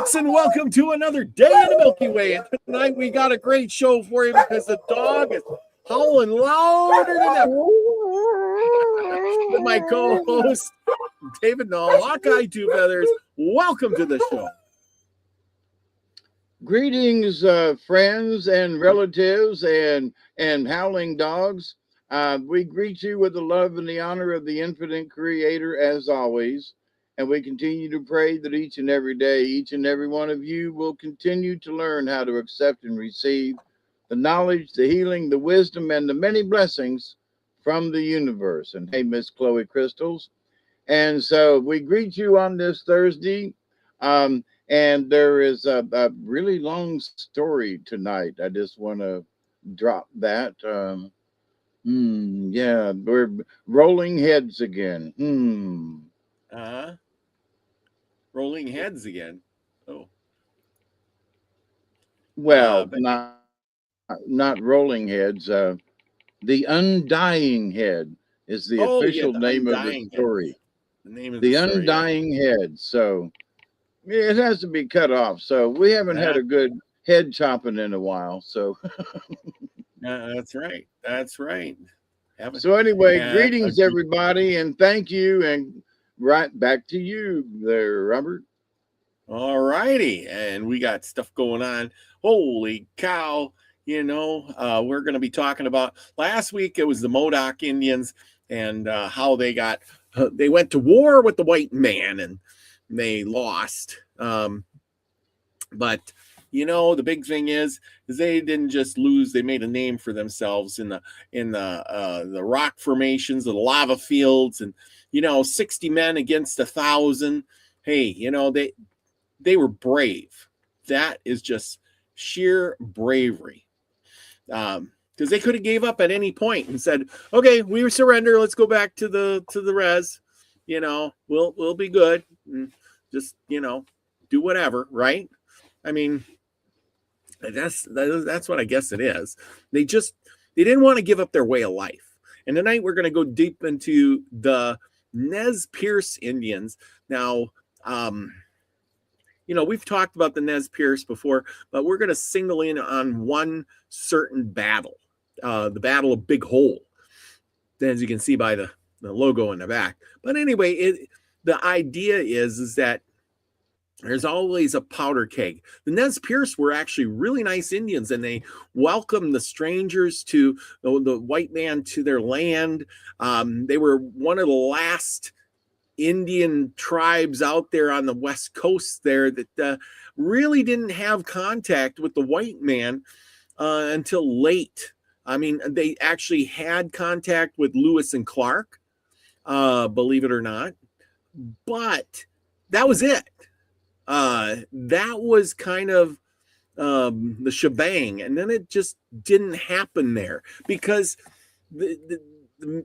folks, and welcome to another day in the Milky Way. And tonight we got a great show for you because the dog is howling louder than ever. With my co-host, David Null, Hawkeye Two Feathers. Welcome to the show. Greetings, friends and relatives and howling dogs. We greet you with the love and the honor of the infinite creator as always. And we continue to pray that each and every day, each and every one of you will continue to learn how to accept and receive the knowledge, the healing, the wisdom, and the many blessings from the universe. And hey, Miss Chloe Crystals. And so we greet you on this Thursday. And there is a really long story tonight. I just want to drop that. Yeah, we're rolling heads again. Rolling heads again. Oh. Well, not rolling heads. The Undying Head is the official name of the story. The name of the story, Undying Head. So it has to be cut off. So we haven't had a good head chopping in a while. So that's right. That's right. So anyway, greetings everybody, and thank you, and right back to you there, Robert. All righty, and we got stuff going on. Holy cow! You know, we're going to be talking about last week. It was the Modoc Indians and how they went to war with the white man and they lost. But you know, the big thing is they didn't just lose; they made a name for themselves in the rock formations, the lava fields, and 60 men against 1,000. Hey, they were brave. That is just sheer bravery. Because they could have gave up at any point and said, "Okay, we surrender. Let's go back to the res. We'll be good. And just do whatever." Right? I mean, that's what I guess it is. They didn't want to give up their way of life. And tonight we're going to go deep into the Nez Perce Indians. Now, we've talked about the Nez Perce before, but we're going to single in on one certain battle, the Battle of Big Hole, as you can see by the logo in the back. But anyway, the idea is that there's always a powder keg. The Nez Perce were actually really nice Indians, and they welcomed the strangers to the white man to their land. They were one of the last Indian tribes out there on the West Coast there that really didn't have contact with the white man until late. I mean, they actually had contact with Lewis and Clark, believe it or not, but that was it. That was kind of the shebang, and then it just didn't happen there because the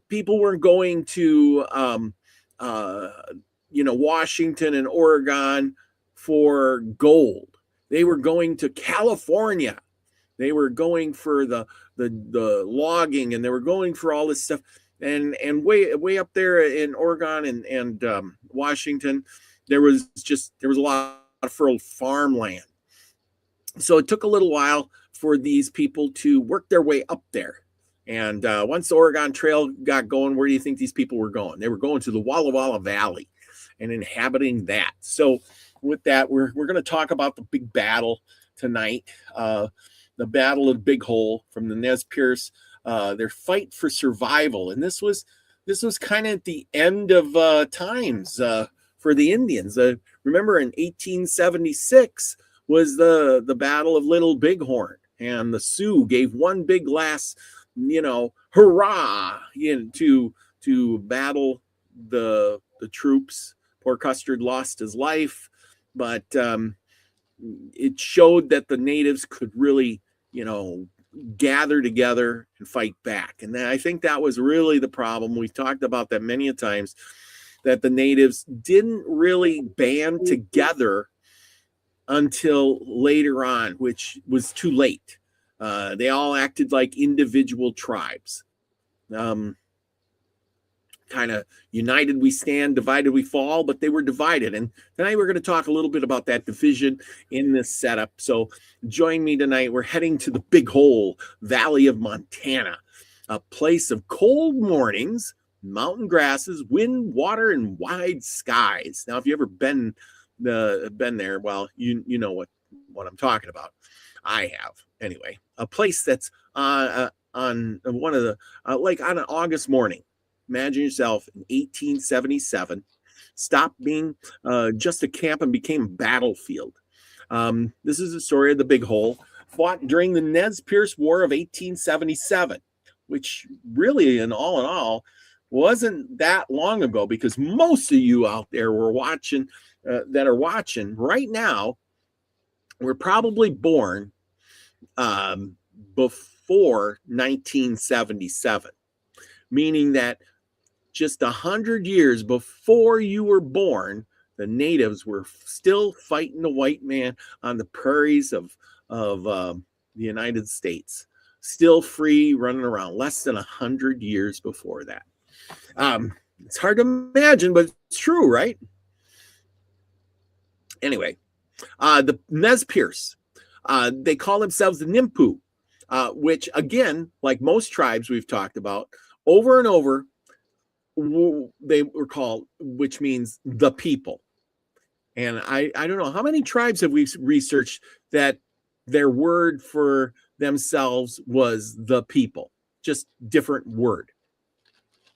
people weren't going to Washington and Oregon for gold. They were going to California. They were going for the logging, and they were going for all this stuff. And way up there in Oregon and Washington, there was a lot of fertile farmland. So it took a little while for these people to work their way up there. And once the Oregon Trail got going, where do you think these people were going? They were going to the Walla Walla Valley and inhabiting that. So with that, we're going to talk about the big battle tonight, the Battle of Big Hole from the Nez Perce, their fight for survival. And this was kind of at the end of times for the Indians. Remember, in 1876 was the Battle of Little Bighorn, and the Sioux gave one big last hurrah, to battle the troops. Poor Custard lost his life, but it showed that the natives could really, gather together and fight back. And I think that was really the problem. We've talked about that many a times, that the natives didn't really band together until later on, which was too late. They all acted like individual tribes. Kind kind of united we stand, divided we fall, but they were divided. And tonight we're going to talk a little bit about that division in this setup. So join me tonight. We're heading to the Big Hole Valley of Montana, a place of cold mornings, mountain grasses, wind, water, and wide skies. Now, if you ever been there, well, you know what I'm talking about. I have. Anyway, a place that's on one of the like on an August morning. Imagine yourself in 1877, stopped being just a camp and became a battlefield. This is the story of the Big Hole, fought during the Nez Perce War of 1877, which really, in all, wasn't that long ago, because most of you out there were watching, that are watching right now, were probably born before 1977, meaning that just 100 years before you were born, the natives were still fighting the white man on the prairies of the United States, still free, running around, less than 100 years before that. It's hard to imagine, but it's true, right? Anyway, the Nez Perce, they call themselves the Nimpu, which, again, like most tribes we've talked about over and over, they were called, which means the people. And I don't know, how many tribes have we researched that their word for themselves was the people? Just different word.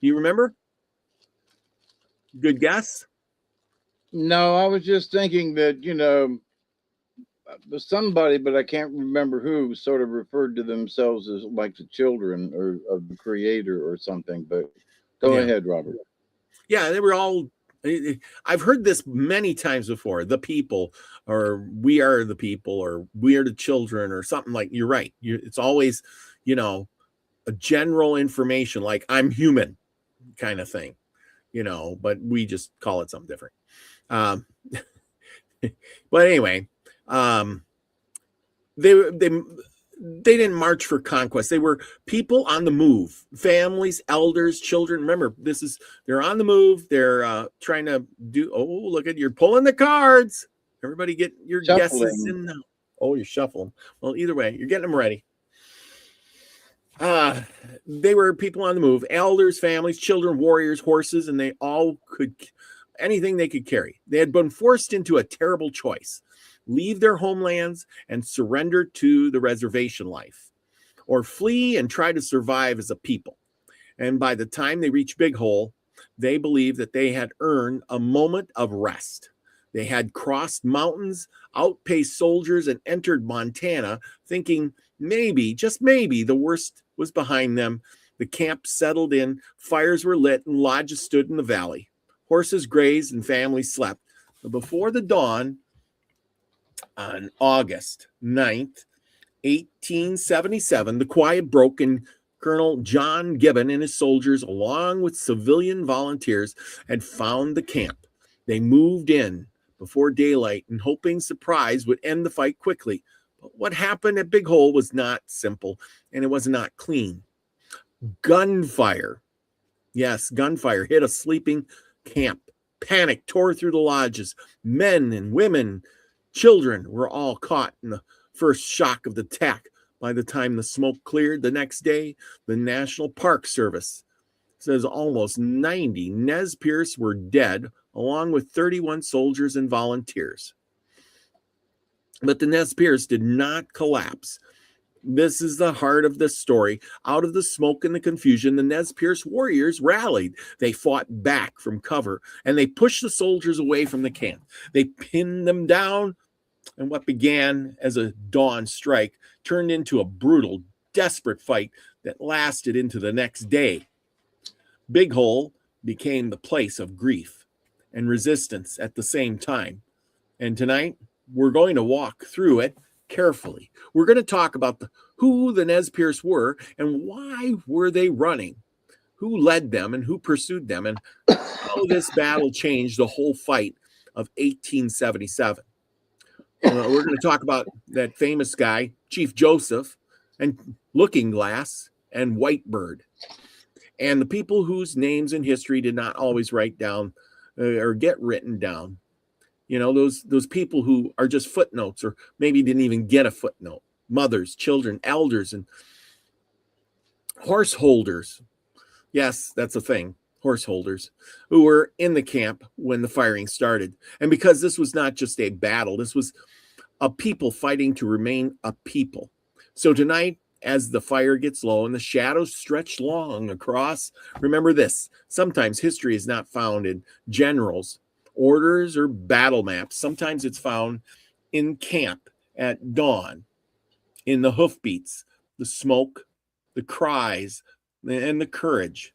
You remember? Good guess? No, I was just thinking that, somebody, but I can't remember who, sort of referred to themselves as like the children or of the creator or something. But go ahead, Robert. Yeah, they were all, I've heard this many times before, the people, or we are the people, or we are the children, or something. Like, you're right. It's always, a general information, like I'm human kind of thing, but we just call it something different. But anyway, they didn't march for conquest. They were people on the move, families, elders, children. Remember, they're on the move. They're trying to do, look at, you're pulling the cards. Everybody get your guesses in now. Oh, you're shuffling. Well, either way, you're getting them ready. They were people on the move, elders, families, children, warriors, horses, and they all could, anything they could carry. They had been forced into a terrible choice: leave their homelands and surrender to the reservation life, or flee and try to survive as a people. And by the time they reached Big Hole, they believed that they had earned a moment of rest. They had crossed mountains, outpaced soldiers, and entered Montana, thinking maybe, just maybe, the worst was behind them. The camp settled in, fires were lit, and lodges stood in the valley. Horses grazed and families slept. But before the dawn, on August 9th, 1877, the quiet broke, and Colonel John Gibbon and his soldiers, along with civilian volunteers, had found the camp. They moved in before daylight, and hoping surprise would end the fight quickly. But what happened at Big Hole was not simple, and it was not clean. Gunfire, yes, gunfire hit a sleeping camp. Panic tore through the lodges. Men and women, children were all caught in the first shock of the attack. By the time the smoke cleared the next day, the National Park Service says almost 90 Nez Perce were dead, along with 31 soldiers and volunteers. But the Nez Perce did not collapse. This is the heart of the story. Out of the smoke and the confusion, the Nez Perce warriors rallied. They fought back from cover, and they pushed the soldiers away from the camp. They pinned them down, and what began as a dawn strike turned into a brutal, desperate fight that lasted into the next day. Big Hole became the place of grief and resistance at the same time. And tonight, we're going to walk through it carefully. We're going to talk about who the Nez Perce were and why were they running, who led them and who pursued them, and how this battle changed the whole fight of 1877. We're going to talk about that famous guy, Chief Joseph, and Looking Glass, and Whitebird. And the people whose names in history did not always write down or get written down, those people who are just footnotes, or maybe didn't even get a footnote, mothers, children, elders, and horse holders. Yes, that's a thing. Horse holders who were in the camp when the firing started. And because this was not just a battle, this was a people fighting to remain a people. So tonight, as the fire gets low and the shadows stretch long across, remember this: sometimes history is not found in generals, orders, or battle maps. Sometimes it's found in camp at dawn, in the hoofbeats, the smoke, the cries, and the courage,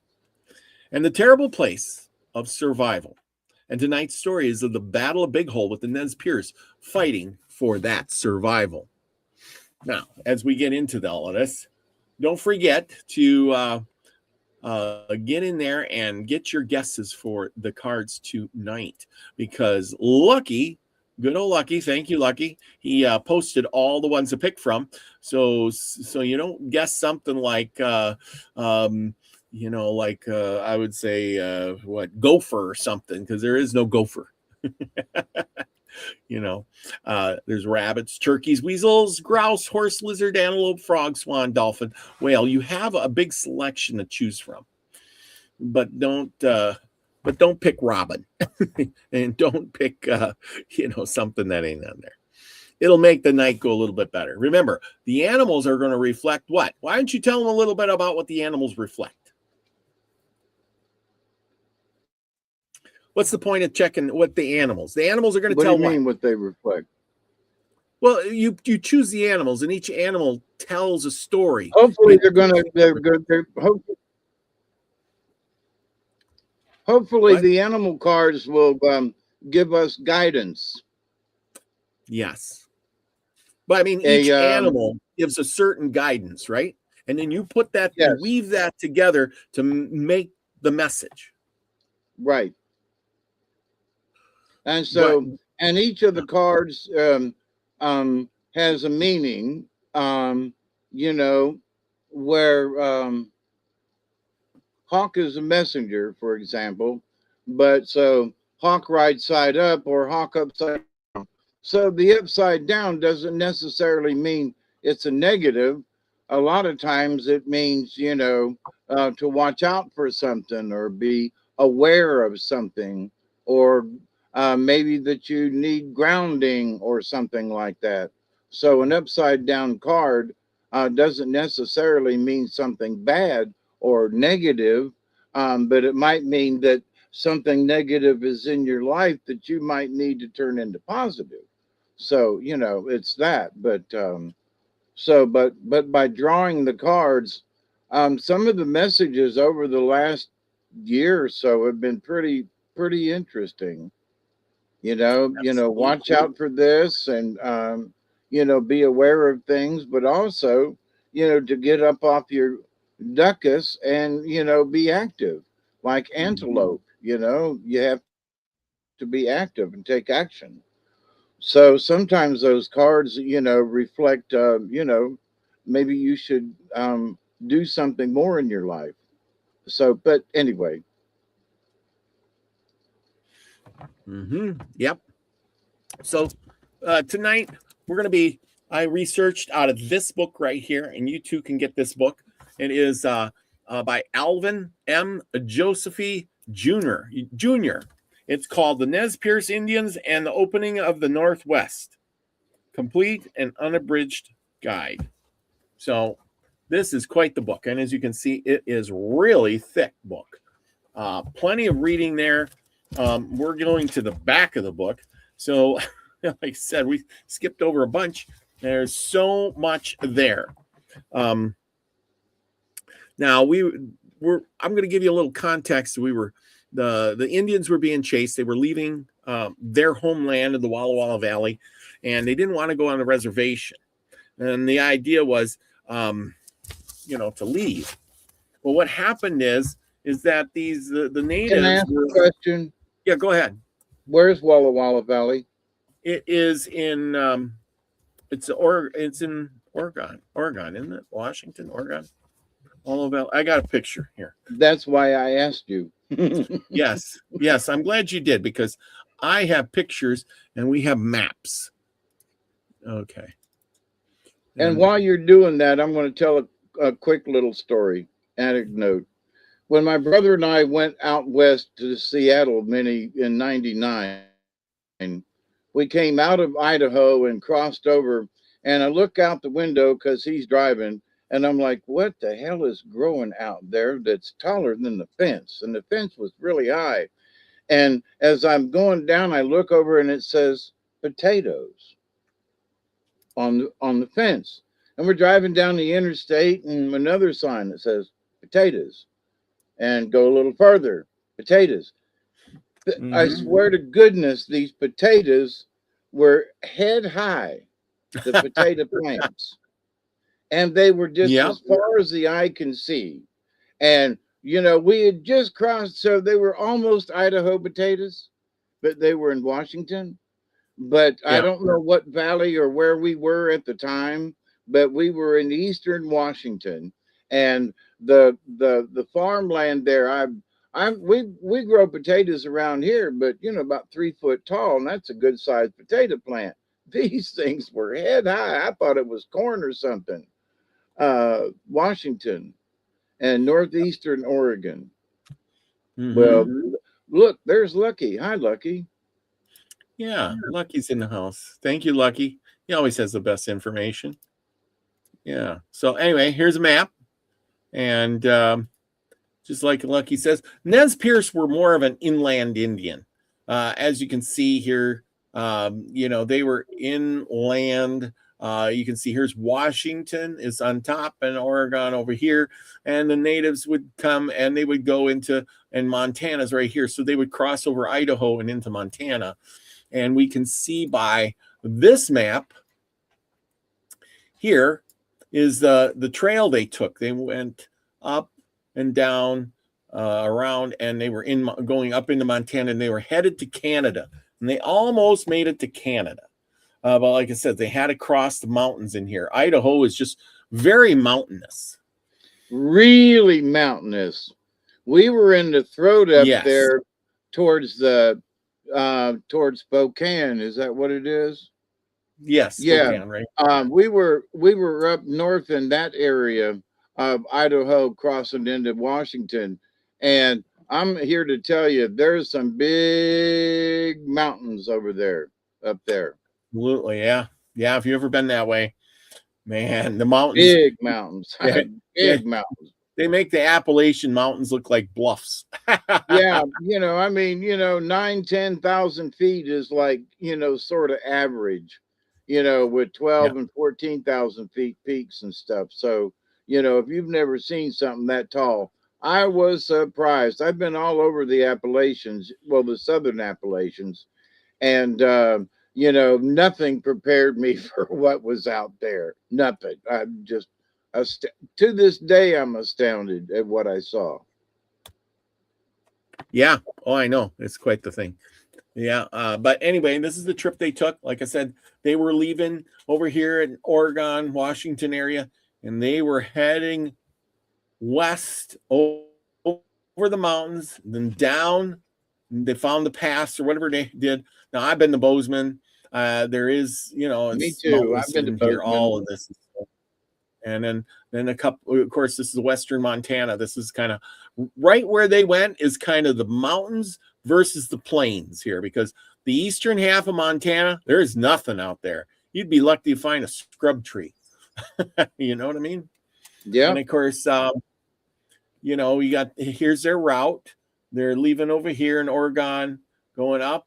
and the terrible place of survival. And tonight's story is of the Battle of Big Hole with the Nez Perce fighting for that survival. Now, as we get into all of this, don't forget to get in there and get your guesses for the cards tonight, because Lucky, good old Lucky, thank you, Lucky, he posted all the ones to pick from. So you don't guess something like I would say gopher or something, because there is no gopher. There's rabbits, turkeys, weasels, grouse, horse, lizard, antelope, frog, swan, dolphin, whale. You have a big selection to choose from, but don't pick robin and don't pick something that ain't on there. It'll make the night go a little bit better. Remember, the animals are going to reflect what? Why don't you tell them a little bit about what the animals reflect? What's the point of checking what the animals? The animals are going to tell what? What do you mean what they reflect? Well, you choose the animals, and each animal tells a story. Hopefully, hopefully the animal cards will give us guidance. Yes. But I mean, each animal gives a certain guidance, right? And then you put that, you weave that together to make the message. Right. And so, and each of the cards has a meaning, where hawk is a messenger, for example, but so hawk right side up or hawk upside down. So the upside down doesn't necessarily mean it's a negative. A lot of times it means, to watch out for something or be aware of something, or maybe that you need grounding or something like that. So an upside down card doesn't necessarily mean something bad or negative, but it might mean that something negative is in your life that you might need to turn into positive. So, it's that. But but by drawing the cards, some of the messages over the last year or so have been pretty interesting. Watch out for this, and be aware of things, but also, to get up off your duckus and be active, like antelope. You have to be active and take action. So sometimes those cards, reflect, maybe you should do something more in your life. So, but anyway. Yep. So tonight we're going to be, I researched out of this book right here, and you too can get this book. It is by Alvin M. Josephy Jr. It's called The Nez Perce Indians and the Opening of the Northwest, Complete and Unabridged Guide. So this is quite the book. And as you can see, it is really thick book. Plenty of reading there. We're going to the back of the book. So like I said, we skipped over a bunch. There's so much there. Now I'm going to give you a little context. The Indians were being chased. They were leaving their homeland in the Walla Walla Valley, and they didn't want to go on the reservation. And the idea was, to leave. Well, what happened is that the natives. Can I ask a question? Yeah, go ahead. Where's Walla Walla Valley? It is in it's in Oregon, isn't it? Washington, Oregon. all of I got a picture here. That's why I asked you. Yes, yes, I'm glad you did, because I have pictures and we have maps. Okay. And while you're doing that, I'm going to tell a quick little story, anecdote. When my brother and I went out west to Seattle in '99, we came out of Idaho and crossed over. And I look out the window because he's driving, and I'm like, what the hell is growing out there that's taller than the fence? And the fence was really high. And as I'm going down, I look over and it says potatoes on the fence. And we're driving down the interstate, and another sign that says potatoes. And go a little further, potatoes. I swear to goodness, these potatoes were head high, the potato plants. And they were just as far as the eye can see. And, you know, we had just crossed, so they were almost Idaho potatoes, but they were in Washington. But I don't know what valley or where we were at the time, but we were in eastern Washington. And the farmland there, we grow potatoes around here, but you know, about 3 foot tall, and that's a good sized potato plant. These things were head high. I thought it was corn or something. Washington and northeastern Oregon. Well, look, there's Lucky. Hi, Lucky. Yeah, Lucky's in the house. Thank you, Lucky. He always has the best information. Yeah. So anyway, here's a map. And just like Lucky says, Nez Perce were more of an inland Indian. As you can see here, you know, they were inland. You can see here's Washington is on top and Oregon over here. And the natives would come and they would go into, and Montana's right here. So they would cross over Idaho and into Montana. And we can see by this map here is the trail they took. They went up and down around, and they were going up into Montana, and they were headed to Canada. And they almost made it to Canada. But like I said, they had to cross the mountains in here. Idaho is just very mountainous. Really mountainous. We were in the throat up there towards towards Spokane. Is that what it is? Yes. Yeah. Spokane, right. We were up north in that area of Idaho, crossing into Washington, and I'm here to tell you there's some big mountains over there, up there. Absolutely, yeah. If you've ever been that way, man, the mountains, big mountains, big mountains. They make the Appalachian Mountains look like bluffs. Yeah, you know, I mean, you know, 9,000-10,000 feet is like, you know, sort of average, you know, with 12 and 14,000 feet peaks and stuff. So, you know, if you've never seen something that tall, I was surprised. I've been all over the Appalachians, well, the Southern Appalachians, and you know, nothing prepared me for what was out there. Nothing. I'm just to this day, I'm astounded at what I saw. Yeah. Oh, I know. It's quite the thing. Yeah. But anyway, this is the trip they took. Like I said, they were leaving over here in Oregon, Washington area, and they were heading west over the mountains, then down. They found the pass or whatever they did. Now, I've been to Bozeman. There is, you know, me too. I've been to Bozeman. Here, all of this. And then a couple, of course, this is Western Montana. This is kind of right where they went is kind of the mountains versus the plains here, because the eastern half of Montana, there is nothing out there. You'd be lucky to find a scrub tree. You know what I mean? Yeah. And of course, you know, here's their route. They're leaving over here in Oregon, going up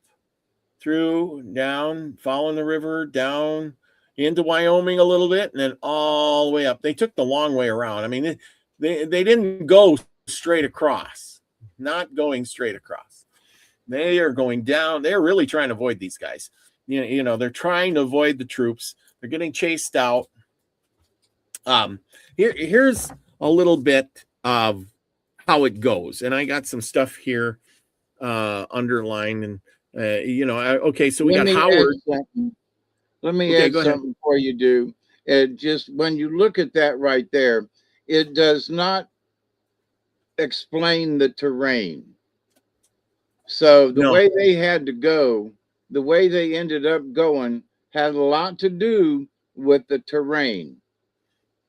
through, down, following the river, down into Wyoming a little bit, and then all the way up. They took the long way around. I mean, they didn't go straight across, not going straight across. They are going down. They're really trying to avoid these guys. You know, they're trying to avoid the troops. They're getting chased out. Here's a little bit of how it goes. And I got some stuff here underlined. And, you know, okay, so we got Howard. Let me add something before you do. Just when you look at that right there, it does not explain the terrain. So the No. way they had to go, the way they ended up going, had a lot to do with the terrain.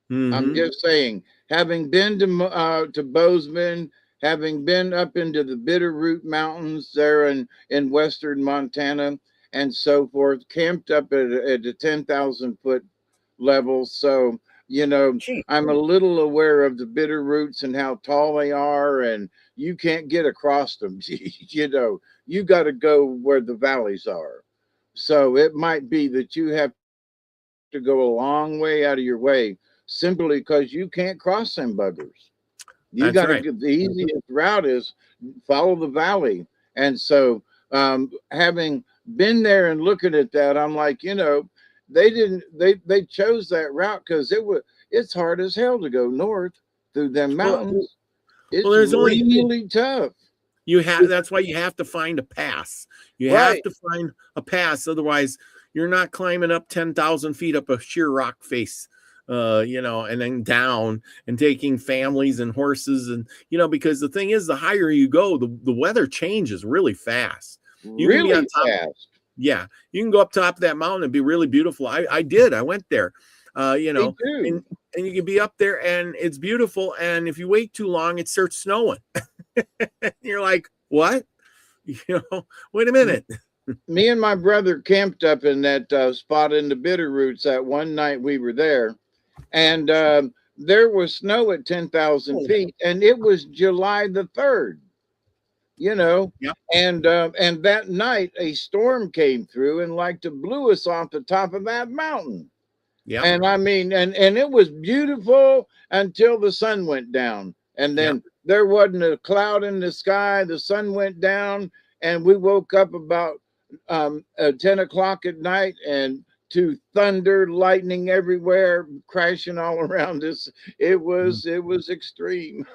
I'm Mm-hmm. just saying, having been to Bozeman, having been up into the Bitterroot Mountains there in western Montana and so forth, camped up at a 10,000 foot level. So, Gee. I'm a little aware of the Bitterroots and how tall they are, and you can't get across them. You got to go where the valleys are. So it might be that you have to go a long way out of your way simply because you can't cross them buggers. You got to That's get right. the easiest route is follow the valley. And so, having been there and looking at that, I'm like, they didn't, they chose that route because it's hard as hell to go north through them Well, mountains. well, It's there's only really tough. you have. That's why you have to find a pass. You have Right. to find a pass, otherwise you're not climbing up 10,000 feet up a sheer rock face. And then down and taking families and horses, and because the thing is, the higher you go, the weather changes really fast. You can be on Really top. fast. Yeah, you can go up top of that mountain and be really beautiful. I did. I went there. Me And too. you can be up there and it's beautiful. And if you wait too long, it starts snowing. You're like, what? Wait a minute. Me and my brother camped up in that spot in the Bitterroots that one night we were there, and there was snow at 10,000 Oh, feet, and it was July the 3rd, you know. yeah, And that night a storm came through and like to blew us off the top of that mountain. yeah, And I mean, and it was beautiful until the sun went down, and yeah. then there wasn't a cloud in the sky. The sun went down, and we woke up about 10 o'clock at night, and to thunder, lightning everywhere, crashing all around us. It was extreme.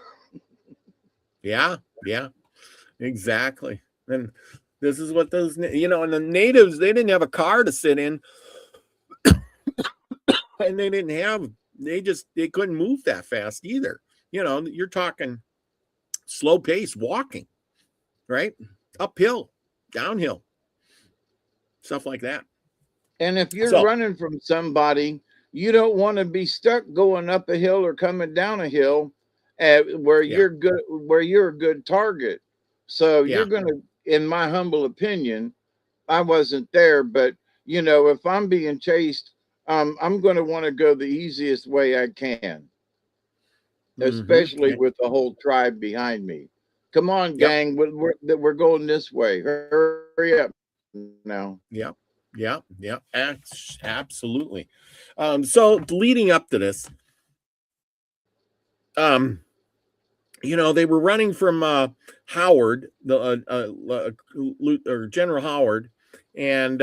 Yeah, yeah, exactly. And this is what those, and the natives, they didn't have a car to sit in, and they couldn't move that fast either. You're talking slow pace walking, right? Uphill, downhill, stuff like that. And if you're So, running from somebody, you don't want to be stuck going up a hill or coming down a hill where yeah, you're a good target. So you're yeah. going to, in my humble opinion, I wasn't there, but if I'm being chased, I'm going to want to go the easiest way I can, especially Yeah, with the whole tribe behind me. Come on, yep, gang, we're going this way. Hurry up now. yep, yep, yep. Absolutely. So leading up to this, um, they were running from Howard, the or General Howard, and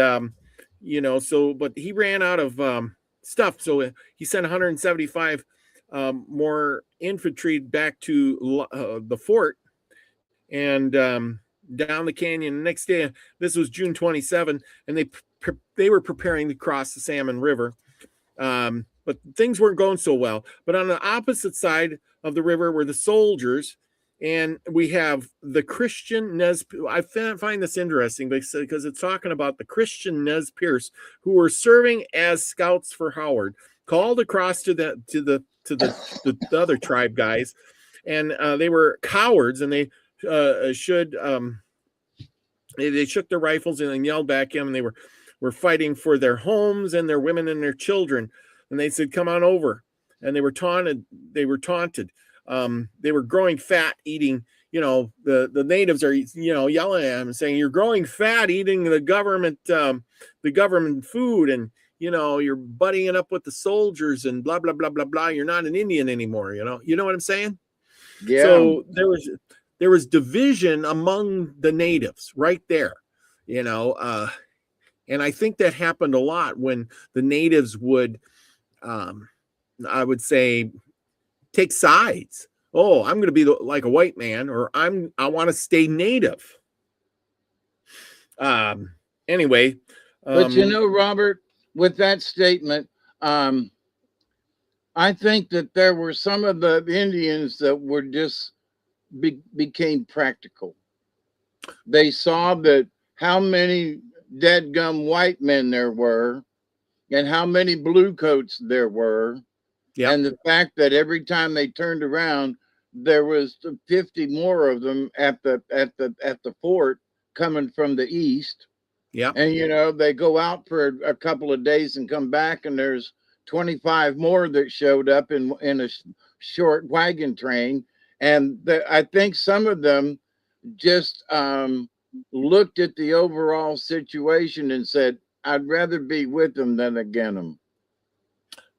so but he ran out of stuff, so he sent 175 more infantry back to the fort, and down the canyon. The next day, this was June 27, and they were preparing to cross the Salmon River. But things weren't going so well. But on the opposite side of the river were the soldiers, and we have the Christian Nez. I find this interesting because it's talking about the Christian Nez Perce who were serving as scouts for Howard, called across to the other tribe guys, and they were cowards, and they should they shook their rifles and then yelled back at him, and they were fighting for their homes and their women and their children. And they said, come on over. And they were taunted. They were growing fat, eating, the natives are, yelling at them and saying, you're growing fat, eating the government food. And, you're buddying it up with the soldiers and blah, blah, blah, blah, blah. You're not an Indian anymore. You know what I'm saying? Yeah. So there was division among the natives right there, and I think that happened a lot when the natives would, I would say, take sides. Oh, I'm going to be like a white man, or I want to stay native. Anyway, But Robert, with that statement, um, I think that there were some of the Indians that were just became practical. They saw that how many dead gum white men there were and how many blue coats there were, Yep. and the fact that every time they turned around there was 50 more of them at the fort coming from the east. Yep. And they go out for a couple of days and come back, and there's 25 more that showed up in a short wagon train. And I think some of them just looked at the overall situation and said, I'd rather be with them than against them.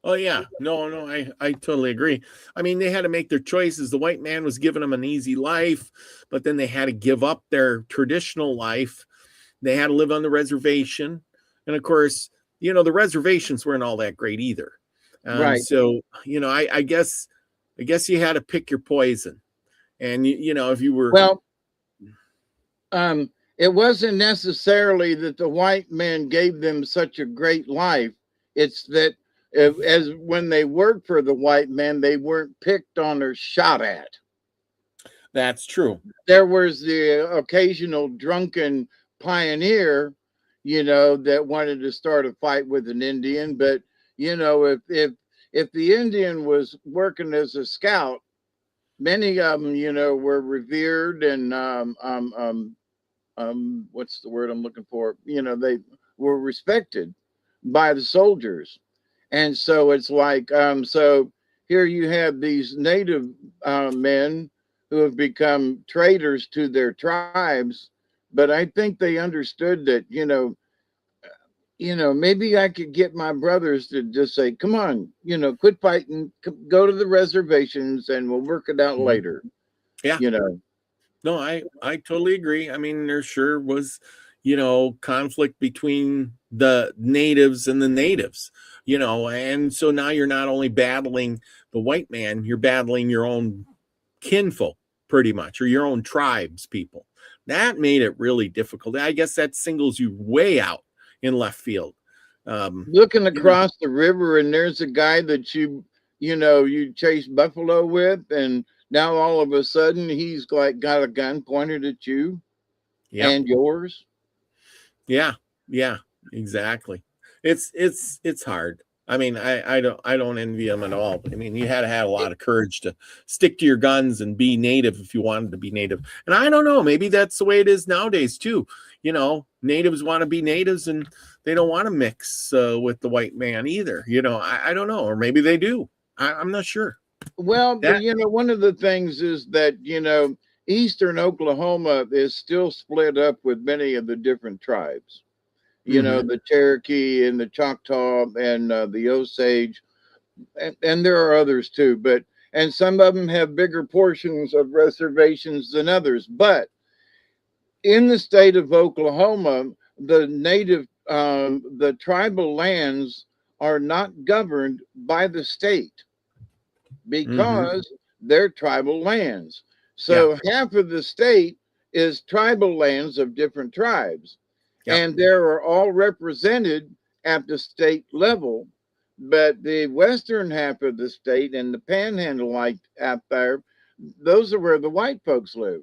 Oh yeah, no, I totally agree. I mean, they had to make their choices. The white man was giving them an easy life, but then they had to give up their traditional life. They had to live on the reservation, and of course, the reservations weren't all that great either. And Right. so, I guess you had to pick your poison. And if you were Well, it wasn't necessarily that the white men gave them such a great life. It's that as when they worked for the white men, they weren't picked on or shot at. That's true. There was the occasional drunken pioneer, that wanted to start a fight with an Indian. But if the Indian was working as a scout, many of them, were revered and what's the word I'm looking for? They were respected by the soldiers. And so it's like, so here you have these native men who have become traitors to their tribes. But I think they understood that, maybe I could get my brothers to just say, come on, quit fighting, go to the reservations and we'll work it out later. Yeah. You know, No, I totally agree. I mean, there sure was, conflict between the natives and the natives, and so now you're not only battling the white man, you're battling your own kinfolk pretty much, or your own tribes people. That made it really difficult. I guess that singles you way out in left field. Looking across the river, and there's a guy that you chase buffalo with, and now all of a sudden he's like got a gun pointed at you and yours. Yeah, exactly. It's hard. I mean, I don't envy them at all. I mean, you had to have a lot of courage to stick to your guns and be native if you wanted to be native. And I don't know, maybe that's the way it is nowadays too. Natives want to be natives and they don't want to mix with the white man either. I don't know, or maybe they do. I'm not sure. Well, one of the things is that eastern Oklahoma is still split up with many of the different tribes. The Cherokee and the Choctaw and the Osage, and there are others too. And some of them have bigger portions of reservations than others. But in the state of Oklahoma, the tribal lands are not governed by the state because they're tribal lands. So half of the state is tribal lands of different tribes. And they are all represented at the state level. But the western half of the state and the panhandle like out there, those are where the white folks live.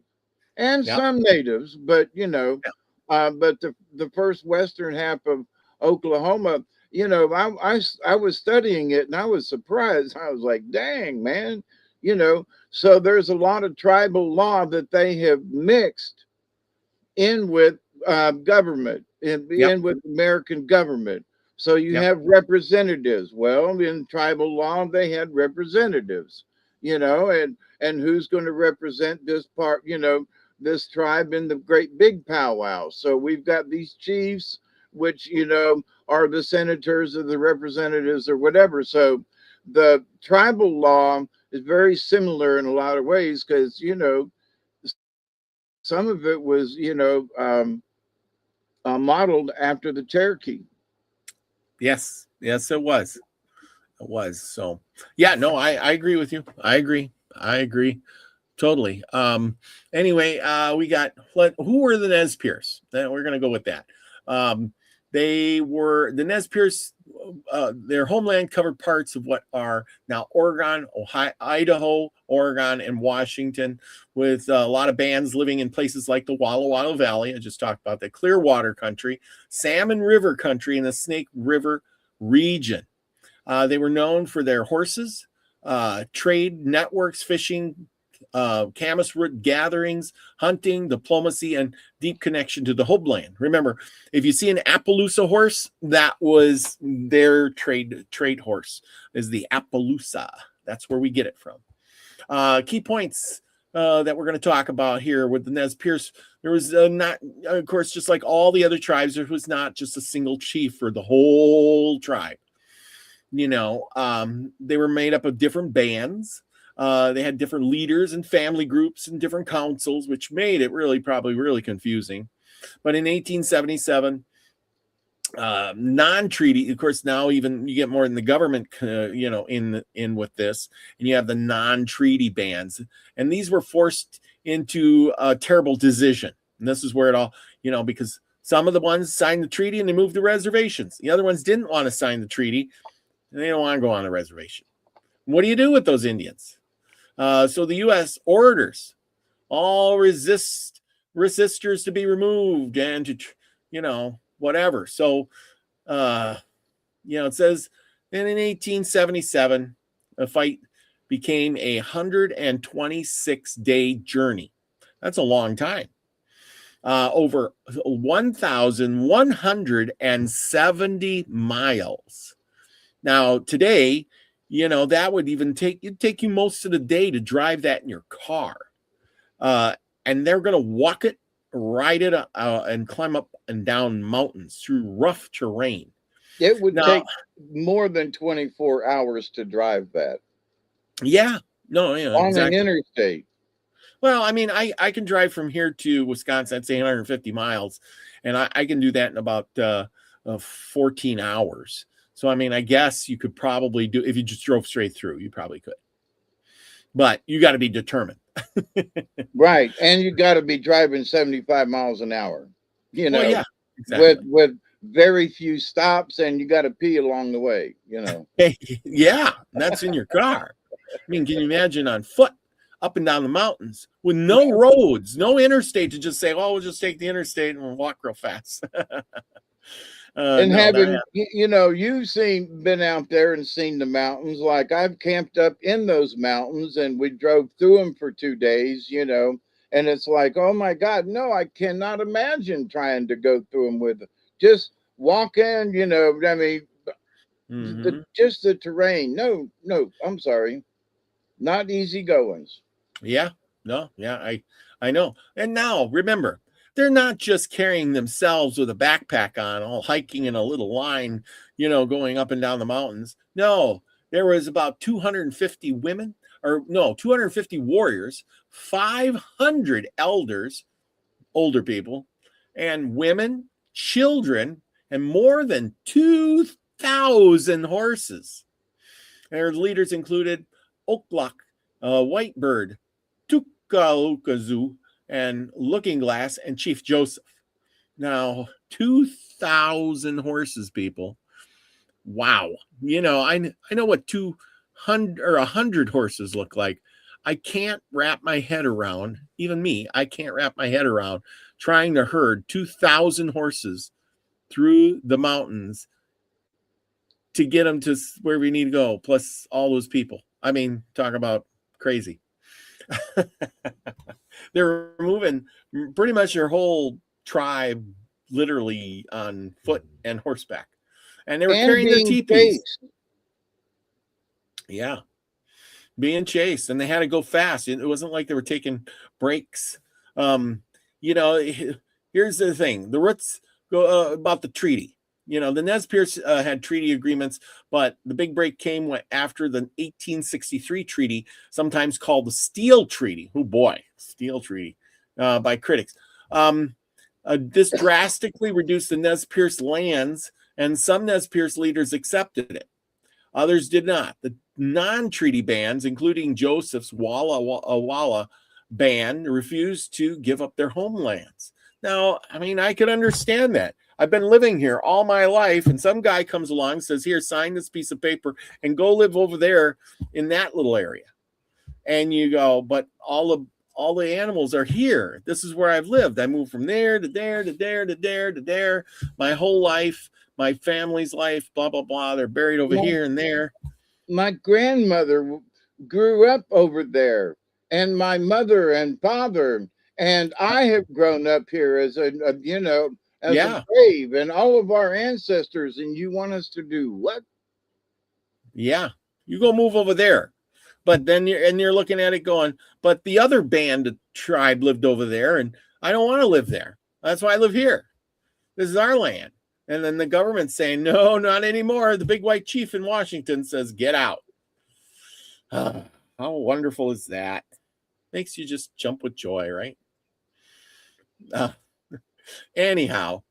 And some natives, but but the first western half of Oklahoma, I was studying it and I was surprised. I was like, dang, man, so there's a lot of tribal law that they have mixed in with government, in with American government. So you have representatives. Well, in tribal law, they had representatives, and who's going to represent this part, this tribe in the great big powwow. So we've got these chiefs, which, are the senators or the representatives or whatever. So the tribal law is very similar in a lot of ways because, some of it was, modeled after the Cherokee. Yes, it was. It was. So, yeah, no, I agree with you. I agree totally. Anyway, we got who were the Nez Perce? Then we're gonna go with that. the Nez Perce, their homeland covered parts of what are now Oregon, Ohio, Idaho, Oregon, and Washington, with a lot of bands living in places like the Walla Walla Valley. I just talked about the Clearwater country, Salmon River country, and the Snake River region. They were known for their horses, trade networks, fishing, camas root gatherings, hunting, diplomacy, and deep connection to the homeland. Remember, if you see an Appaloosa horse, that was their trade horse, is the Appaloosa. That's where we get it from. Key points that we're going to talk about here with the Nez Perce. There was not, of course, just like all the other tribes, there was not just a single chief for the whole tribe. You know, they were made up of different bands. They had different leaders and family groups and different councils, which made it probably really confusing. But in 1877, non-treaty, of course, now even you get more in the government, in with this, and you have the non-treaty bands, and these were forced into a terrible decision. And this is where it all, because some of the ones signed the treaty and they moved to reservations. The other ones didn't want to sign the treaty, and they don't want to go on a reservation. What do you do with those Indians? So the U.S. orders all resistors to be removed and to, whatever. So, it says then in 1877, the fight became a 126-day journey. That's a long time. Over 1,170 miles. Now, today, that would even take you most of the day to drive that in your car. And they're going to walk it, ride it, and climb up and down mountains through rough terrain. It would take more than 24 hours to drive that. Yeah. No, on exactly. An interstate. Well, I mean, I can drive from here to Wisconsin, I'd say 150 miles, and I can do that in about 14 hours. So, I mean, I guess you could probably do, if you just drove straight through, you probably could. But you got to be determined. Right. And you got to be driving 75 miles an hour, well, yeah, exactly. with very few stops, and you got to pee along the way, Yeah, that's in your car. I mean, can you imagine on foot up and down the mountains with no roads, no interstate to just say, oh, we'll just take the interstate and we'll walk real fast. And having, you've been out there and seen the mountains. Like I've camped up in those mountains and we drove through them for 2 days, and it's like, oh my God, no, I cannot imagine trying to go through them with just walking, I mean, just the terrain. No, I'm sorry. Not easy goings. Yeah, no, yeah, I know. And now remember, they're not just carrying themselves with a backpack on, all hiking in a little line, going up and down the mountains. No, there was about 250 women, 250 warriors, 500 elders, older people, and women, children, and more than 2,000 horses. Their leaders included Oklok, Whitebird, Tukalukazu, and Looking Glass, and Chief Joseph. Now, 2,000 horses, people. Wow. I know what 200 or 100 horses look like. I can't wrap my head around, even me, I can't wrap my head around trying to herd 2,000 horses through the mountains to get them to where we need to go, plus all those people. I mean, talk about crazy. They're moving pretty much their whole tribe literally on foot and horseback. And they were carrying their teepees. Yeah. Being chased. And they had to go fast. It wasn't like they were taking breaks. Here's the thing. The roots go about the treaty. The Nez Perce had treaty agreements, but the big break came after the 1863 treaty, sometimes called the Steel Treaty. Oh boy, Steel Treaty by critics. This drastically reduced the Nez Perce lands, and some Nez Perce leaders accepted it. Others did not. The non-treaty bands, including Joseph's Walla Walla band, refused to give up their homelands. Now, I mean, I could understand that. I've been living here all my life, and some guy comes along and says, here, sign this piece of paper and go live over there in that little area. And you go, but all the animals are here. This is where I've lived. I moved from there to there to there to there to there. My whole life, my family's life, blah, blah, blah. They're buried over here and there. My grandmother grew up over there, and my mother and father, and I have grown up here as a brave, and all of our ancestors. And you want us to do what? Yeah, you go move over there. But then you're looking at it going, but the other band tribe lived over there, and I don't want to live there. That's why I live here. This is our land. And then the government's saying, no, not anymore. The big white chief in Washington says, get out. How wonderful is that? Makes you just jump with joy, right? Anyhow.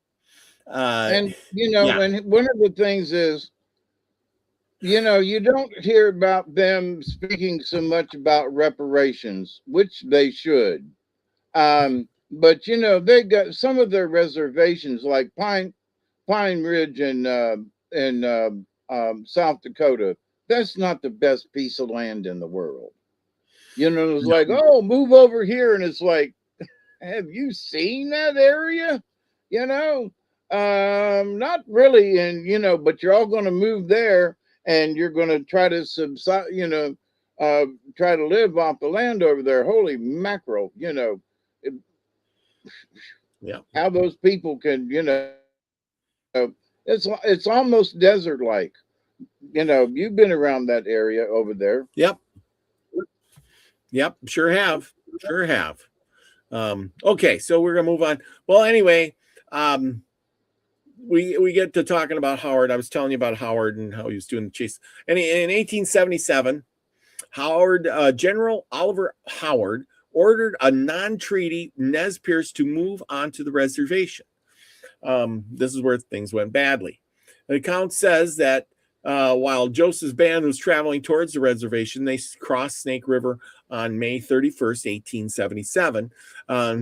And one of the things is, you don't hear about them speaking so much about reparations, which they should. But they got some of their reservations, like Pine Ridge in South Dakota. That's not the best piece of land in the world. It's like, oh, move over here, and it's like, have you seen that area? Not really, and but you're all going to move there. And you're going to try to subside, try to live off the land over there. Holy mackerel, how those people can, it's almost desert-like. You've been around that area over there. Yep, sure have. Okay, so we're gonna move on. Well, anyway, we get to talking about Howard. I was telling you about Howard and how he was doing the chase. And in 1877, General Oliver Howard ordered a non-treaty Nez Perce to move onto the reservation. This is where things went badly. The account says that while Joseph's band was traveling towards the reservation, they crossed Snake River on May 31st, 1877,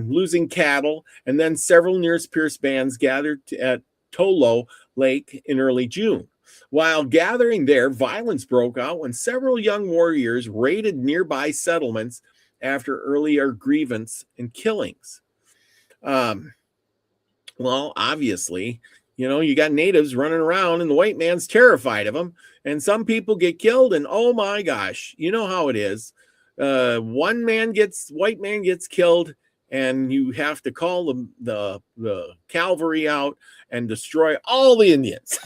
losing cattle, and then several Nez Perce bands gathered at Tolo Lake in early June. While gathering there, violence broke out when several young warriors raided nearby settlements after earlier grievance and killings. Well, obviously, you got natives running around and the white man's terrified of them, and some people get killed, and oh my gosh, you know how it is. White man gets killed, and you have to call the cavalry out and destroy all the Indians.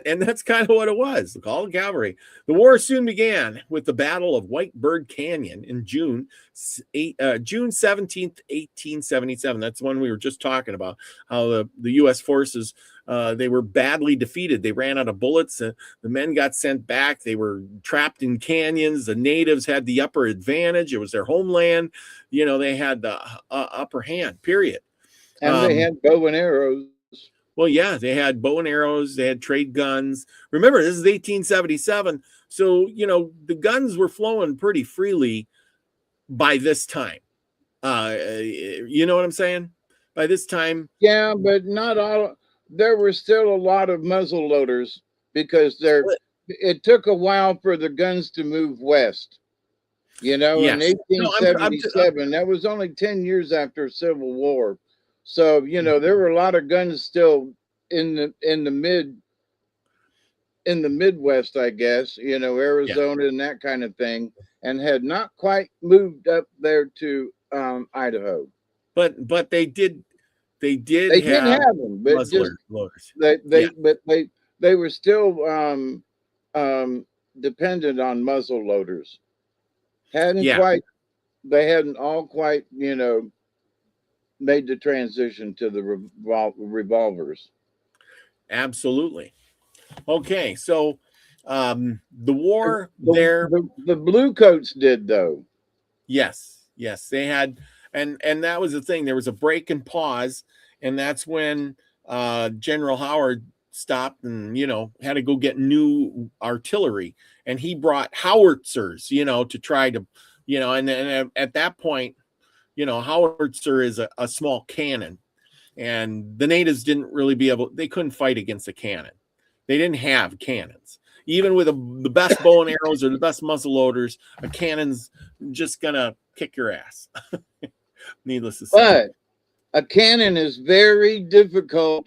And that's kind of what it was. Call the cavalry. The war soon began with the Battle of White Bird Canyon in June 17th, 1877. That's the one we were just talking about, how the U.S. forces, they were badly defeated. They ran out of bullets. The men got sent back. They were trapped in canyons. The natives had the upper advantage. It was their homeland. They had the upper hand, period. And they had bow and arrows. Well, yeah, they had bow and arrows. They had trade guns. Remember, this is 1877. So, the guns were flowing pretty freely by this time. You know what I'm saying? By this time. Yeah, but not all. There were still a lot of muzzle loaders because it took a while for the guns to move west. In 1877, that was only 10 years after Civil War. So, there were a lot of guns still in the Midwest, I guess, Arizona and that kind of thing, and had not quite moved up there to Idaho. But they did have them, but loaders. They were still dependent on muzzle loaders. They hadn't all quite, made the transition to the revolvers. Absolutely. Okay, so the war the blue coats did, though. Yes, they had, and that was the thing. There was a break and pause, and that's when General Howard stopped and had to go get new artillery, and he brought howitzers, to try to, and at that point, howitzer is a small cannon, And the natives didn't really they couldn't fight against a cannon. They didn't have cannons. Even with the best bow and arrows or the best muzzle loaders, a cannon's just gonna kick your ass. Needless to say. But a cannon is very difficult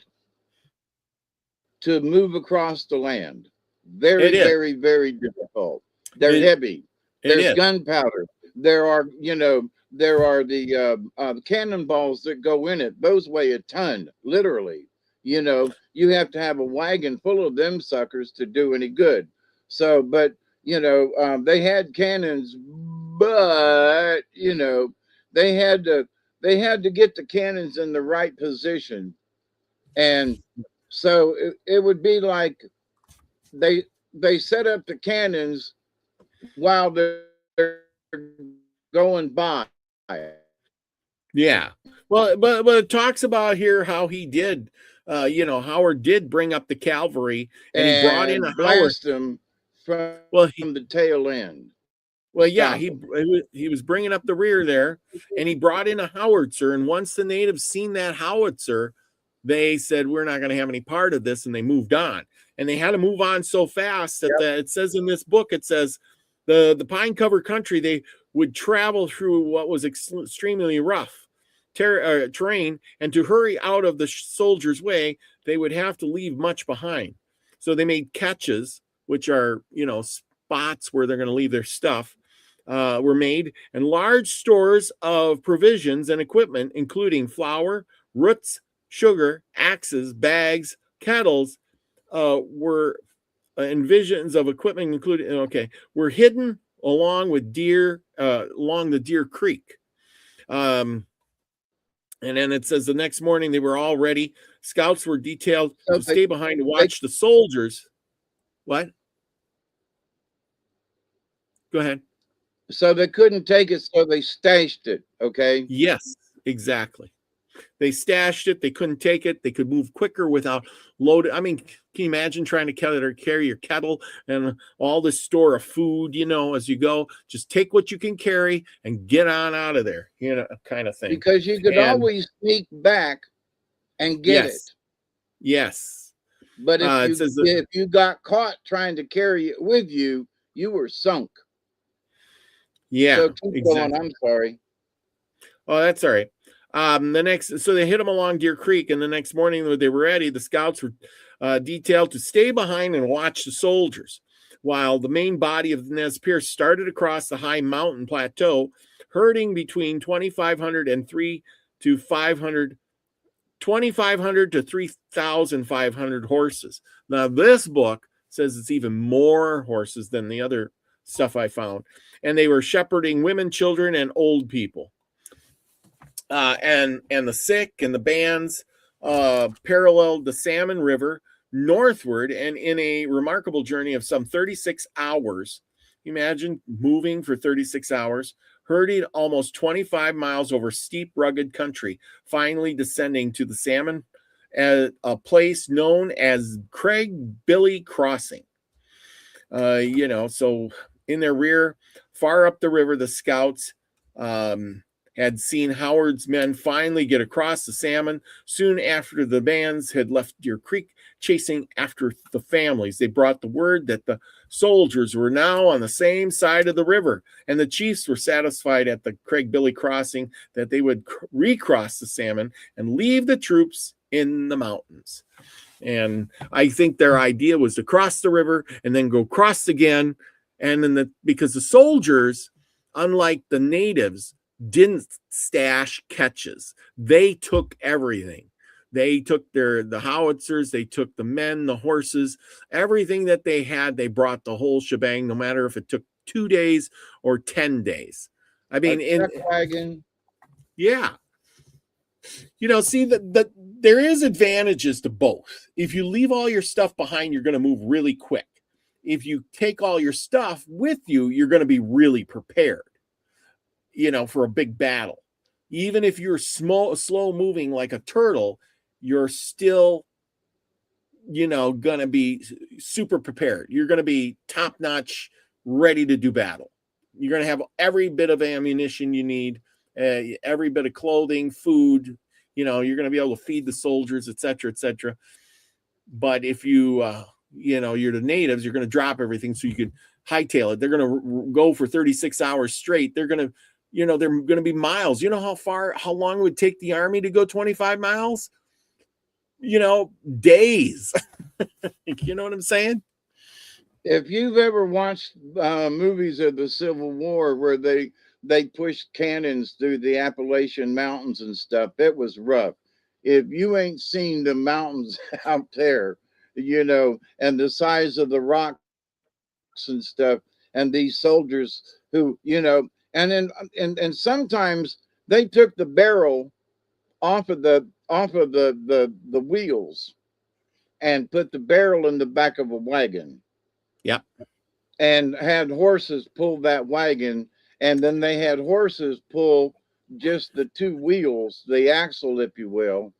to move across the land. Very, very, very difficult. They're heavy. There's gunpowder. There are the cannonballs that go in it. Those weigh a ton, literally. You have to have a wagon full of them suckers to do any good. So, but they had cannons, but they had to get the cannons in the right position, and so it would be like they set up the cannons while they're going by. Yeah. Well, but it talks about here how he did, Howard did bring up the cavalry and he brought in a blast them from the tail end. Well, yeah, he was bringing up the rear there, and he brought in a howitzer. And once the natives seen that howitzer, they said, "We're not going to have any part of this," and they moved on. And they had to move on so fast that it says in this book, it says the pine covered country, they would travel through what was extremely rough terrain, and to hurry out of the soldiers' way, they would have to leave much behind. So they made catches, which are spots where they're going to leave their stuff. Were made, and large stores of provisions and equipment, including flour, roots, sugar, axes, bags, kettles, were visions of equipment including were hidden along with along the Deer Creek. And then it says the next morning they were all ready. Scouts were detailed to stay behind to watch the soldiers. What? Go ahead. So they couldn't take it, so they stashed it, okay? Yes, exactly. They stashed it. They couldn't take it. They could move quicker without loading. I mean, can you imagine trying to carry your kettle and all this store of food, as you go? Just take what you can carry and get on out of there, kind of thing. Because you could always sneak back and get it. Yes. But if you got caught trying to carry it with you, you were sunk. Yeah, so keep going. I'm sorry. Oh, that's all right. So they hit them along Deer Creek, and the next morning when they were ready, the scouts were detailed to stay behind and watch the soldiers, while the main body of the Nez Perce started across the high mountain plateau, herding between 2,500 and 2,500 to 3,500 horses. Now, this book says it's even more horses than the other stuff I found. And they were shepherding women, children, and old people. And the sick and the bands paralleled the Salmon River northward, and in a remarkable journey of some 36 hours, imagine moving for 36 hours, herding almost 25 miles over steep, rugged country, finally descending to the Salmon at a place known as Craig Billy Crossing. So in their rear, far up the river, the scouts had seen Howard's men finally get across the Salmon. Soon after the bands had left Deer Creek, chasing after the families, they brought the word that the soldiers were now on the same side of the river, and the chiefs were satisfied at the Craig Billy Crossing that they would recross the Salmon and leave the troops in the mountains. And I think their idea was to cross the river and then go cross again. And then because the soldiers, unlike the natives, didn't stash catches. They took everything. They took the howitzers, they took the men, the horses, everything that they had, they brought the whole shebang, no matter if it took 2 days or 10 days. I mean, wagon. Yeah. See that there is advantages to both. If you leave all your stuff behind, you're going to move really quick. If you take all your stuff with you, you're going to be really prepared, for a big battle. Even if you're slow moving like a turtle, you're still, going to be super prepared. You're going to be top notch, ready to do battle. You're going to have every bit of ammunition you need, every bit of clothing, food, you're going to be able to feed the soldiers, et cetera, et cetera. But if you're the natives, you're going to drop everything so you can hightail it. They're going to go for 36 hours straight. They're going to, they're going to be miles. You know how long it would take the army to go 25 miles? Days. You know what I'm saying? If you've ever watched movies of the Civil War where they pushed cannons through the Appalachian Mountains and stuff, it was rough. If you ain't seen the mountains out there, and the size of the rocks and stuff, and these soldiers who, and then and sometimes they took the barrel off of the wheels and put the barrel in the back of a wagon. Yeah. And had horses pull that wagon, and then they had horses pull just the two wheels, the axle, if you will,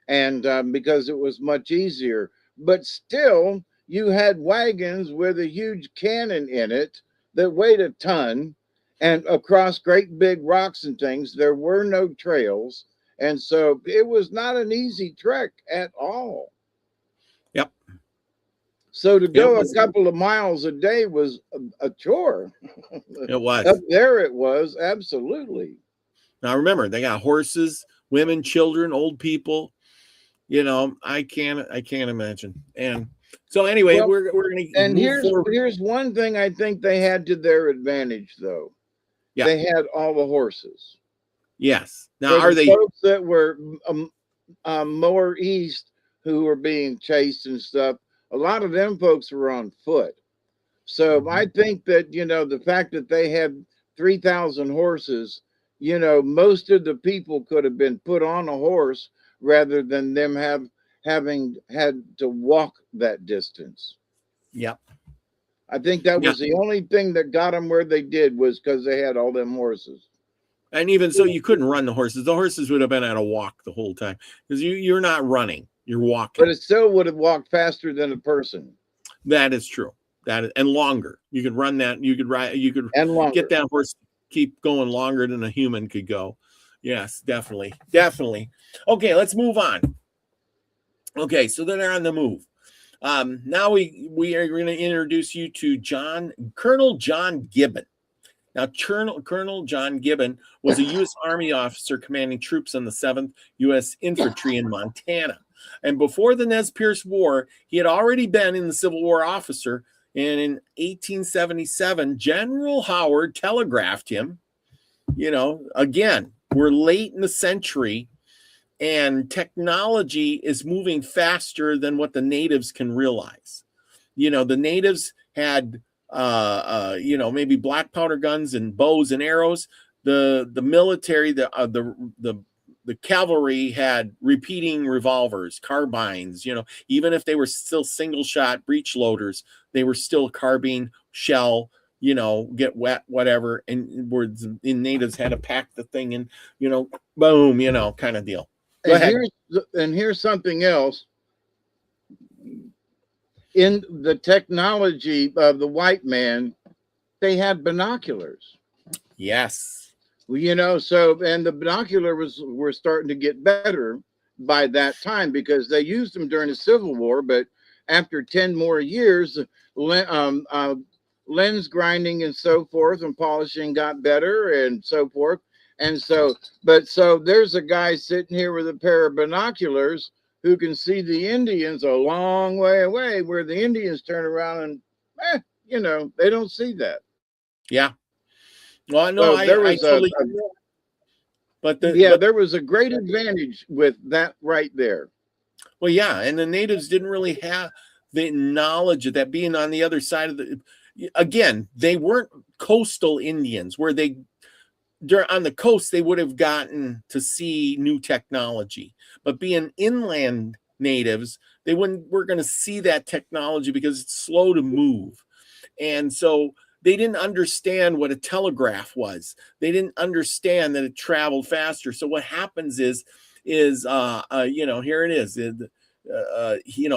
and because it was much easier. But still, you had wagons with a huge cannon in it that weighed a ton, and across great big rocks and things. There were no trails, and so it was not an easy trek at all. Yep. So to go a couple of miles a day was a chore. It was. Up there it was, absolutely. Now remember, they got horses, women, children, old people. I can't imagine. And so anyway, Well, we're going to and here's one thing I think they had to their advantage, though. Yeah. They had all the horses. Yes. Now, are they folks that were more east who were being chased and stuff? A lot of them folks were on foot. So I think that, the fact that they had 3,000 horses, most of the people could have been put on a horse rather than them having had to walk that distance. Yep. I think that was the only thing that got them where they did, was because they had all them horses. And even so, you couldn't run the horses. The horses would have been at a walk the whole time, because you're not running. You're walking. But it still would have walked faster than a person. That is true. And longer. You could run that. You could ride. You could get that horse keep going longer than a human could go. Yes, definitely. Okay, let's move on. Okay, so then they're on the move. Now we are going to introduce you to Colonel John Gibbon. Now, Colonel John Gibbon was a U.S. Army officer commanding troops on the 7th U.S. Infantry in Montana. And before the Nez Perce War, he had already been in the Civil War officer. And in 1877, General Howard telegraphed him, again, we're late in the century and technology is moving faster than what the natives can realize. The natives had, maybe black powder guns and bows and arrows. The military, the cavalry had repeating revolvers, carbines, even if they were still single shot breech loaders, they were still carbine, shell, get wet, whatever. And in natives had to pack the thing and, boom, kind of deal. Go ahead. Here's something else. In the technology of the white man, they had binoculars. Yes. And the binoculars were starting to get better by that time, because they used them during the Civil War. But after 10 more years, lens grinding and so forth and polishing got better and so forth. And so there's a guy sitting here with a pair of binoculars who can see the Indians a long way away, where the Indians turn around and, they don't see that. Yeah. Well, no, there was a great advantage with that right there. Well, yeah, and the natives didn't really have the knowledge of that, being on the other side of again, they weren't coastal Indians, where on the coast, they would have gotten to see new technology. But being inland natives, they weren't going to see that technology because it's slow to move. And so they didn't understand what a telegraph was. They didn't understand that it traveled faster. So what happens is here it is.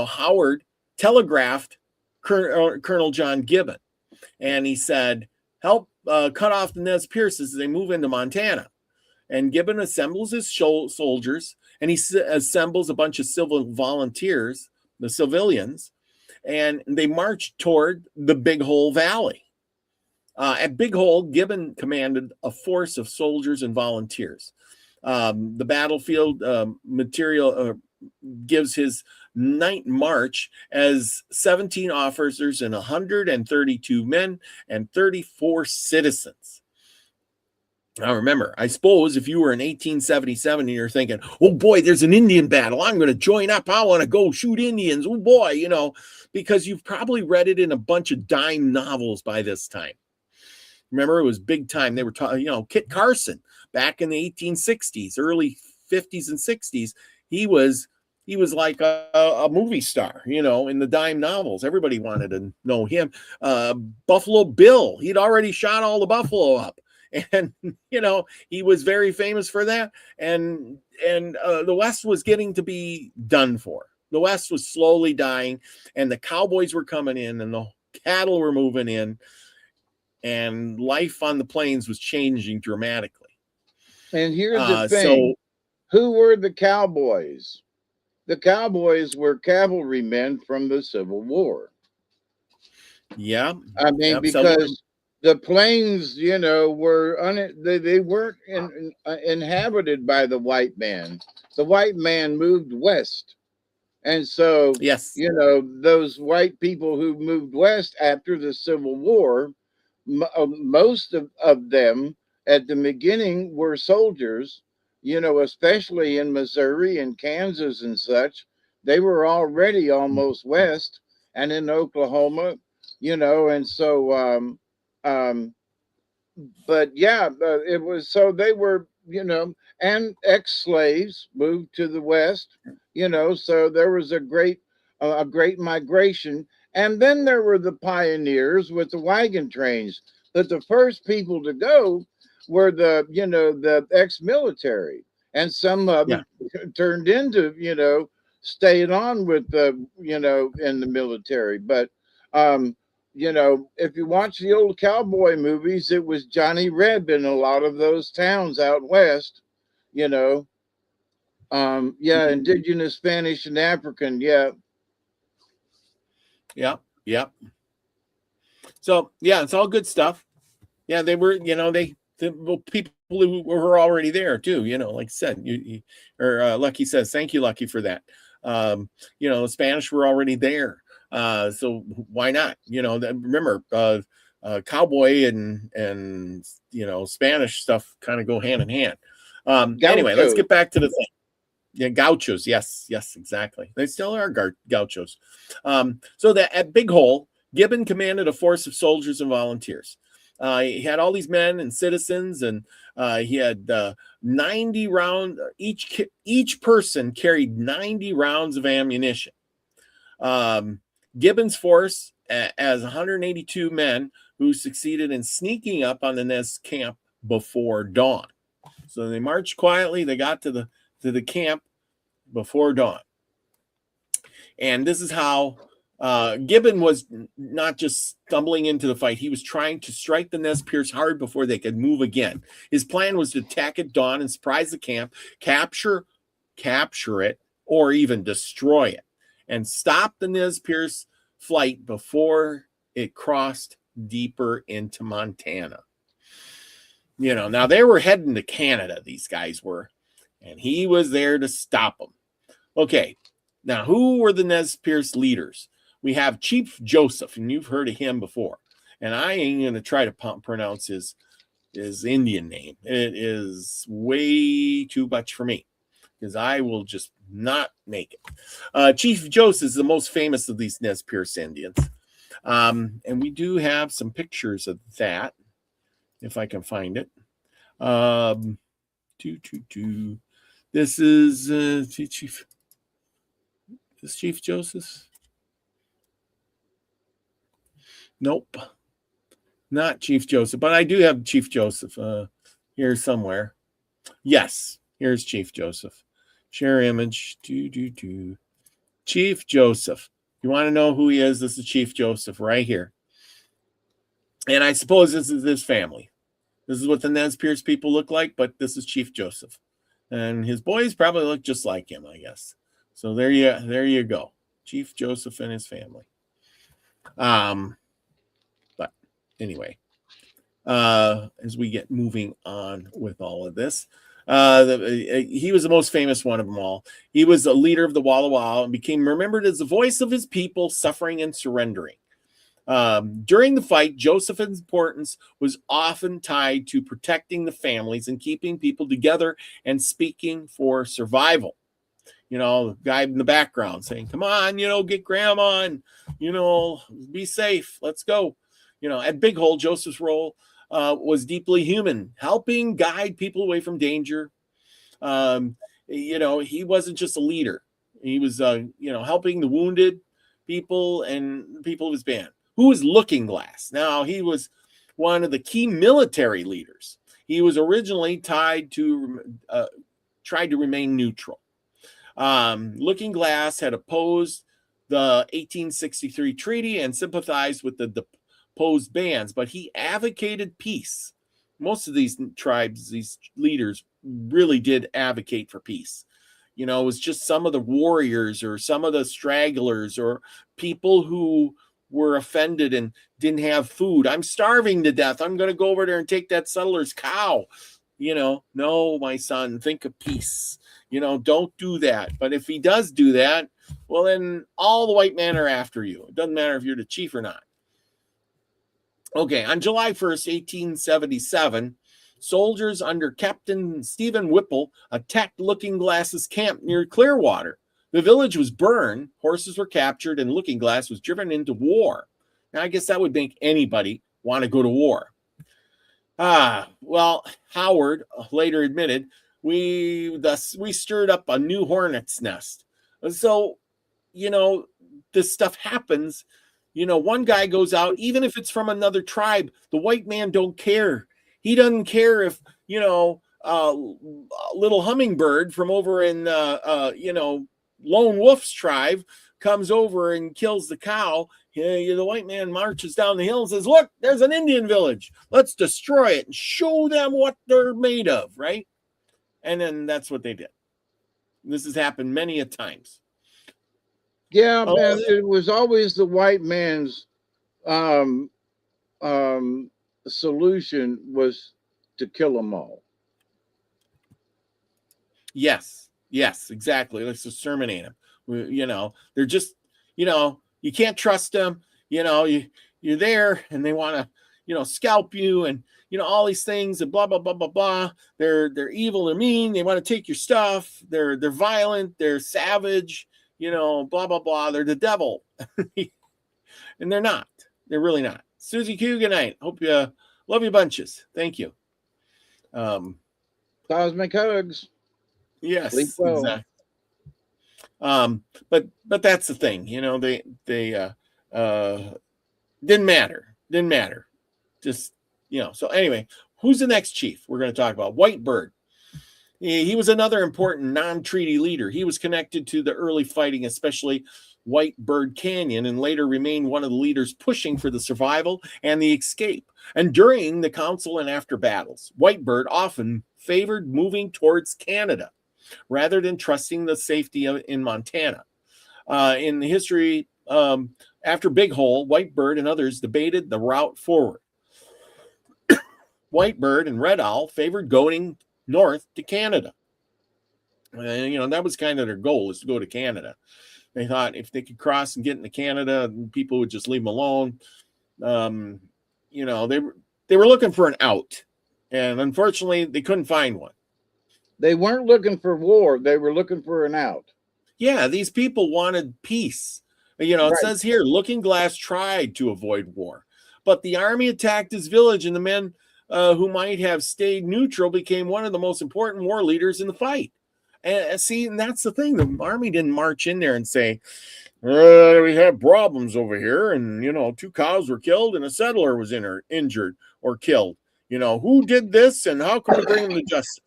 Howard telegraphed Colonel John Gibbon, and he said, help cut off the Nez Perce as they move into Montana. And Gibbon assembles his soldiers, and he assembles a bunch of civil volunteers, the civilians, and they march toward the Big Hole Valley. At Big Hole, Gibbon commanded a force of soldiers and volunteers. The battlefield material gives his night march as 17 officers and 132 men and 34 citizens. Now remember, I suppose if you were in 1877 and you're thinking, oh boy, there's an Indian battle, I'm going to join up, I want to go shoot Indians, oh boy, you know, because you've probably read it in a bunch of dime novels by this time. Remember, it was big time. They were talking, you know, Kit Carson back in the 1860s, early 50s and 60s. He was like a movie star, you know, in the dime novels. Everybody wanted to know him. Buffalo Bill, he'd already shot all the buffalo up. And, you know, he was very famous for that. And the West was getting to be done for. The West was slowly dying, and the cowboys were coming in, and the cattle were moving in, and life on the plains was changing dramatically. And here's the thing. Who were the cowboys? The cowboys were cavalrymen from the Civil War. Yeah. I mean, because the plains, you know, they weren't inhabited by the white man. The white man moved west. And so, yes, you know, those white people who moved west after the Civil War, most of them at the beginning were soldiers, you know, especially in Missouri and Kansas and such. They were already almost west, and in Oklahoma, you know, and so, but yeah, it was, so they were, you know, and ex-slaves moved to the west, you know, so there was a great migration. And then there were the pioneers with the wagon trains. But the first people to go were the, you know, the ex-military. And some of them turned into, you know, stayed on with the, you know, in the military. But, you know, if you watch the old cowboy movies, it was Johnny Reb in a lot of those towns out west, you know. Yeah, indigenous Spanish and African, yeah. Yeah. So, yeah, it's all good stuff. Yeah, they were, you know, the people who were already there too, you know, like I said, Lucky says, thank you, Lucky, for that. You know, the Spanish were already there. So why not? You know, remember, cowboy and, you know, Spanish stuff kind of go hand in hand. Anyway, let's get back to the thing. Yeah, gauchos. Yes, exactly. They still are gauchos. So that at Big Hole, Gibbon commanded a force of soldiers and volunteers. He had all these men and citizens, and he had 90 rounds. Each person carried 90 rounds of ammunition. Gibbon's force as 182 men who succeeded in sneaking up on the Nez camp before dawn. So they marched quietly. They got to the camp before dawn. And this is how Gibbon was not just stumbling into the fight. He was trying to strike the Nez Perce hard before they could move again. His plan was to attack at dawn and surprise the camp, capture it, or even destroy it, and stop the Nez Perce flight before it crossed deeper into Montana. You know, now they were heading to Canada, these guys were, and he was there to stop them. Okay, now who were the Nez Perce leaders? We have Chief Joseph, and you've heard of him before. And I ain't going to try to pronounce his Indian name. It is way too much for me, because I will just not make it. Chief Joseph is the most famous of these Nez Perce Indians. And we do have some pictures of that, if I can find it. This is Chief. Is Chief Joseph? Nope, not Chief Joseph, but I do have Chief Joseph here somewhere. Yes, here's Chief Joseph. Share image. Chief Joseph. You want to know who he is? This is Chief Joseph right here. And I suppose this is his family. This is what the Nez Perce people look like, but this is Chief Joseph. And his boys probably look just like him, I guess. So there you go. Chief Joseph and his family. But anyway, as we get moving on with all of this, he was the most famous one of them all. He was a leader of the Walla Walla and became remembered as the voice of his people suffering and surrendering. During the fight, Joseph's importance was often tied to protecting the families and keeping people together and speaking for survival. The guy in the background saying, come on, get grandma and, be safe. Let's go. At Big Hole, Joseph's role was deeply human, helping guide people away from danger. He wasn't just a leader. He was, helping the wounded people and people of his band. Who was Looking Glass? Now, he was one of the key military leaders. He was originally tried to remain neutral. Looking Glass had opposed the 1863 treaty and sympathized with the deposed bands, but he advocated peace. Most of these tribes, these leaders, really did advocate for peace. It was just some of the warriors or some of the stragglers or people who were offended and didn't have food. I'm starving to death. I'm going to go over there and take that settler's cow. No, my son, think of peace. Don't do that. But if he does do that, well, then all the white men are after you. It doesn't matter if you're the chief or not. Okay, on July 1st, 1877, soldiers under Captain Stephen Whipple attacked Looking Glass's camp near Clearwater. The village was burned, horses were captured, and Looking Glass was driven into war. Now, I guess that would make anybody want to go to war. Well, Howard later admitted, we stirred up a new hornet's nest. So, this stuff happens. One guy goes out, even if it's from another tribe, the white man don't care. He doesn't care if, little hummingbird from over in, Lone Wolf's tribe comes over and kills the cow. The white man marches down the hill and says, look, there's an Indian village. Let's destroy it and show them what they're made of, right? And then that's what they did. This has happened many a times. Yeah, man, it was always the white man's solution was to kill them all. Yes, exactly. Let's exterminate them. They're just, you can't trust them. You're there and they want to, scalp you and, all these things and blah, blah, blah, blah, blah. They're evil, they're mean. They want to take your stuff. They're violent. They're savage, blah, blah, blah. They're the devil. And they're not. They're really not. Susie Q, good night. Hope you love you bunches. Thank you. Cosmic hugs. Yes, Sleep well. exactly. But that's the thing, they didn't matter. Just, so anyway, who's the next chief we're going to talk about? Whitebird. He was another important non-treaty leader. He was connected to the early fighting, especially Whitebird Canyon, and later remained one of the leaders pushing for the survival and the escape. And during the council and after battles, Whitebird often favored moving towards Canada rather than trusting the safety in Montana. In the history, after Big Hole, Whitebird and others debated the route forward. Whitebird and Red Owl favored going north to Canada. That was kind of their goal, is to go to Canada. They thought if they could cross and get into Canada, people would just leave them alone. They were looking for an out, and unfortunately, they couldn't find one. They weren't looking for war. They were looking for an out. Yeah, these people wanted peace. It says here, Looking Glass tried to avoid war, but the army attacked his village, and the men who might have stayed neutral became one of the most important war leaders in the fight. And that's the thing. The army didn't march in there and say, we have problems over here, and, 2 cows were killed and a settler was injured or killed. Who did this and how can we bring them to justice?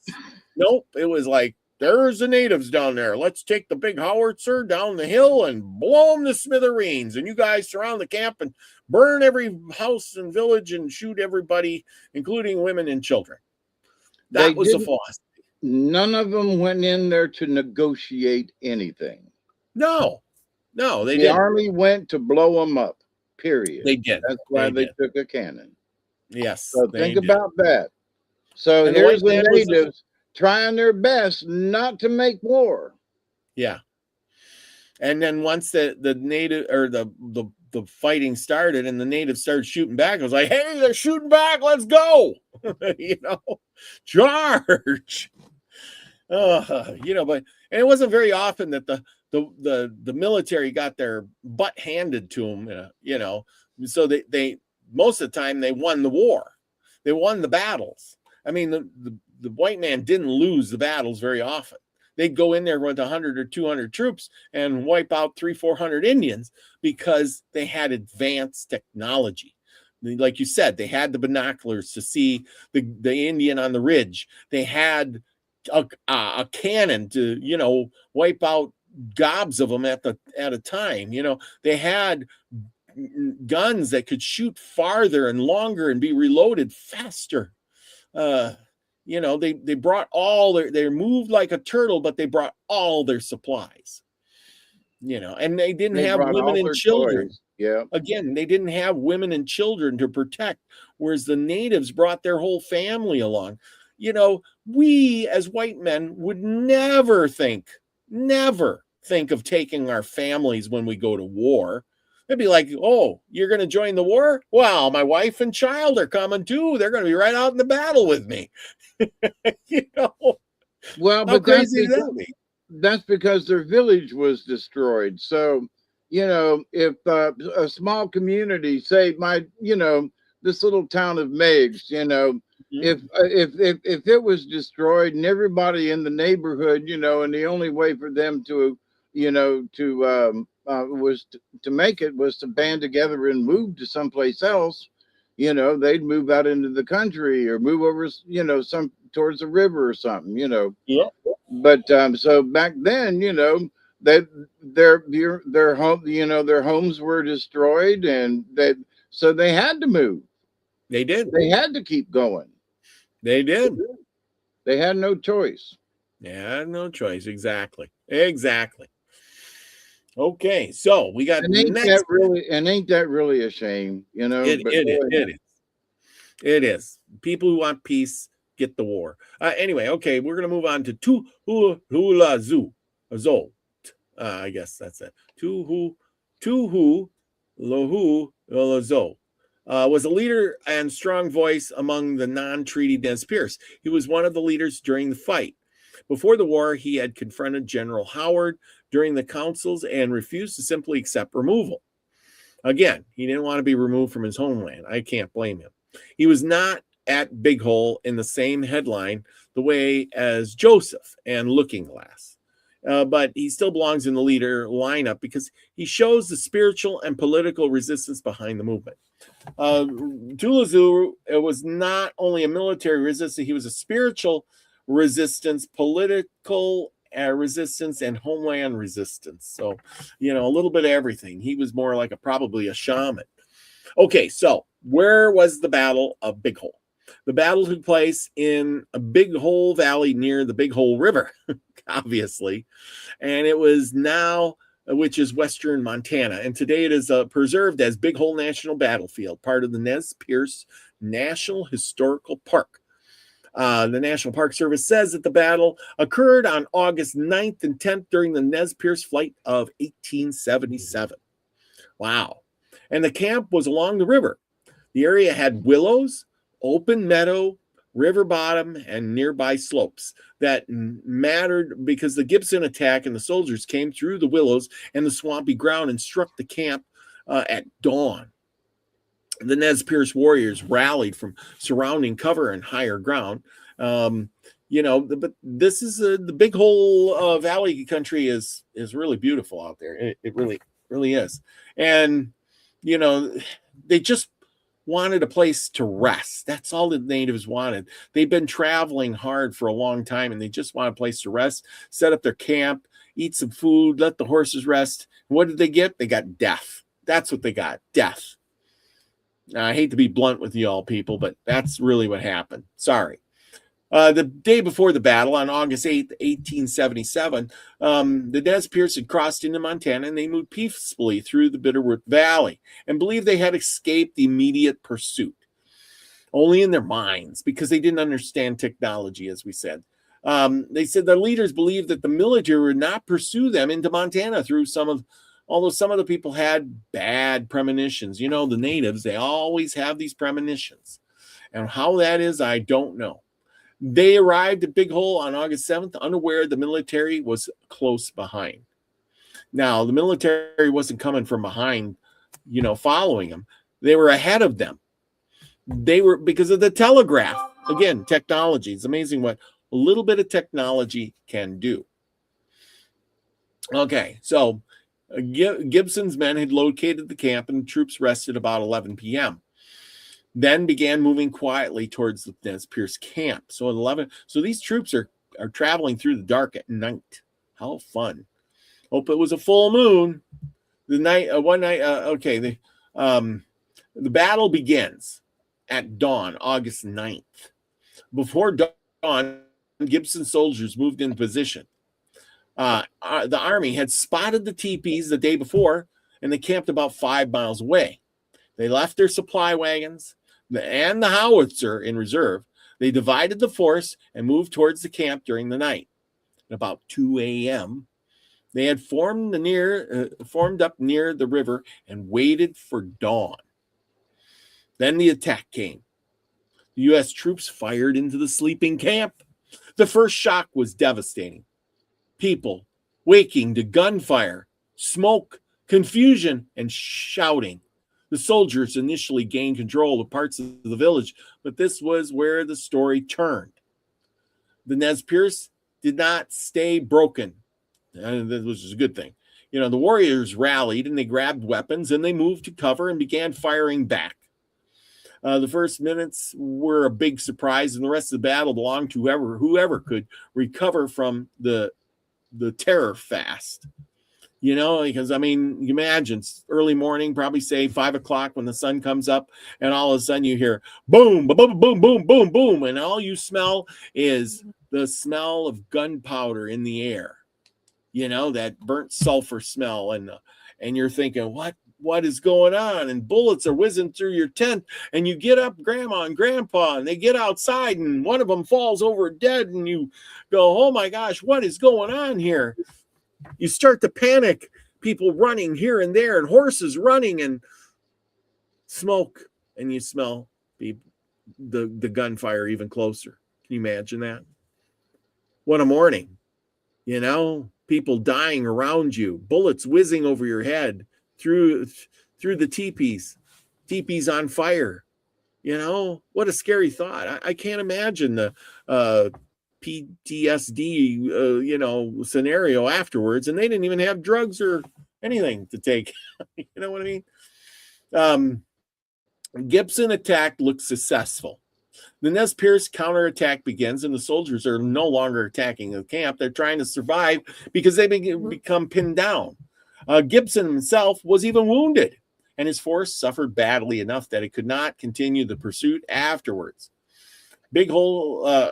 Nope. It was like, there's the natives down there. Let's take the big howitzer down the hill and blow them to smithereens. And you guys surround the camp and burn every house and village and shoot everybody, including women and children. That was the philosophy. None of them went in there to negotiate anything. No, they The didn't. army went to blow them up, period. They did. That's why They they did. took a cannon. Yes, So they think did. about that. So And the white here's the man was, natives trying their best not to make war. yeah. And then once the native or the fighting started and the natives started shooting back, I was like, hey, they're shooting back. Let's go. Charge. But and it wasn't very often that the military got their butt handed to them, so they most of the time they won the war. They won the battles. I mean, the white man didn't lose the battles very often. They'd go in there with 100 or 200 troops and wipe out 300-400 Indians because they had advanced technology. Like you said, they had the binoculars to see the Indian on the ridge. They had a cannon to wipe out gobs of them at a time. They had guns that could shoot farther and longer and be reloaded faster. They brought all they moved like a turtle, but they brought all their supplies. And they didn't They have brought women all and their children. toys. Yeah. Again, they didn't have women and children to protect, whereas the natives brought their whole family along. We as white men would never think of taking our families when we go to war. It'd be like, oh, you're going to join the war? Well, my wife and child are coming too. They're going to be right out in the battle with me. Well, How but crazy is that be? that's because their village was destroyed. So, if a small community, say this little town of Meigs, if it was destroyed and everybody in the neighborhood, and the only way for them to, was to make it was to band together and move to someplace else, they'd move out into the country or move over, some towards the river or something, Yeah. But so back then, that their home, their homes were destroyed, and so they had to move. They did. They had to keep going. They did. They had no choice. Yeah, no choice. Exactly. Okay, so we got And ain't next. that really a shame, It is. People who want peace get the war. Anyway, okay, we're gonna move on to Tuhulazu. I guess that's it. Tuhu Lohu Lazo. Was a leader and strong voice among the non-treaty Nez Perce. He was one of the leaders during the fight. Before the war, he had confronted General Howard during the councils and refused to simply accept removal. Again, he didn't want to be removed from his homeland. I can't blame him. He was not at Big Hole in the same headline the way as Joseph and Looking Glass. But he still belongs in the leader lineup because he shows the spiritual and political resistance behind the movement. Tulazu was not only a military resistance, he was a spiritual resistance, political resistance, and homeland resistance. So, a little bit of everything. He was more like probably a shaman. Okay, so where was the Battle of Big Hole? The battle took place in a Big Hole Valley near the Big Hole River, obviously, and it was now, which is western Montana, and today it is preserved as Big Hole National Battlefield, part of the Nez Perce National Historical Park. The National Park Service says that the battle occurred on August 9th and 10th during the Nez Perce Flight of 1877. Wow. And the camp was along the river. The area had willows, open meadow, river bottom, and nearby slopes that mattered because the Gibson attack and the soldiers came through the willows and the swampy ground and struck the camp at dawn. The Nez Perce warriors rallied from surrounding cover and higher ground. But this is the Big Hole Valley country is really beautiful out there. It really is. And, they just wanted a place to rest. That's all the natives wanted. They've been traveling hard for a long time and they just want a place to rest, set up their camp, eat some food, let the horses rest. What did they get? They got death. That's what they got, death. Now, I hate to be blunt with you all people, but that's really what happened. Sorry. The day before the battle, on August 8th, 1877, the Nez Perce had crossed into Montana, and they moved peacefully through the Bitterroot Valley and believed they had escaped the immediate pursuit. Only in their minds, because they didn't understand technology, as we said. They said the leaders believed that the military would not pursue them into Montana although some of the people had bad premonitions. You know, the natives, they always have these premonitions. And how that is, I don't know. They arrived at Big Hole on August 7th, unaware the military was close behind. Now, the military wasn't coming from behind, following them. They were ahead of them. They were, because of the telegraph. Again, technology. It's amazing what a little bit of technology can do. Okay, so Gibson's men had located the camp, and the troops rested about 11 p.m. Then began moving quietly towards the Nez Perce camp. So at 11, so these troops are traveling through the dark at night. How fun! Hope it was a full moon. The battle begins at dawn, August 9th. Before dawn, Gibson's soldiers moved in position. The army had spotted the teepees the day before, and they camped about 5 miles away. They left their supply wagons and the howitzer in reserve. They divided the force and moved towards the camp during the night. At about 2 a.m., they had formed up near the river and waited for dawn. Then the attack came. The U.S. troops fired into the sleeping camp. The first shock was devastating. People waking to gunfire, smoke, confusion, and shouting. The soldiers initially gained control of parts of the village, but this was where the story turned. The Nez Perce did not stay broken, which is a good thing. The warriors rallied, and they grabbed weapons, and they moved to cover and began firing back. The first minutes were a big surprise, and the rest of the battle belonged to whoever could recover from the terror fast. Because, you imagine early morning, probably say 5 o'clock when the sun comes up, and all of a sudden you hear boom, boom, boom, boom, boom, boom, boom, and all you smell is the smell of gunpowder in the air. That burnt sulfur smell, and you're thinking, what is going on? And bullets are whizzing through your tent, and you get up, Grandma and Grandpa, and they get outside, and one of them falls over dead, and you go, oh my gosh, what is going on here? You start to panic, people running here and there, and horses running, and smoke, and you smell the gunfire even closer. Can you imagine that? What a morning. People dying around you, bullets whizzing over your head, through the teepees on fire. What a scary thought. I can't imagine the PTSD scenario afterwards, and they didn't even have drugs or anything to take. You know what I mean? Gibson attack looked successful. The Nez Perce counterattack begins, and the soldiers are no longer attacking the camp. They're trying to survive because they become pinned down. Gibson himself was even wounded, and his force suffered badly enough that it could not continue the pursuit afterwards. Big Hole.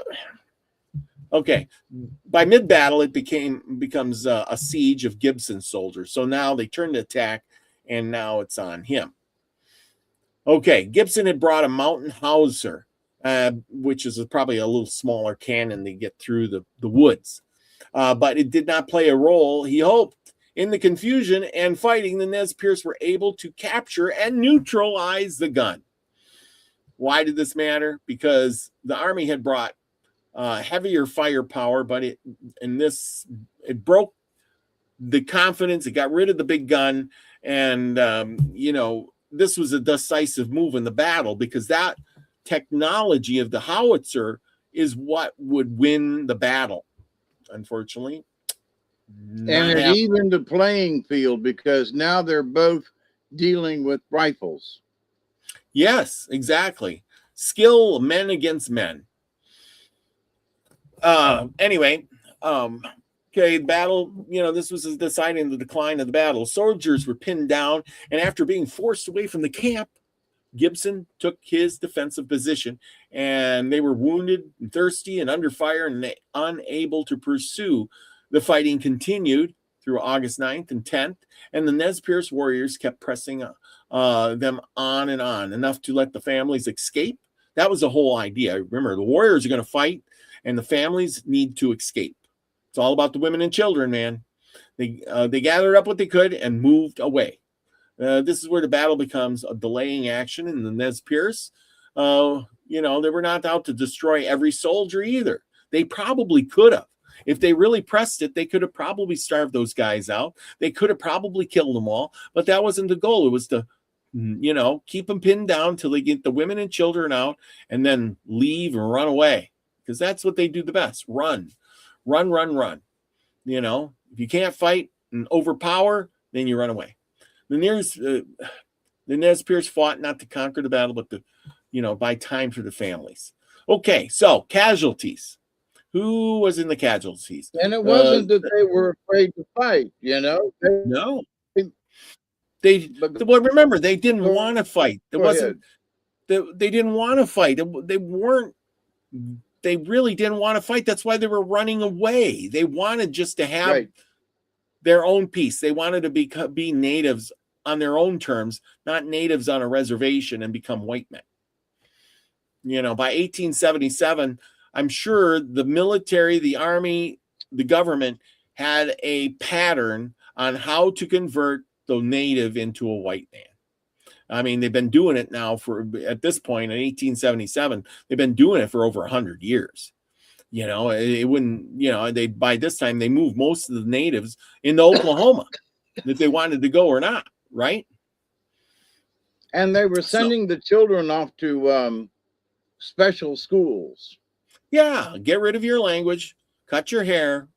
By mid-battle, it becomes a siege of Gibson's soldiers. So now they turn to attack, and now it's on him. Okay, Gibson had brought a mountain howitzer, which is probably a little smaller cannon to get through the woods. But it did not play a role, he hoped. In the confusion and fighting, the Nez Perce were able to capture and neutralize the gun. Why did this matter? Because the army had brought heavier firepower, but it broke the confidence. It got rid of the big gun, and this was a decisive move in the battle, because that technology of the howitzer is what would win the battle. Unfortunately, and it evened the playing field, because now they're both dealing with rifles. Yes, exactly. Skill, men against men. Anyway, battle, this was deciding the decline of the battle. Soldiers were pinned down, and after being forced away from the camp Gibson took his defensive position, and they were wounded, and thirsty, and under fire, and unable to pursue. The fighting continued through August 9th and 10th, and the Nez Perce warriors kept pressing them on and on, enough to let the families escape. That was the whole idea. Remember, the warriors are going to fight, and the families need to escape. It's all about the women and children, man. They gathered up what they could and moved away. This is where the battle becomes a delaying action in the Nez Perce. They were not out to destroy every soldier either. They probably could have. If they really pressed it, they could have probably starved those guys out. They could have probably killed them all, but that wasn't the goal. It was to, keep them pinned down till they get the women and children out and then leave and run away, because that's what they do the best. Run. If you can't fight and overpower, then you run away. The Nez Perce fought not to conquer the battle, but to, buy time for the families. Okay, so casualties. Who was in the casualties? And it wasn't that they were afraid to fight, No. Remember, they didn't want to fight. It wasn't. They didn't want to fight. They really didn't want to fight. That's why they were running away. They wanted just to have their own peace. They wanted to be natives on their own terms, not natives on a reservation and become white men. By 1877, I'm sure the military, the army, the government had a pattern on how to convert the native into a white man. I mean, they've been doing it now at this point in 1877, they've been doing it for over 100 years. It wouldn't, by this time they moved most of the natives into Oklahoma if they wanted to go or not, right? And they were sending the children off to special schools. Yeah, get rid of your language, cut your hair,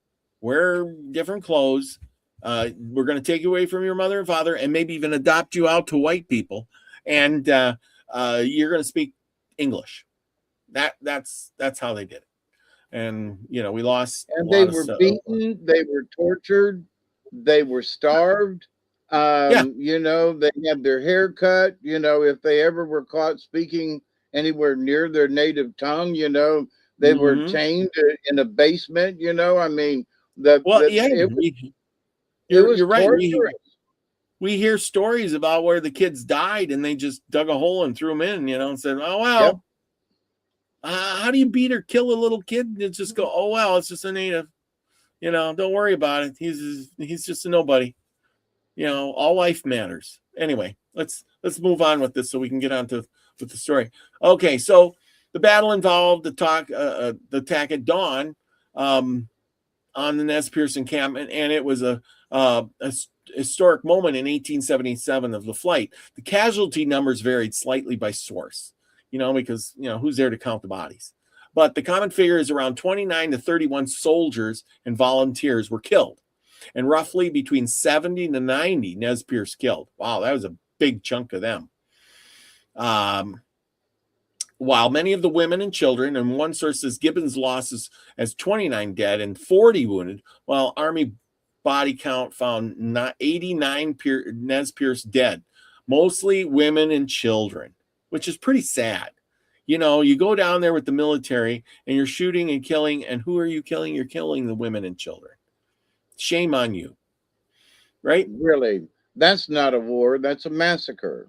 wear different clothes. We're going to take you away from your mother and father, and maybe even adopt you out to white people, and you're going to speak English. That's how they did it. And we lost. And they were beaten. They were tortured. They were starved. They had their hair cut. If they ever were caught speaking anywhere near their native tongue, they were chained in a basement. I mean, you're right. We hear stories about where the kids died and they just dug a hole and threw them in, and said, "Oh well." Yep. How do you beat or kill a little kid? And just go, "Oh well, it's just a native. Don't worry about it. He's just a nobody. All life matters." Anyway, let's move on with this so we can get on with the story. Okay, so the battle involved the attack at dawn on the Nez Perce encampment, and it was a historic moment in 1877 of the flight. The casualty numbers varied slightly by source, because who's there to count the bodies? But the common figure is around 29 to 31 soldiers and volunteers were killed, and roughly between 70 to 90 Nez Perce killed. Wow, that was a big chunk of them. While many of the women and children, and one source says Gibbon's losses as 29 dead and 40 wounded, while Army body count found 89 Nez Perce dead, mostly women and children, which is pretty sad. You go down there with the military and you're shooting and killing, and who are you killing? You're killing the women and children. Shame on you, right? Really, that's not a war. That's a massacre.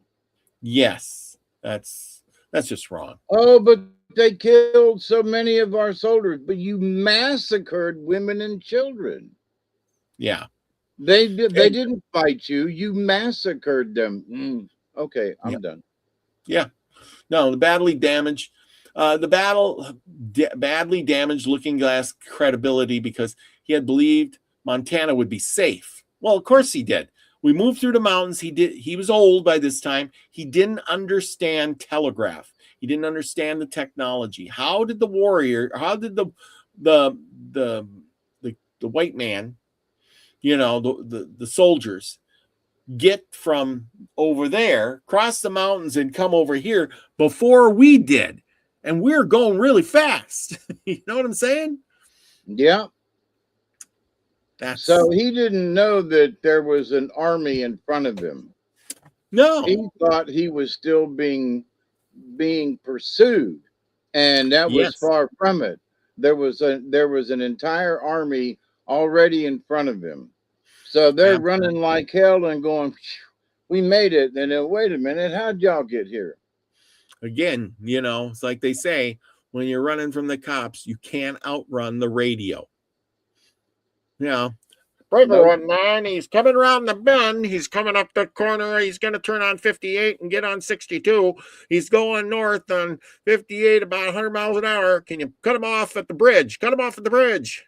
Yes, that's just wrong. Oh, but they killed so many of our soldiers, but you massacred women and children. Yeah. They didn't fight you. You massacred them. Okay, I'm done. Yeah. No, the badly damaged Looking Glass credibility because he had believed Montana would be safe. Well, of course he did. We moved through the mountains. He was old by this time. He didn't understand telegraph. He didn't understand the technology. How did the white man, the soldiers, get from over there, cross the mountains and come over here before we did? And we're going really fast. You know what I'm saying? Yeah. So he didn't know that there was an army in front of him. No. He thought he was still being pursued, and that was Yes. far from it. There was an entire army already in front of him, so they're running Absolutely. like hell and going, "Phew, we made it." And then, wait a minute, how'd y'all get here? Again, it's like they say, when you're running from the cops, you can't outrun the radio. Yeah. Breaker Nope. 19, he's coming around the bend. He's coming up the corner. He's going to turn on 58 and get on 62. He's going north on 58 about 100 miles an hour. Can you cut him off at the bridge? Cut him off at the bridge.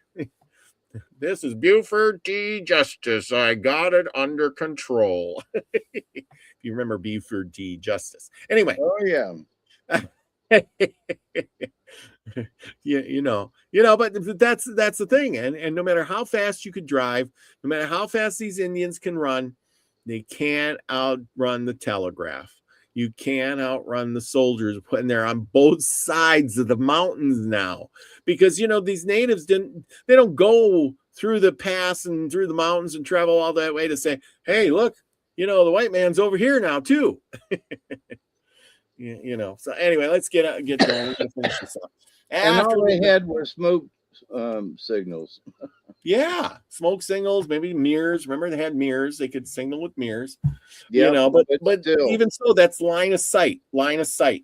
This is Buford T. Justice. I got it under control. If you remember Buford T. Justice. Anyway. Oh yeah. But that's the thing. And no matter how fast you could drive, no matter how fast these Indians can run, they can't outrun the telegraph. You can't outrun the soldiers when they're on both sides of the mountains now. Because these natives they don't go through the pass and through the mountains and travel all that way to say, hey, look, the white man's over here now too. So anyway, let's get going. We're gonna finish this up. And all they had were smoke signals. Yeah, smoke signals, maybe mirrors. Remember, they had mirrors; they could signal with mirrors. Yeah, But still, even so, that's line of sight. Line of sight.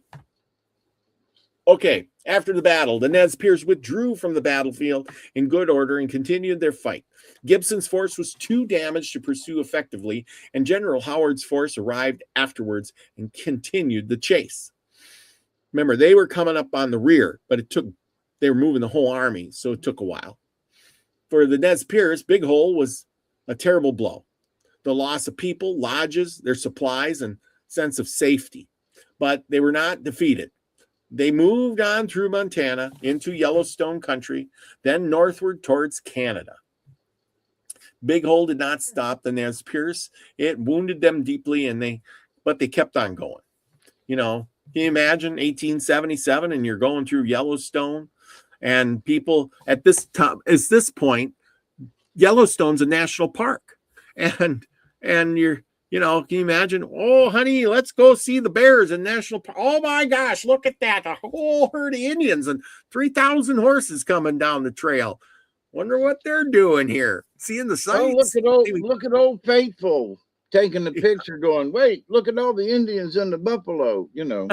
Okay, after the battle, the Nez Perce withdrew from the battlefield in good order and continued their fight. Gibson's force was too damaged to pursue effectively, and General Howard's force arrived afterwards and continued the chase. Remember, they were coming up on the rear, but they were moving the whole army, so it took a while. For the Nez Perce, Big Hole was a terrible blow. The loss of people, lodges, their supplies, and sense of safety. But they were not defeated. They moved on through Montana into Yellowstone country, then northward towards Canada. Big Hole did not stop the Nez Perce. It wounded them deeply, but they kept on going. Can you imagine 1877 and you're going through Yellowstone, and people at this point, Yellowstone's a national park, and you're, can you imagine? Oh, honey, let's go see the bears in national park. Oh my gosh, look at that! A whole herd of Indians and 3,000 horses coming down the trail. Wonder what they're doing here. Seeing the sights. Oh, look at old Faithful taking the picture, going, wait, look at all the Indians and the buffalo. Yeah.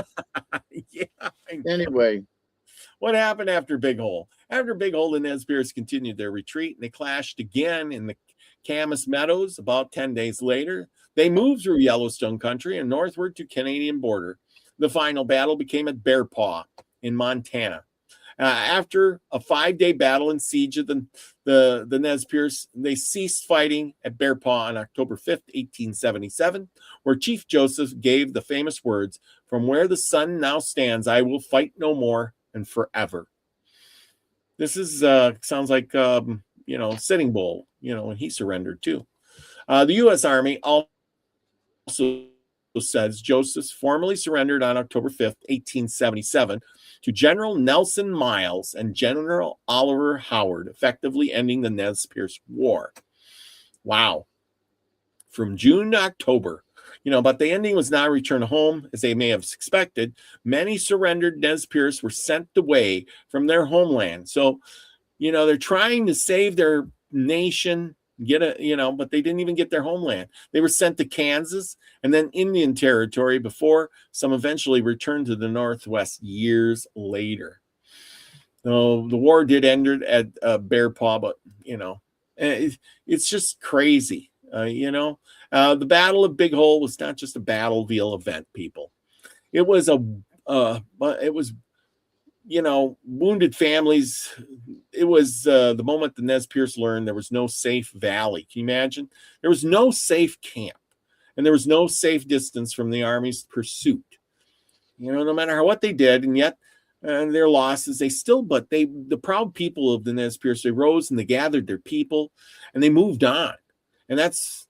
Anyway. What happened after Big Hole? After Big Hole, the Nez Perce continued their retreat, and they clashed again in the Camas Meadows about 10 days later. They moved through Yellowstone country and northward to Canadian border. The final battle became at Bear Paw in Montana. After a 5-day battle and siege of the Nez Perce, they ceased fighting at Bear Paw on October 5th, 1877, where Chief Joseph gave the famous words, "From where the sun now stands, I will fight no more and forever." This is sounds like Sitting Bull, when he surrendered too. The U.S. Army also says Joseph formally surrendered on October 5th, 1877, to General Nelson Miles and General Oliver Howard, effectively ending the Nez Perce War. Wow. From June to October. But the ending was not a return home, as they may have expected. Many surrendered Nez Perce were sent away from their homeland. So, they're trying to save their nation, but they didn't even get their homeland. They were sent to Kansas and then Indian Territory before some eventually returned to the Northwest years later. So the war did end at Bear Paw, but, it's just crazy. The Battle of Big Hole was not just a battlefield event, people. It was wounded families. It was the moment the Nez Perce learned there was no safe valley. Can you imagine? There was no safe camp, and there was no safe distance from the Army's pursuit. No matter what they did, and yet their losses, the proud people of the Nez Perce, they rose and they gathered their people, and they moved on. And that's,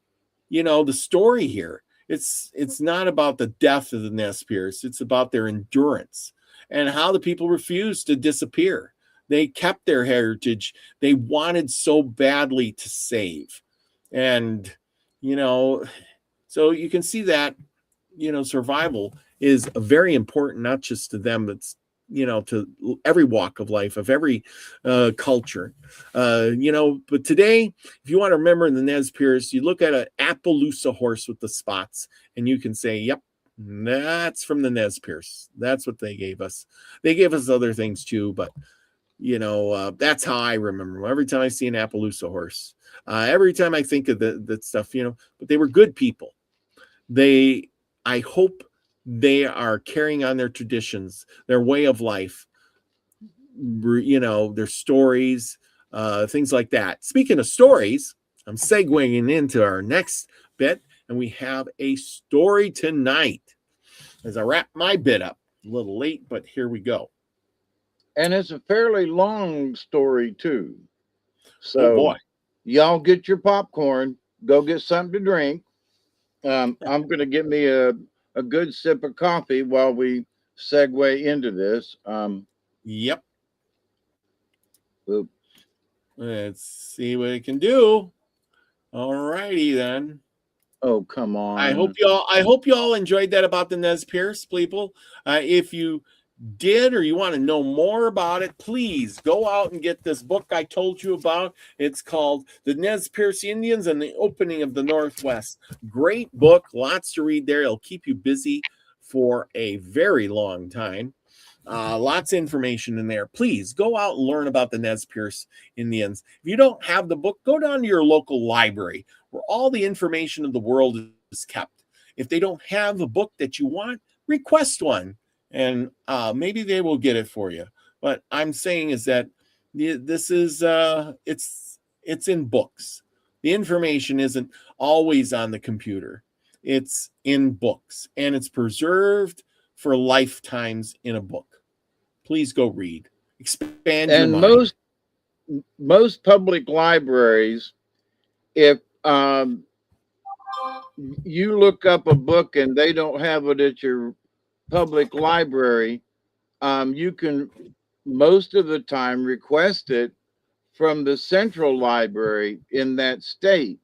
the story here. It's not about the death of the Nez Perce. It's about their endurance and how the people refused to disappear. They kept their heritage. They wanted so badly to save. And, so you can see that survival is very important, not just to them, but to every walk of life, of every culture. But today, if you want to remember the Nez Perce, you look at an Appaloosa horse with the spots, and you can say, yep, that's from the Nez Perce. That's what they gave us. They gave us other things too, but that's how I remember them. Every time I see an Appaloosa horse, every time I think of that stuff, but they were good people. I hope they are carrying on their traditions, their way of life, their stories, things like that. Speaking of stories, I'm segueing into our next bit, and we have a story tonight as I wrap my bit up. A little late, but here we go. And it's a fairly long story, too. So, oh boy, y'all get your popcorn, go get something to drink. I'm going to get me a good sip of coffee while we segue into this. Yep. Oops. Let's see what it can do. All righty then. Oh, come on. I hope y'all enjoyed that about the Nez Perce people. If you did, or you want to know more about it, please go out and get this book I told you about. It's called The Nez Perce Indians and the Opening of the Northwest. Great book, lots to read there. It'll keep you busy for a very long time. Lots of information in there. Please go out and learn about the Nez Perce Indians. If you don't have the book, go down to your local library where all the information of the world is kept. If they don't have a book that you want, request one, and maybe they will get it for you. But I'm saying is that this is it's in books. The information isn't always on the computer. It's in books, and it's preserved for lifetimes in a book. Please go read. Expand your mind. Most public libraries, if you look up a book and they don't have it at your public library, you can most of the time request it from the central library in that state,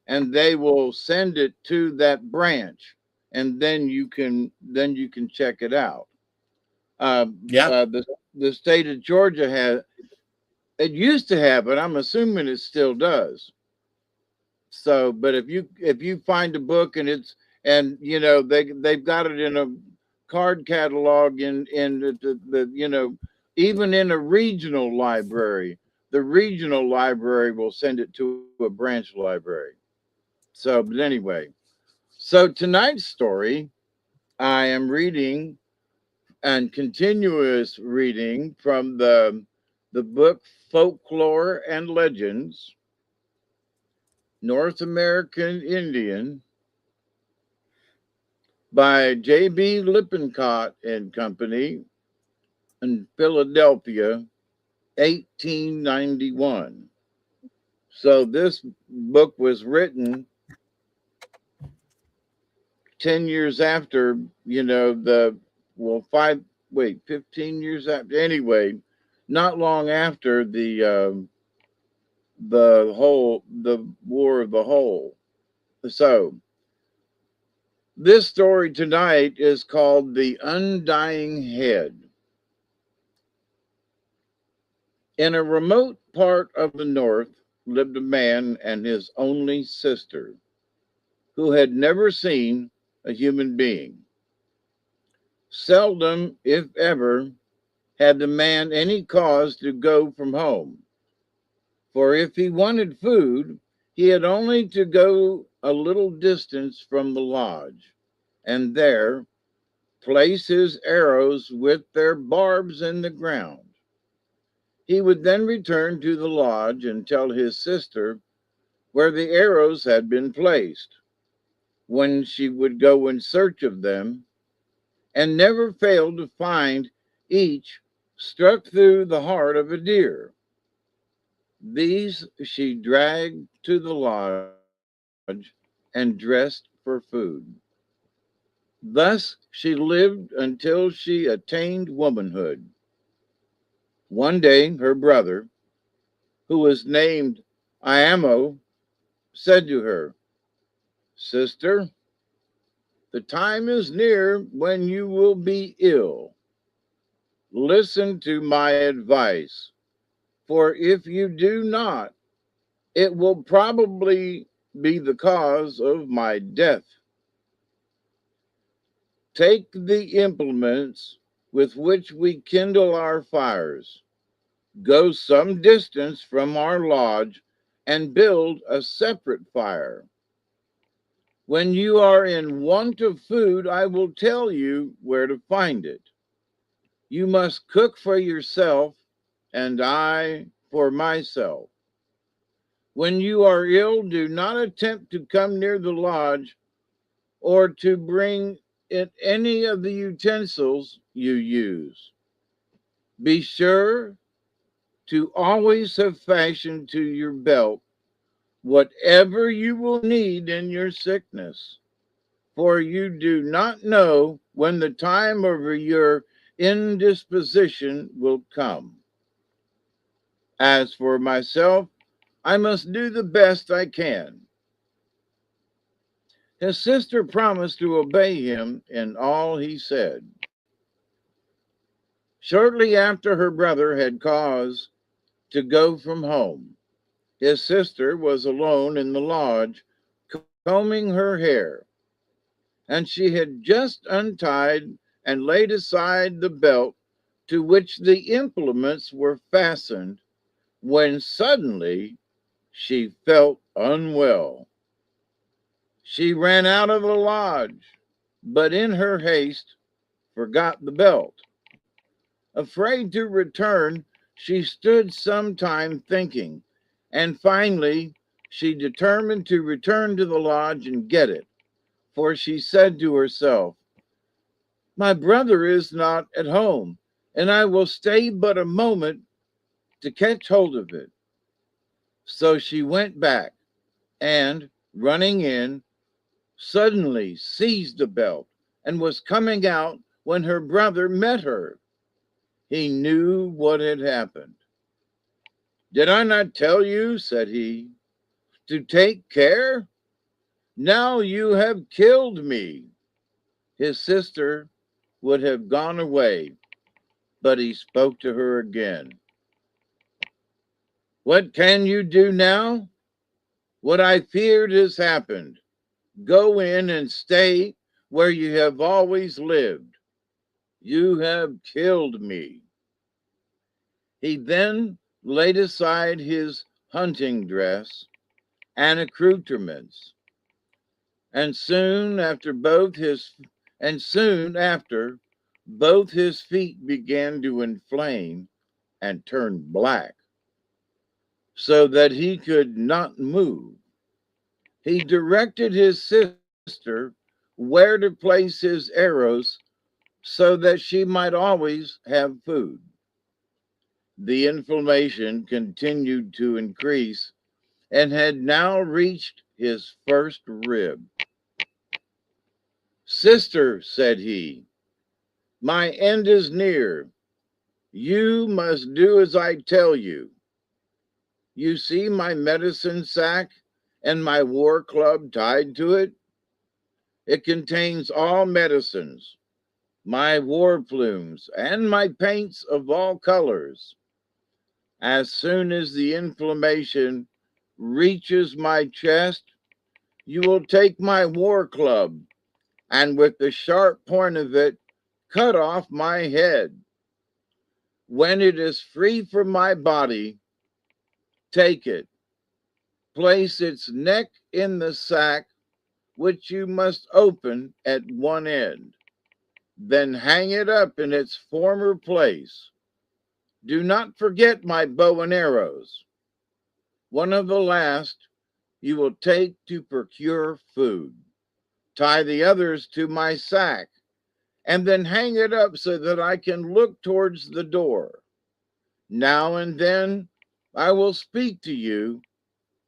and they will send it to that branch, and then you can check it out. The state of Georgia it used to have it. I'm assuming it still does. So, but if you find a book and they've got it in a card catalog in the even in a regional library, the regional library will send it to a branch library. So, but anyway, so tonight's story, I am reading and continuous reading from the book Folklore and Legends, North American Indian, by J.B. Lippincott and Company in Philadelphia, 1891. So this book was written 10 years after, 15 years after, anyway, not long after the War of the Whole. So this story tonight is called The Undying Head. In a remote part of the North lived a man and his only sister who had never seen a human being. Seldom, if ever, had the man any cause to go from home, for if he wanted food, he had only to go a little distance from the lodge, and there place his arrows with their barbs in the ground. He would then return to the lodge and tell his sister where the arrows had been placed, when she would go in search of them, and never failed to find each struck through the heart of a deer. These she dragged to the lodge and dressed for food. Thus she lived until she attained womanhood. One day her brother, who was named Iamo, said to her, "Sister, The time is near when you will be ill. Listen to my advice, for if you do not, it will probably be the cause of my death. Take the implements with which we kindle our fires, go some distance from our lodge, and build a separate fire. When you are in want of food, I will tell you where to find it. You must cook for yourself, and I for myself. When you are ill, do not attempt to come near the lodge or to bring in any of the utensils you use. Be sure to always have fastened to your belt whatever you will need in your sickness, for you do not know when the time of your indisposition will come. As for myself, I must do the best I can. His sister promised to obey him in all he said. Shortly after her brother had cause to go from home, his sister was alone in the lodge combing her hair, and she had just untied and laid aside the belt to which the implements were fastened when suddenly she felt unwell. She ran out of the lodge, but in her haste forgot the belt. Afraid to return, she stood some time thinking, and finally she determined to return to the lodge and get it, for she said to herself, "My brother is not at home, and I will stay but a moment to catch hold of it." So she went back and, running in, suddenly seized the belt and was coming out when her brother met her. He knew what had happened. "Did I not tell you," said he, "to take care? Now you have killed me." His sister would have gone away, but he spoke to her again. "What can you do now? What I feared has happened. Go in and stay where you have always lived. You have killed me." He then laid aside his hunting dress and accoutrements, and soon after both his feet began to inflame and turn black, so that he could not move. He directed his sister where to place his arrows so that she might always have food. The inflammation continued to increase and had now reached his first rib. "Sister," said he, "my end is near. You must do as I tell you. You see my medicine sack and my war club tied to it? It contains all medicines, my war plumes, and my paints of all colors. As soon as the inflammation reaches my chest, you will take my war club and with the sharp point of it cut off my head. When it is free from my body, take it, place its neck in the sack, which you must open at one end, then hang it up in its former place. Do not forget my bow and arrows. One of the last you will take to procure food. Tie the others to my sack, and then hang it up so that I can look towards the door. Now and then I will speak to you,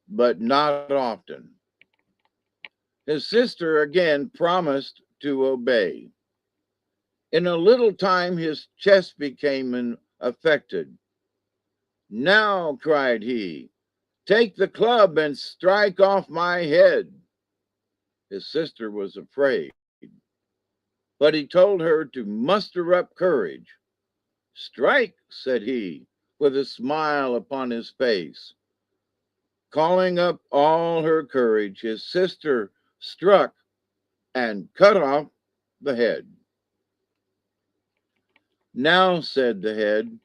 but not often." His sister again promised to obey. In a little time his chest became affected. "Now," cried he, "take the club and strike off my head." His sister was afraid. but he told her to muster up courage. Strike, said he, with a smile upon his face. Calling up all her courage, his sister struck and cut off the head. Now, said the head,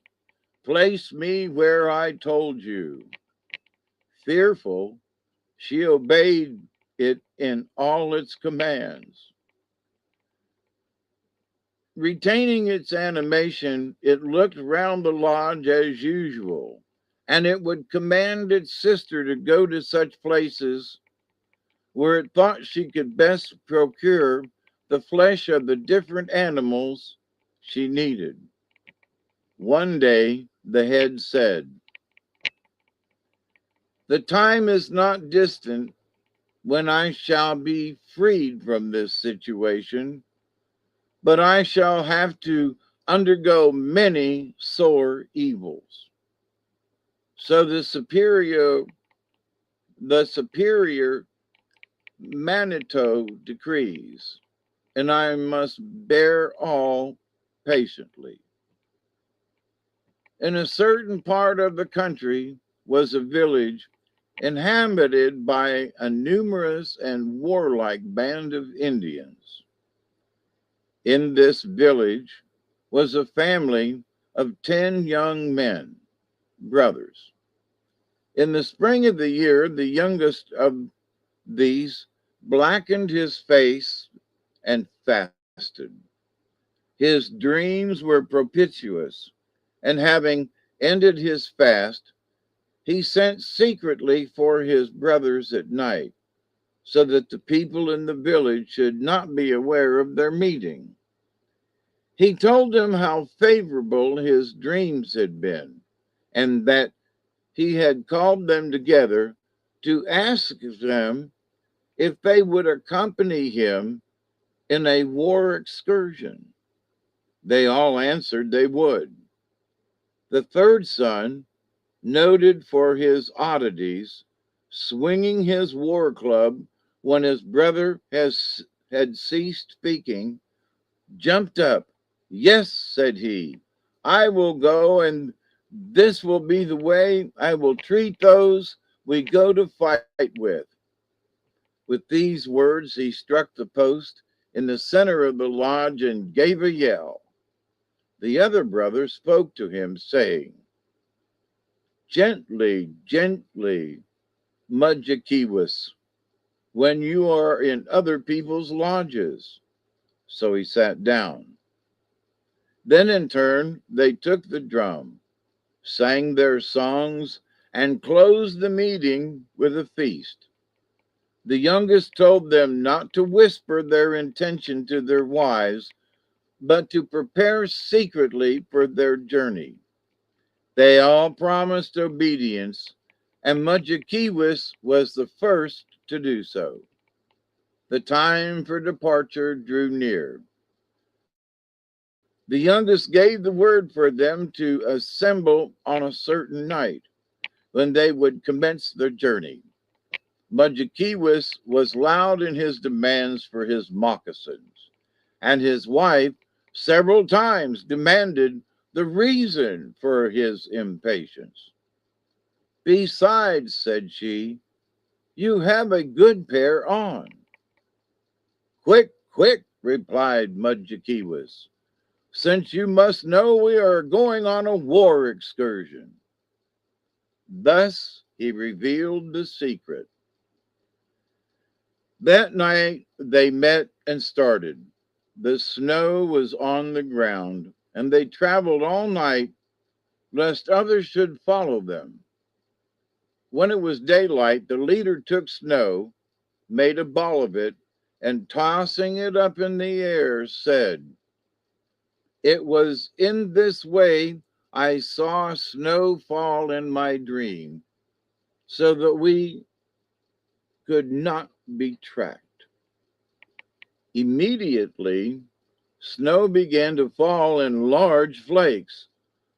place me where I told you. Fearful, she obeyed it in all its commands. Retaining its animation, it looked round the lodge as usual, and it would command its sister to go to such places where it thought she could best procure the flesh of the different animals she needed. One day, the head said, the time is not distant when I shall be freed from this situation, but I shall have to undergo many sore evils. So the superior Manito decrees, and I must bear all patiently. In a certain part of the country was a village inhabited by a numerous and warlike band of Indians. In this village was a family of 10 young men, brothers. In the spring of the year, the youngest of these blackened his face and fasted. His dreams were propitious, and having ended his fast, he sent secretly for his brothers at night, so that the people in the village should not be aware of their meeting. He told them how favorable his dreams had been, and that he had called them together to ask them if they would accompany him in a war excursion. They all answered they would. The third son, noted for his oddities, swinging his war club when his brother had ceased speaking, jumped up. Yes, said he, I will go, and this will be the way I will treat those we go to fight with. With these words, he struck the post in the center of the lodge and gave a yell. The other brother spoke to him, saying, gently, gently, Mudjakeewis, when you are in other people's lodges. So he sat down. Then in turn, they took the drum, sang their songs, and closed the meeting with a feast. The youngest told them not to whisper their intention to their wives, but to prepare secretly for their journey. They all promised obedience, and Mudjakeewis was the first to do so. The time for departure drew near. The youngest gave the word for them to assemble on a certain night, when they would commence their journey. Mudjakeewis was loud in his demands for his moccasins, and his wife several times demanded the reason for his impatience. Besides, said she, you have a good pair on. Quick, quick, replied Mudjakeewis, since you must know we are going on a war excursion. Thus he revealed the secret. That night they met and started. The snow was on the ground, and they traveled all night lest others should follow them. When it was daylight, the leader took snow, made a ball of it, and tossing it up in the air, said, it was in this way I saw snow fall in my dream, so that we could not be tracked. Immediately, snow began to fall in large flakes,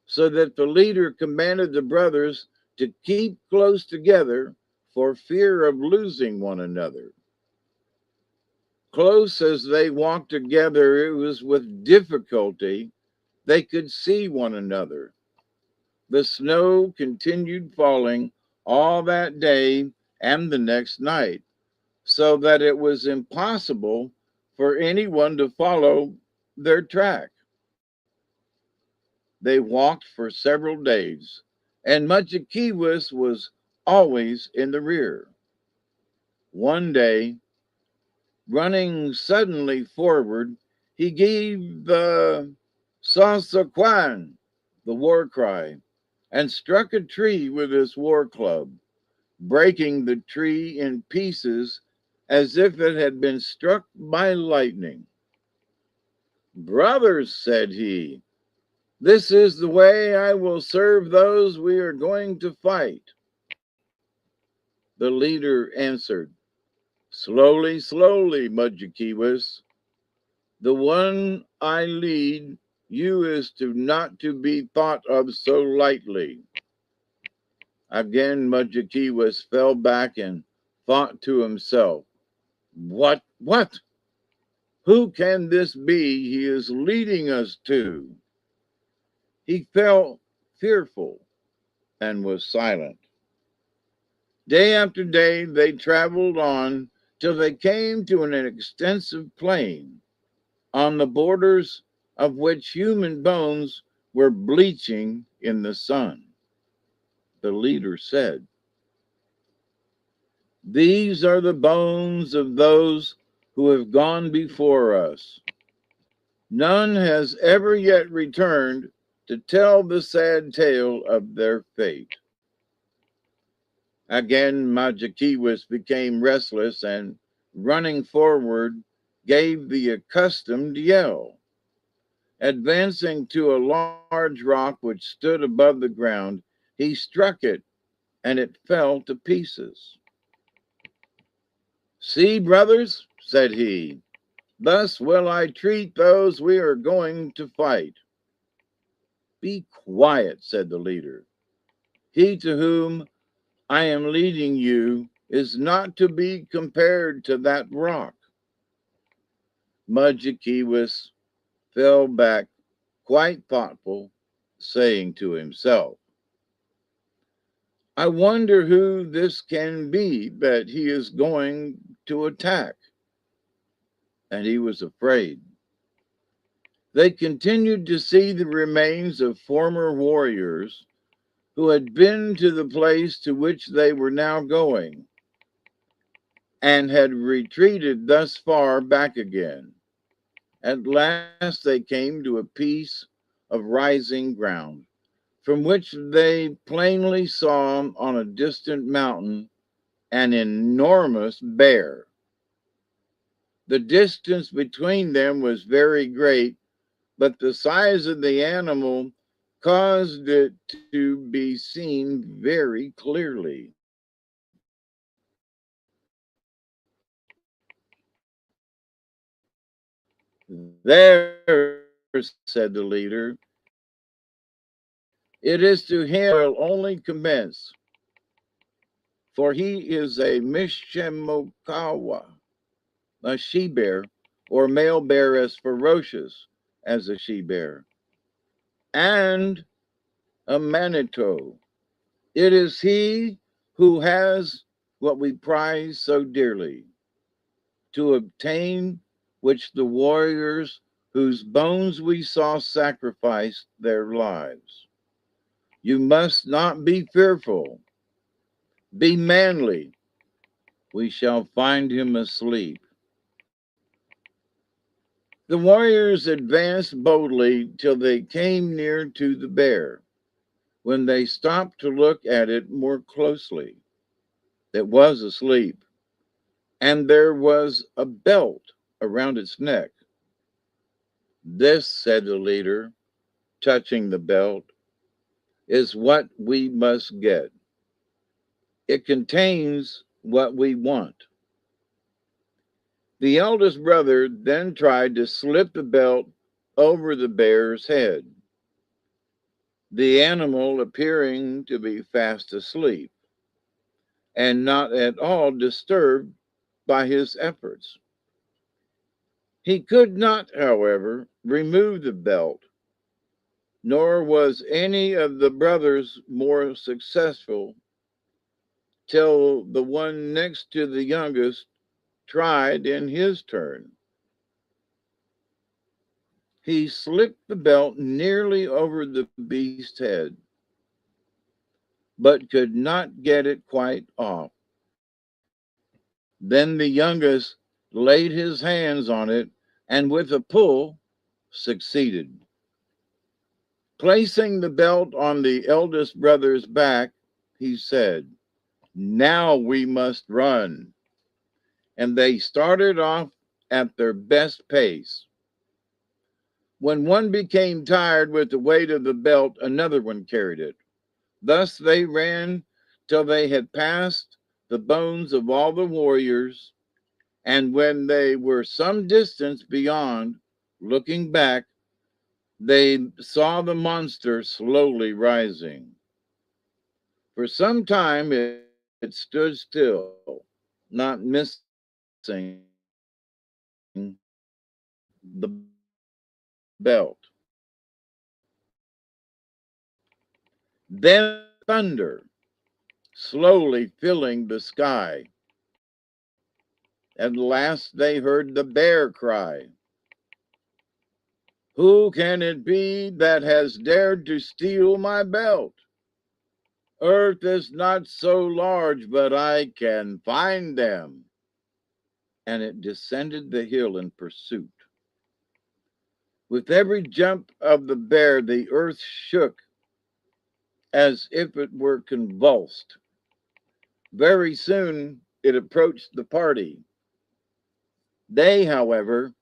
so that the leader commanded the brothers to keep close together for fear of losing one another. Close as they walked together, it was with difficulty they could see one another. The snow continued falling all that day and the next night, so that it was impossible for anyone to follow their track. They walked for several days, and Mudjekeewis was always in the rear. One day, running suddenly forward, he gave the Sasaquan, the war cry, and struck a tree with his war club, breaking the tree in pieces as if it had been struck by lightning. Brothers, said he, this is the way I will serve those we are going to fight. The leader answered, slowly, slowly, Mudjekeewis. The one I lead you is to not to be thought of so lightly. Again, Mudjekeewis fell back and thought to himself, What? Who can this be he is leading us to? He felt fearful and was silent. Day after day they traveled on till they came to an extensive plain, on the borders of which human bones were bleaching in the sun. The leader said, these are the bones of those who have gone before us. None has ever yet returned to tell the sad tale of their fate. Again, Mudjekeewis became restless and, running forward, gave the accustomed yell. Advancing to a large rock which stood above the ground, he struck it, and it fell to pieces. See, brothers, said he, thus will I treat those we are going to fight. Be quiet, said the leader. He to whom I am leading you is not to be compared to that rock. Mudjekeewis fell back quite thoughtful, saying to himself, I wonder who this can be that he is going to attack. And he was afraid. They continued to see the remains of former warriors who had been to the place to which they were now going and had retreated thus far back again. At last they came to a piece of rising ground, from which they plainly saw on a distant mountain an enormous bear. The distance between them was very great, but the size of the animal caused it to be seen very clearly. There, said the leader, it is to him I will only commence, for he is a Mishimokawa, a she-bear, or male bear as ferocious as a she-bear, and a Manito. It is he who has what we prize so dearly, to obtain which the warriors whose bones we saw sacrificed their lives. You must not be fearful. Be manly. We shall find him asleep. The warriors advanced boldly till they came near to the bear, when they stopped to look at it more closely. It was asleep, and there was a belt around its neck. This, said the leader, touching the belt, is what we must get. It contains what we want. The eldest brother then tried to slip the belt over the bear's head, the animal appearing to be fast asleep and not at all disturbed by his efforts. He could not, however, remove the belt, nor was any of the brothers more successful till the one next to the youngest tried in his turn. He slipped the belt nearly over the beast's head, but could not get it quite off. Then the youngest laid his hands on it and with a pull succeeded. Placing the belt on the eldest brother's back, he said, "Now we must run." And they started off at their best pace. When one became tired with the weight of the belt, another one carried it. Thus they ran till they had passed the bones of all the warriors, and when they were some distance beyond, looking back, they saw the monster slowly rising. For some time it stood still, not missing the belt. Then thunder, slowly filling the sky. At last they heard the bear cry, "Who can it be that has dared to steal my belt? Earth is not so large, but I can find them." And it descended the hill in pursuit. With every jump of the bear, the earth shook as if it were convulsed. Very soon it approached the party. They, however,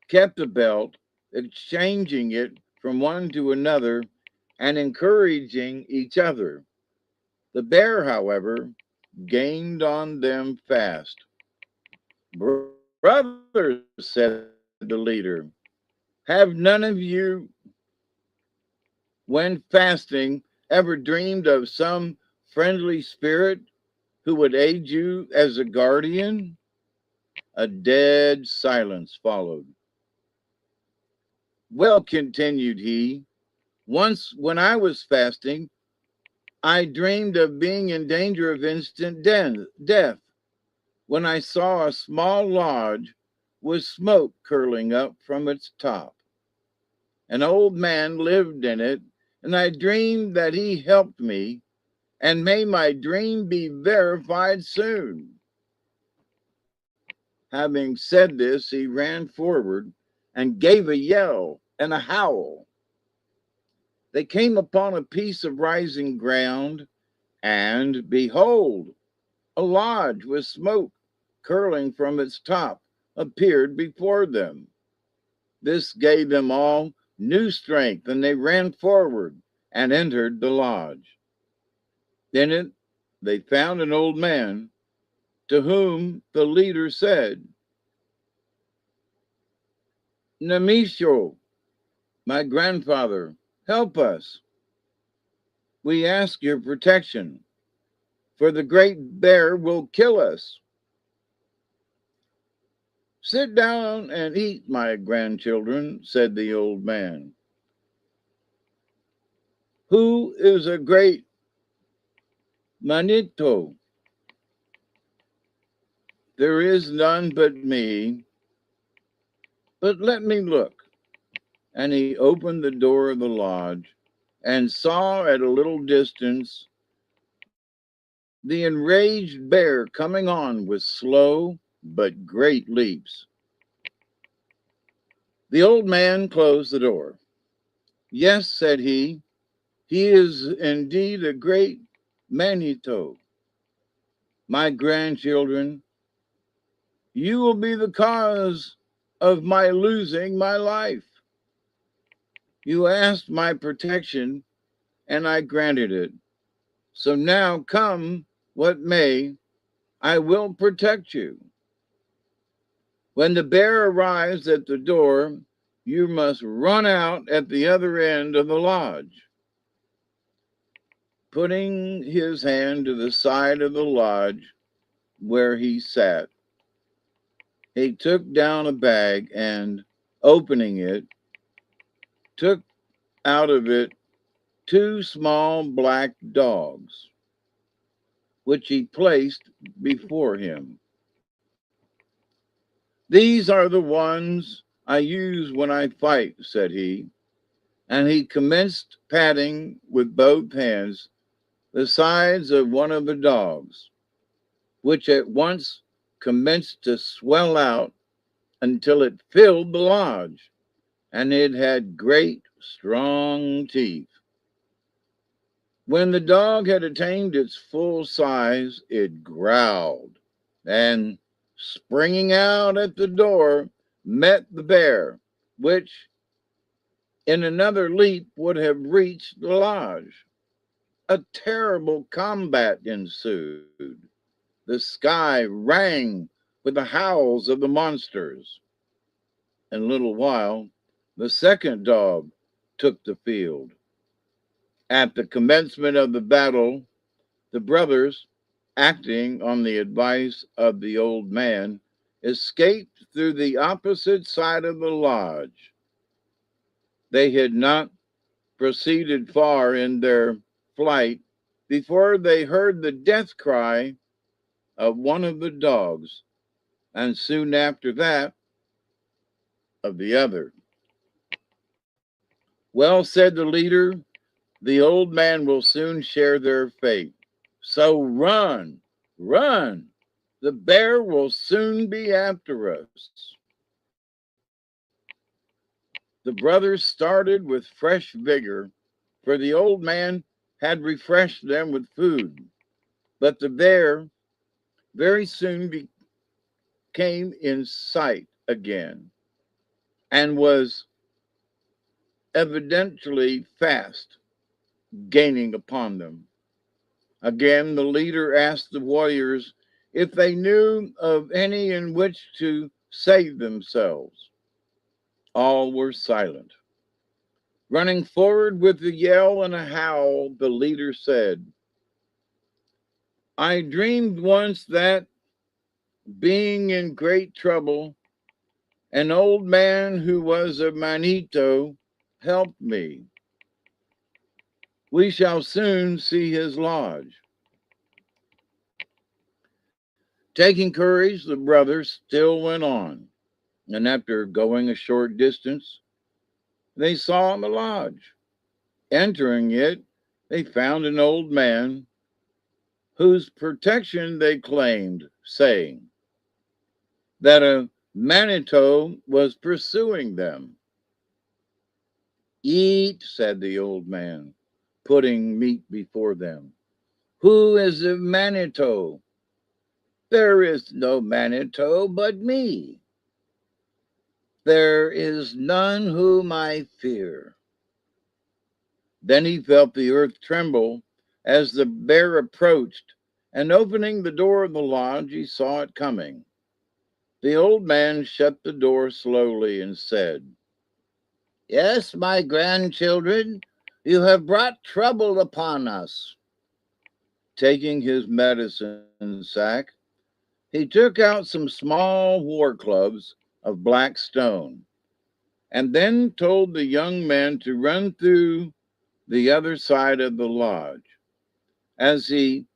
kept the belt, exchanging it from one to another and encouraging each other. The bear, however, gained on them fast. "Brothers," said the leader, "have none of you, when fasting, ever dreamed of some friendly spirit who would aid you as a guardian?" A dead silence followed. "Well," continued he, "once when I was fasting, I dreamed of being in danger of instant death when I saw a small lodge with smoke curling up from its top. An old man lived in it, and I dreamed that he helped me, and may my dream be verified soon." Having said this, he ran forward and gave a yell and a howl. They came upon a piece of rising ground, and behold, a lodge with smoke curling from its top appeared before them. This gave them all new strength, and they ran forward and entered the lodge. In it, they found an old man, to whom the leader said, "Namisho, my grandfather, help us. We ask your protection, for the great bear will kill us." "Sit down and eat, my grandchildren," said the old man. "Who is a great manito?" "There is none but me, but let me look." And he opened the door of the lodge and saw at a little distance the enraged bear coming on with slow but great leaps. The old man closed the door. "Yes," said he is indeed a great manito. My grandchildren, you will be the cause of my losing my life. You asked my protection, and I granted it. So now come what may, I will protect you. When the bear arrives at the door, you must run out at the other end of the lodge." Putting his hand to the side of the lodge where he sat, He took down a bag and, opening it, took out of it two small black dogs, which he placed before him. These are the ones I use when I fight, said he, and he commenced patting with both hands the sides of one of the dogs, which at once commenced to swell out until it filled the lodge, and it had great, strong teeth. When the dog had attained its full size, it growled, and springing out at the door, met the bear, which in another leap would have reached the lodge. A terrible combat ensued. The sky rang with the howls of the monsters. In a little while, the second dog took the field. At the commencement of the battle, the brothers, acting on the advice of the old man, escaped through the opposite side of the lodge. They had not proceeded far in their flight before they heard the death cry of one of the dogs, and soon after that of the other. Well, said the leader, the old man will soon share their fate. So run, run. The bear will soon be after us. The brothers started with fresh vigor, for the old man had refreshed them with food. But the bear very soon came in sight again and was evidently fast gaining upon them. Again, the leader asked the warriors if they knew of any in which to save themselves. All were silent. Running forward with a yell and a howl, the leader said, I dreamed once that, being in great trouble, an old man who was a Manito helped me. We shall soon see his lodge. Taking courage, the brothers still went on, and after going a short distance, they saw the lodge. Entering it, they found an old man whose protection they claimed, saying that a Manito was pursuing them. Eat, said the old man, putting meat before them. Who is the Manito? There is no Manito but me. There is none whom I fear. Then he felt the earth tremble as the bear approached, and opening the door of the lodge, he saw it coming. The old man shut the door slowly and said, Yes, my grandchildren, you have brought trouble upon us. Taking his medicine sack, he took out some small war clubs of black stone, and then told the young men to run through the other side of the lodge. As he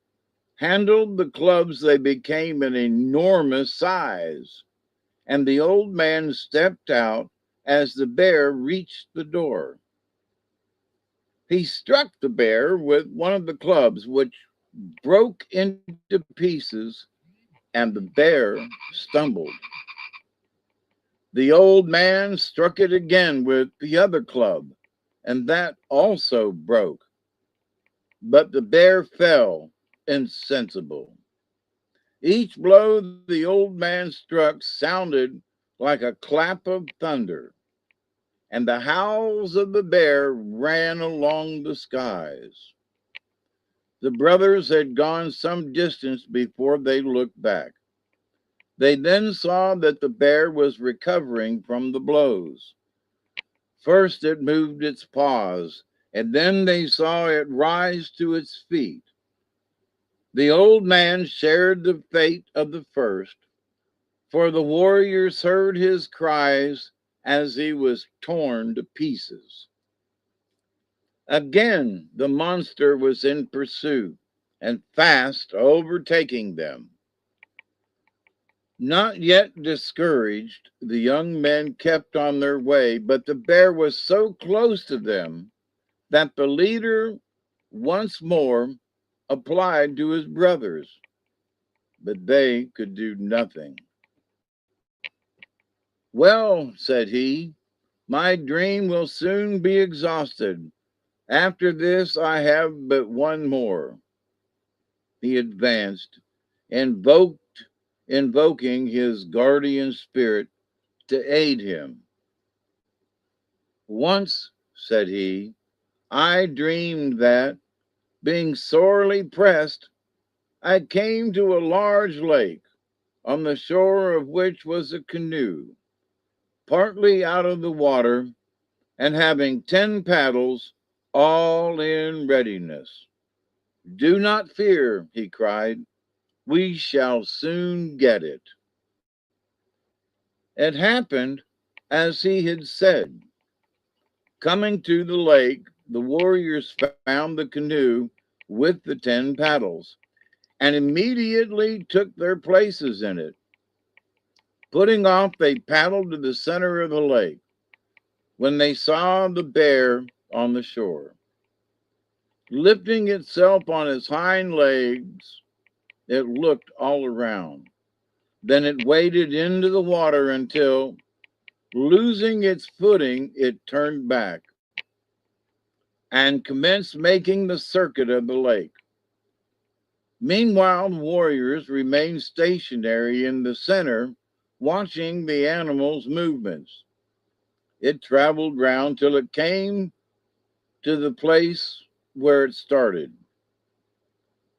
handled the clubs, they became an enormous size, and the old man stepped out as the bear reached the door. He struck the bear with one of the clubs, which broke into pieces, and the bear stumbled. The old man struck it again with the other club, and that also broke. But the bear fell insensible. Each blow the old man struck sounded like a clap of thunder, and the howls of the bear ran along the skies. The brothers had gone some distance before they looked back. They then saw that the bear was recovering from the blows. First it moved its paws, and then they saw it rise to its feet. The old man shared the fate of the first, for the warriors heard his cries as he was torn to pieces. Again, the monster was in pursuit and fast overtaking them. Not yet discouraged, the young men kept on their way, but the bear was so close to them that the leader once more applied to his brothers, but they could do nothing. Well, said he, my dream will soon be exhausted. After this, I have but one more. He advanced, invoking his guardian spirit to aid him. Once, said he, I dreamed that, being sorely pressed, I came to a large lake, on the shore of which was a canoe, partly out of the water, and having 10 paddles, all in readiness. Do not fear, he cried, we shall soon get it. It happened as he had said. Coming to the lake, the warriors found the canoe with the 10 paddles and immediately took their places in it. Putting off, they paddled to the center of the lake when they saw the bear on the shore. Lifting itself on its hind legs, it looked all around. Then it waded into the water until, losing its footing, it turned back and commenced making the circuit of the lake. Meanwhile, the warriors remained stationary in the center, watching the animal's movements. It traveled round till it came to the place where it started.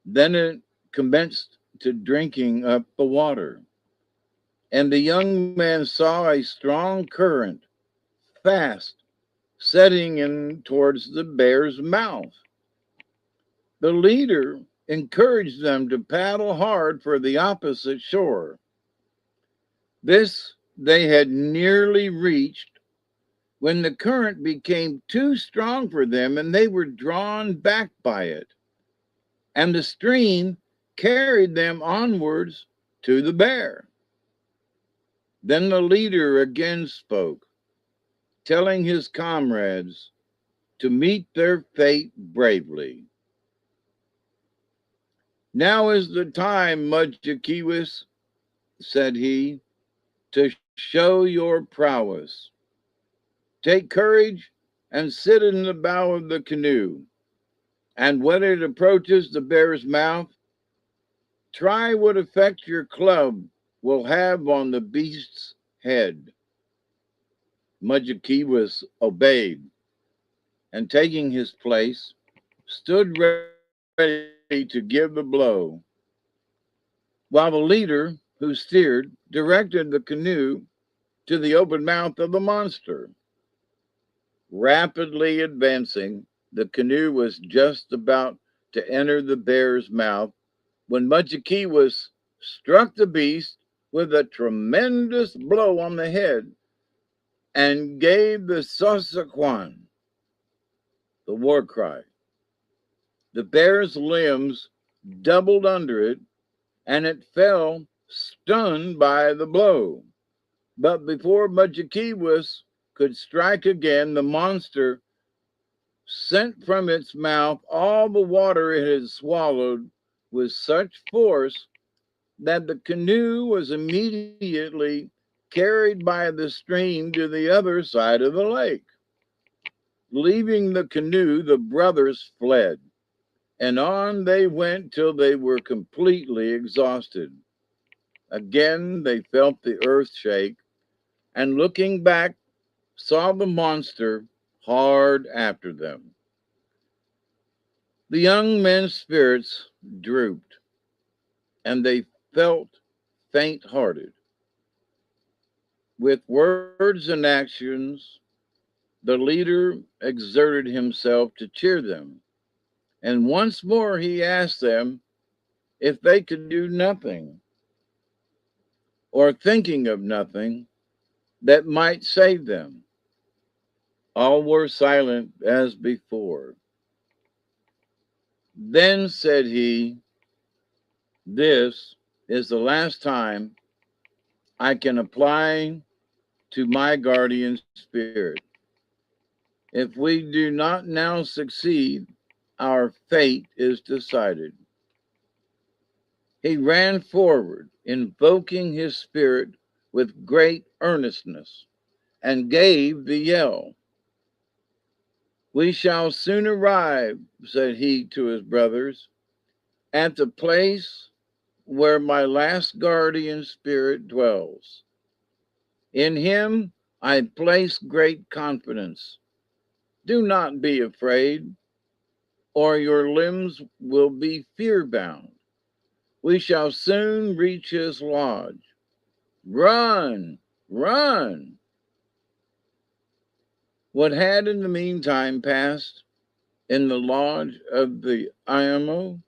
Then it commenced to drinking up the water. And the young man saw a strong current, fast, setting in towards the bear's mouth. The leader encouraged them to paddle hard for the opposite shore. This they had nearly reached when the current became too strong for them and they were drawn back by it. And the stream carried them onwards to the bear. Then the leader again spoke, telling his comrades to meet their fate bravely. Now is the time, Mudjekeewis, said he, to show your prowess. Take courage and sit in the bow of the canoe. And when it approaches the bear's mouth, try what effect your club will have on the beast's head. Mudjekeewis obeyed, and taking his place, stood ready to give the blow, while the leader, who steered, directed the canoe to the open mouth of the monster. Rapidly advancing, the canoe was just about to enter the bear's mouth when Mudjekeewis struck the beast with a tremendous blow on the head and gave the Sossaquan, the war cry. The bear's limbs doubled under it, and it fell stunned by the blow. But before Mudjekeewis could strike again, the monster sent from its mouth all the water it had swallowed with such force that the canoe was immediately carried by the stream to the other side of the lake. Leaving the canoe, the brothers fled, and on they went till they were completely exhausted. Again they felt the earth shake, and looking back, saw the monster hard after them. The young men's spirits drooped, and they felt faint hearted. With words and actions, the leader exerted himself to cheer them, and once more he asked them if they could do nothing. or thinking of nothing that might save them. All were silent as before. Then said he, "This is the last time I can apply to my guardian spirit. If we do not now succeed, our fate is decided." He ran forward, invoking his spirit with great earnestness, and gave the yell. "We shall soon arrive," said he to his brothers, "at the place where my last guardian spirit dwells. In him I place great confidence. Do not be afraid, or your limbs will be fear bound. We shall soon reach his lodge. Run, run." What had in the meantime passed in the lodge of the Iamo?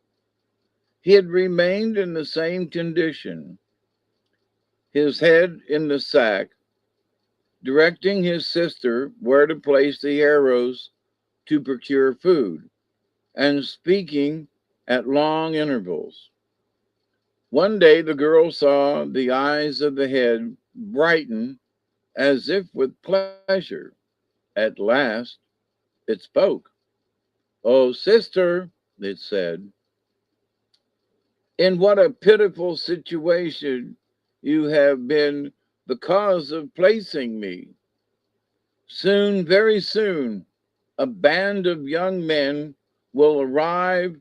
He had remained in the same condition, his head in the sack, directing his sister where to place the arrows to procure food, and speaking at long intervals. One day the girl saw the eyes of the head brighten as if with pleasure. At last it spoke. "Oh, sister," it said, "in what a pitiful situation you have been the cause of placing me. Soon, very soon, a band of young men will arrive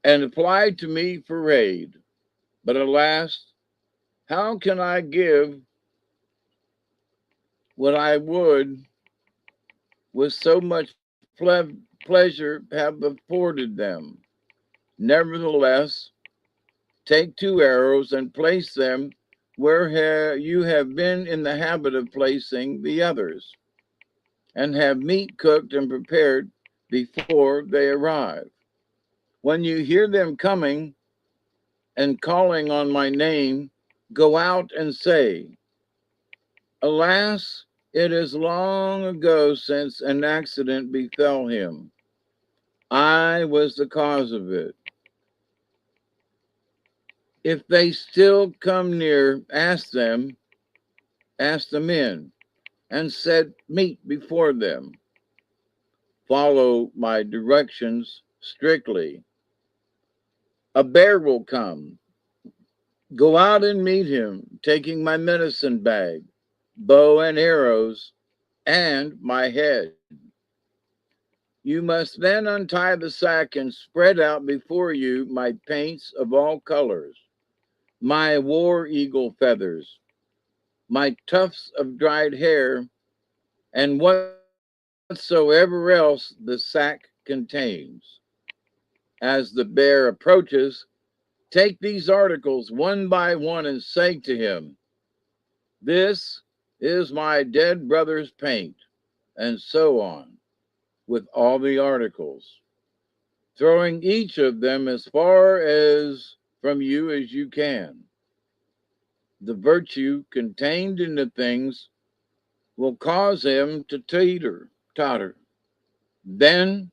and apply to me for aid. But alas, how can I give what I would with so much pleasure have afforded them? Nevertheless, take 2 arrows and place them where you have been in the habit of placing the others, and have meat cooked and prepared before they arrive. When you hear them coming and calling on my name, go out and say, 'Alas, it is long ago since an accident befell him. I was the cause of it.' If they still come near, ask them in, and set meat before them. Follow my directions strictly. A bear will come. Go out and meet him, taking my medicine bag, bow and arrows, and my head. You must then untie the sack and spread out before you my paints of all colors, my war eagle feathers, my tufts of dried hair, and whatsoever else the sack contains. As the bear approaches, take these articles one by one and say to him, 'This is my dead brother's paint,' and so on, with all the articles, throwing each of them as far as from you as you can. The virtue contained in the things will cause him to totter. Then,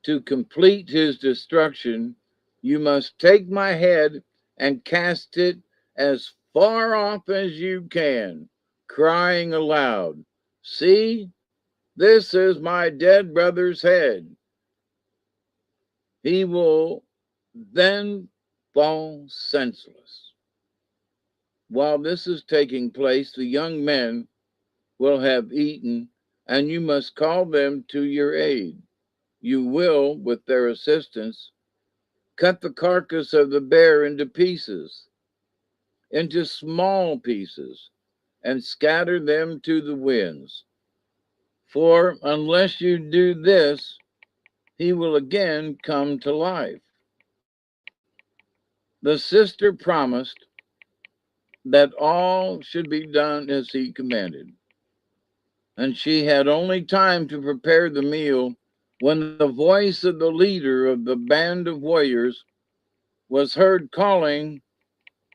to complete his destruction, you must take my head and cast it as far off as you can, crying aloud, 'See, this is my dead brother's head.' He will then fall senseless. While this is taking place, the young men will have eaten, and you must call them to your aid. You will, with their assistance, cut the carcass of the bear into pieces, into small pieces, and scatter them to the winds. For unless you do this, he will again come to life." The sister promised that all should be done as he commanded, and she had only time to prepare the meal when the voice of the leader of the band of warriors was heard calling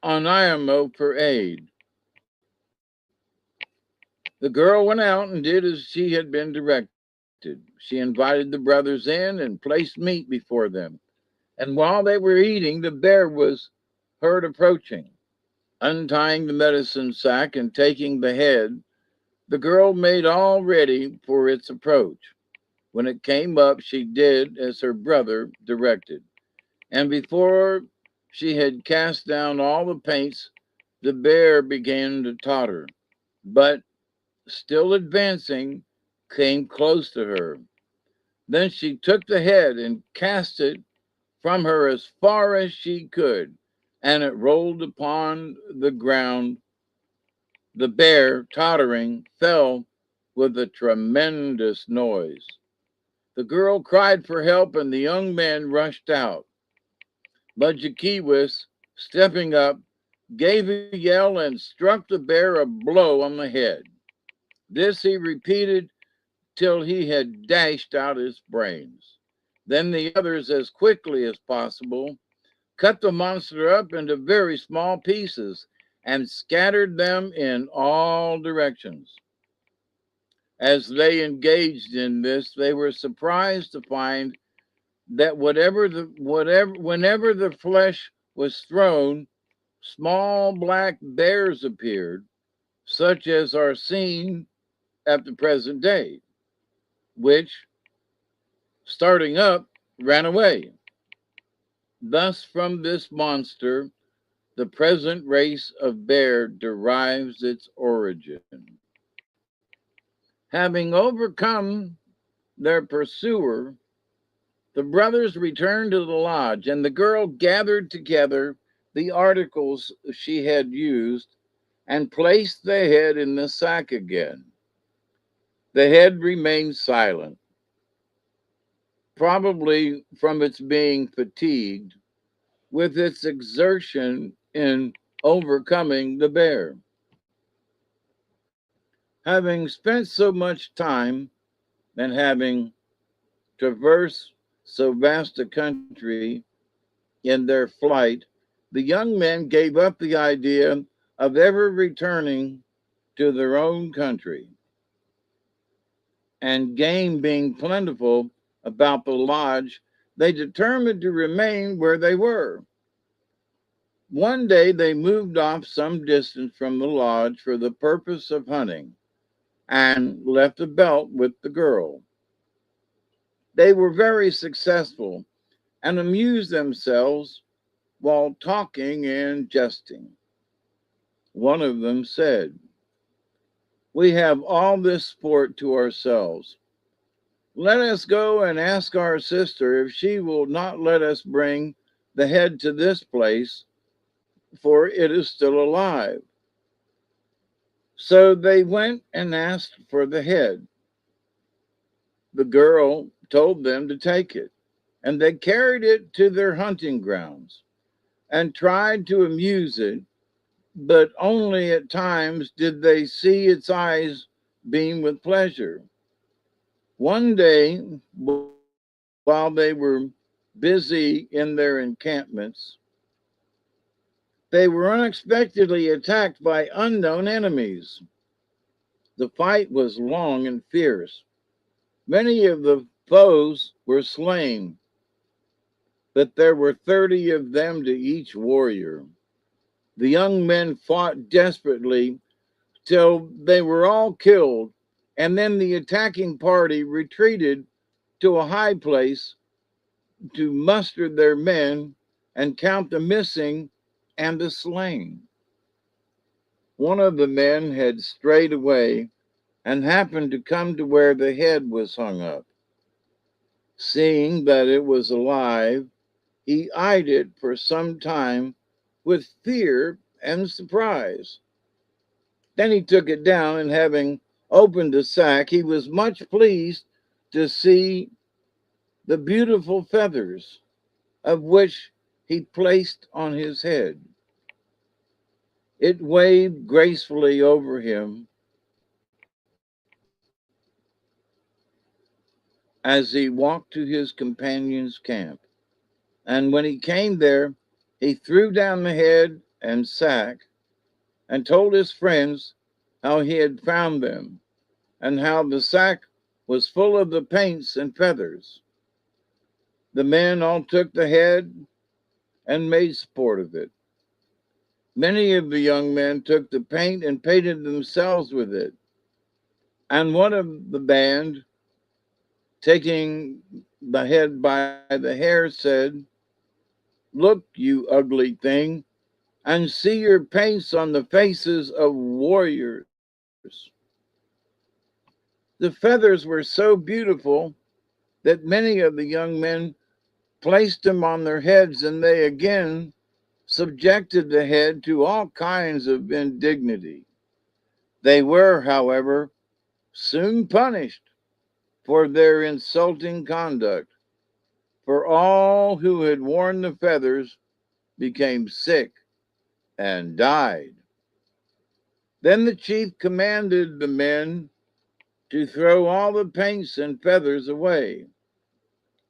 on IMO for aid. The girl went out and did as she had been directed. She invited the brothers in and placed meat before them. And while they were eating, the bear was heard approaching. Untying the medicine sack and taking the head, the girl made all ready for its approach. When it came up, she did as her brother directed. And before she had cast down all the paints, the bear began to totter, but still advancing, came close to her. Then she took the head and cast it from her as far as she could, and it rolled upon the ground. The bear, tottering, fell with a tremendous noise. The girl cried for help, and the young man rushed out. But Jaquiwas, stepping up, gave a yell and struck the bear a blow on the head. This he repeated till he had dashed out his brains. Then the others, as quickly as possible, cut the monster up into very small pieces and scattered them in all directions. As they engaged in this, they were surprised to find that whenever the flesh was thrown, small black bears appeared, such as are seen at the present day, which, starting up, ran away. Thus, from this monster, the present race of bear derives its origin. Having overcome their pursuer, the brothers returned to the lodge, and the girl gathered together the articles she had used and placed the head in the sack again. The head remained silent, probably from its being fatigued with its exertion in overcoming the bear. Having spent so much time and having traversed so vast a country in their flight, the young men gave up the idea of ever returning to their own country. And game being plentiful about the lodge, they determined to remain where they were. One day they moved off some distance from the lodge for the purpose of hunting and left the belt with the girl. They were very successful and amused themselves while talking and jesting. One of them said, "We have all this sport to ourselves. Let us go and ask our sister if she will not let us bring the head to this place, for it is still alive." So they went and asked for the head. The girl told them to take it, and they carried it to their hunting grounds and tried to amuse it, but only at times did they see its eyes beam with pleasure. One day, while they were busy in their encampments, they were unexpectedly attacked by unknown enemies. The fight was long and fierce. Many of the foes were slain, but there were 30 of them to each warrior. The young men fought desperately till they were all killed, and then the attacking party retreated to a high place to muster their men and count the missing and the slain. One of the men had strayed away and happened to come to where the head was hung up. Seeing that it was alive, he eyed it for some time with fear and surprise. Then he took it down, and having opened the sack, he was much pleased to see the beautiful feathers of which he placed on his head. It waved gracefully over him as he walked to his companion's camp. And when he came there, he threw down the head and sack, and told his friends how he had found them, and how the sack was full of the paints and feathers. The men all took the head and made sport of it. Many of the young men took the paint and painted themselves with it. And one of the band, taking the head by the hair, said, "Look, you ugly thing, and see your paints on the faces of warriors." The feathers were so beautiful that many of the young men placed them on their heads, and they again subjected the head to all kinds of indignity. They were, however, soon punished for their insulting conduct, for all who had worn the feathers became sick and died. Then the chief commanded the men to throw all the paints and feathers away.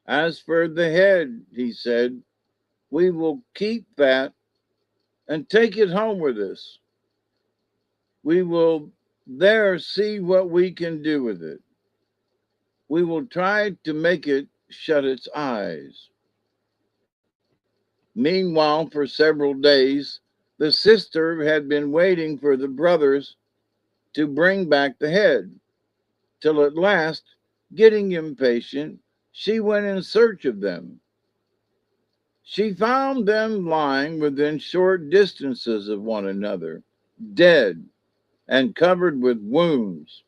As for the head, he said, we will keep that and take it home with us. We will there see what we can do with it. We will try to make it shut its eyes. Meanwhile, for several days, the sister had been waiting for the brothers to bring back the head, till at last, getting impatient, she went in search of them. She found them lying within short distances of one another, dead and covered with wounds.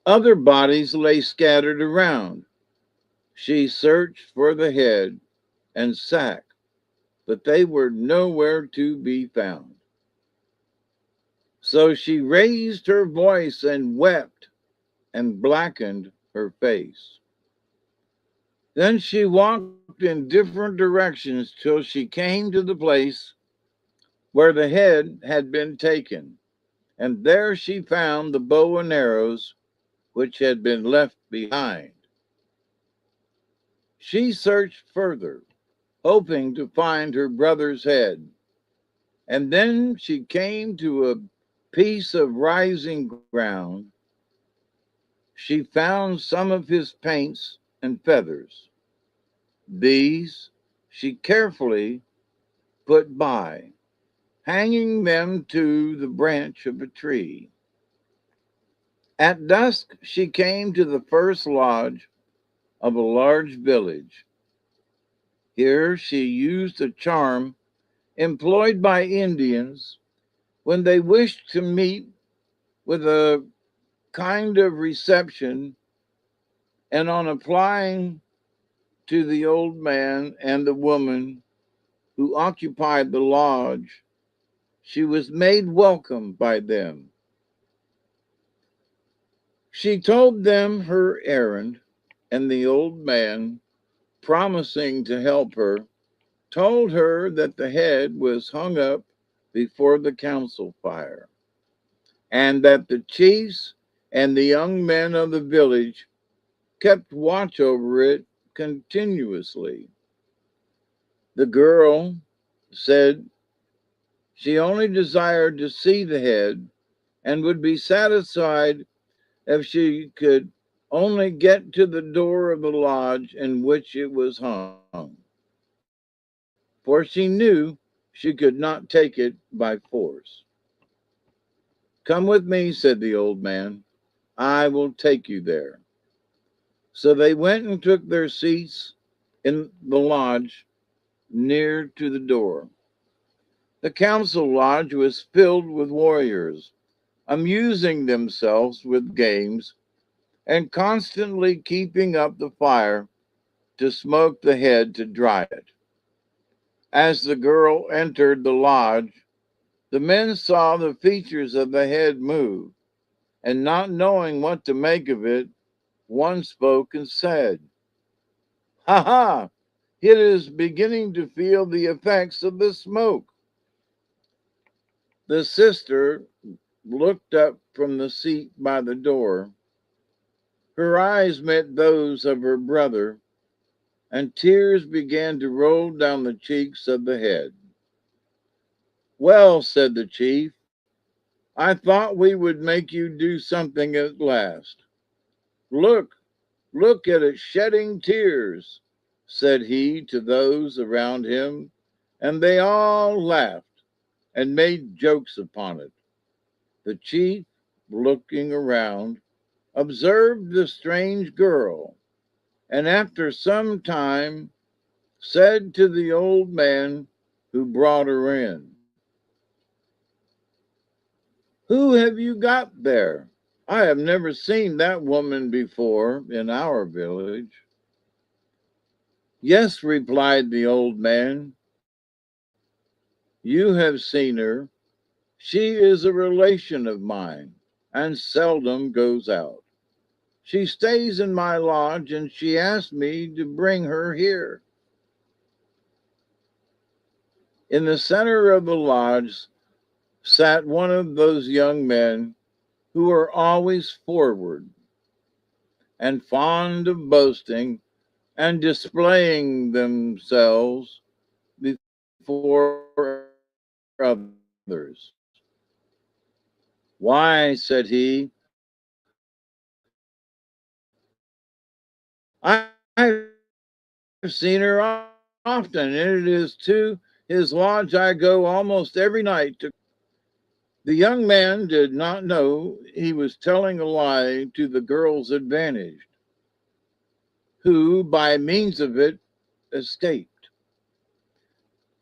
Other bodies lay scattered around. She searched for the head and sack, but they were nowhere to be found. So she raised her voice and wept and blackened her face. Then she walked in different directions till she came to the place where the head had been taken, and there she found the bow and arrows which had been left behind. She searched further, hoping to find her brother's head, and then she came to a piece of rising ground. She found some of his paints and feathers. These she carefully put by, hanging them to the branch of a tree. At dusk, she came to the first lodge of a large village. Here she used a charm employed by Indians when they wished to meet with a kind of reception, and on applying to the old man and the woman who occupied the lodge, she was made welcome by them. She told them her errand, and the old man, promising to help her, told her that the head was hung up before the council fire, and that the chiefs and the young men of the village kept watch over it continuously. The girl said she only desired to see the head and would be satisfied if she could only get to the door of the lodge in which it was hung, for she knew she could not take it by force. "Come with me," said the old man. "I will take you there." So they went and took their seats in the lodge near to the door. The council lodge was filled with warriors, amusing themselves with games and constantly keeping up the fire to smoke the head to dry it. As the girl entered the lodge, the men saw the features of the head move, and not knowing what to make of it, one spoke and said, "Ha ha! It is beginning to feel the effects of the smoke." The sister looked up from the seat by the door. Her eyes met those of her brother, and tears began to roll down the cheeks of the head. Well, said the chief, I thought we would make you do something at last. Look, look at it shedding tears, said he to those around him, and they all laughed and made jokes upon it. The chief, looking around, observed the strange girl, and after some time said to the old man who brought her in, Who have you got there? I have never seen that woman before in our village. Yes, replied the old man, you have seen her. She is a relation of mine and seldom goes out. She stays in my lodge and she asked me to bring her here. In the center of the lodge sat one of those young men who are always forward and fond of boasting and displaying themselves before others. Why, said he, I have seen her often, and it is to his lodge I go almost every night to court. The young man did not know he was telling a lie to the girl's advantage, who, by means of it, escaped.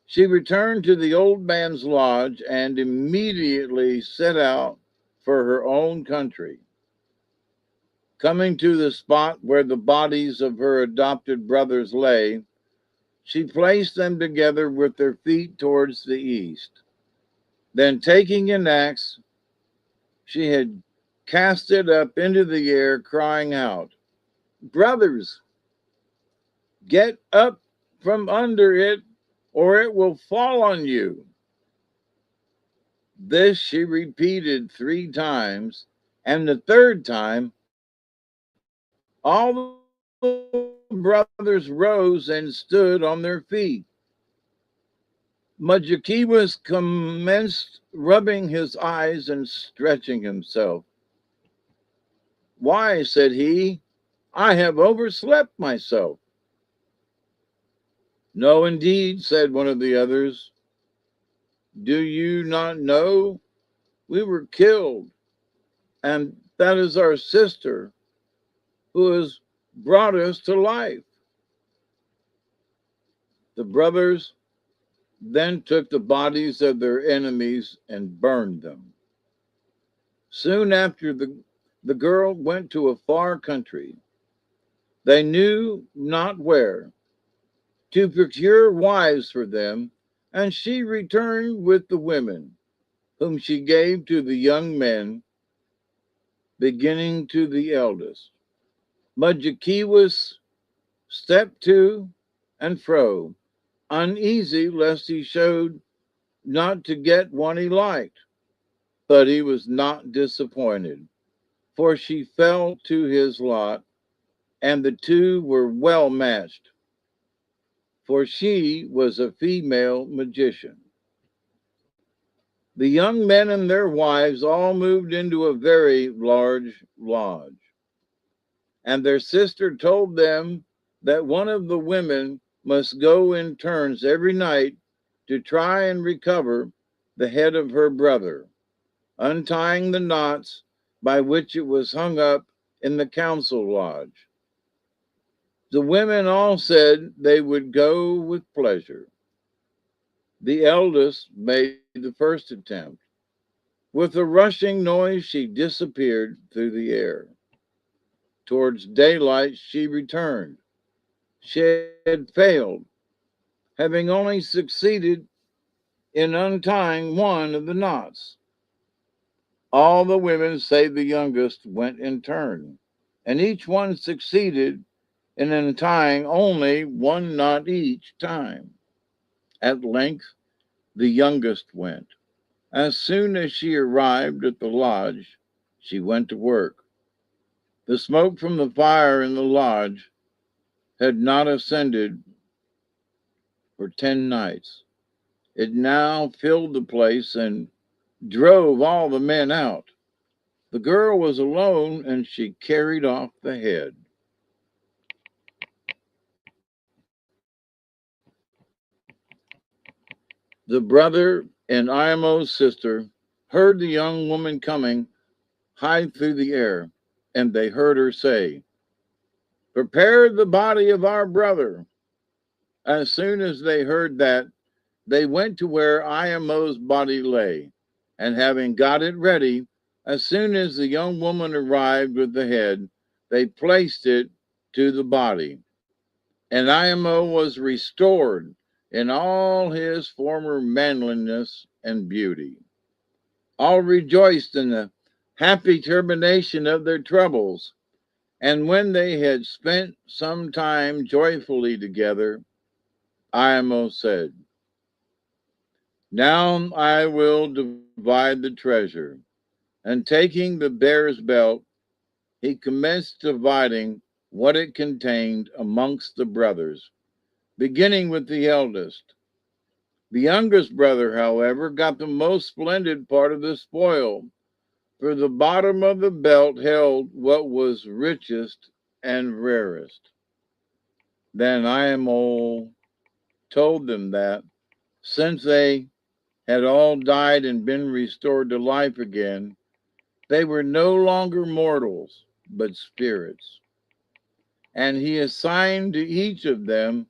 She returned to the old man's lodge and immediately set out for her own country. Coming to the spot where the bodies of her adopted brothers lay, she placed them together with their feet towards the east. Then, taking an axe, she had cast it up into the air, crying out, Brothers, get up from under it, or it will fall on you. This she repeated 3 times, and the third time, all the brothers rose and stood on their feet. Mudjekeewis commenced rubbing his eyes and stretching himself. Why, said he, I have overslept myself. No, indeed, said one of the others. Do you not know? We were killed, and that is our sister who has brought us to life. The brothers then took the bodies of their enemies and burned them. Soon after, the girl went to a far country, they knew not where, to procure wives for them, and she returned with the women, whom she gave to the young men, beginning to the eldest. Mudjekeewis stepped to and fro, uneasy lest he showed not to get one he liked. But he was not disappointed, for she fell to his lot, and the two were well matched, for she was a female magician. The young men and their wives all moved into a very large lodge, and their sister told them that one of the women must go in turns every night to try and recover the head of her brother, untying the knots by which it was hung up in the council lodge. The women all said they would go with pleasure. The eldest made the first attempt. With a rushing noise, she disappeared through the air. Towards daylight, she returned. She had failed, having only succeeded in untying one of the knots. All the women, save the youngest, went in turn, and each one succeeded in untying only one knot each time. At length, the youngest went. As soon as she arrived at the lodge, she went to work. The smoke from the fire in the lodge had not ascended for 10 nights, It now filled the place and drove all the men out. The girl was alone and she carried off the head. The brother and Imo's sister heard the young woman coming high through the air, and they heard her say, "Prepare the body of our brother." As soon as they heard that, they went to where Imo's body lay, and having got it ready, as soon as the young woman arrived with the head, they placed it to the body. And Imo was restored in all his former manliness and beauty. All rejoiced in the happy termination of their troubles. And when they had spent some time joyfully together, Imo said, "Now I will divide the treasure." And taking the bear's belt, he commenced dividing what it contained amongst the brothers, beginning with the eldest. The youngest brother, however, got the most splendid part of the spoil, for the bottom of the belt held what was richest and rarest. Then Imo told them that, since they had all died and been restored to life again, they were no longer mortals, but spirits. And he assigned to each of them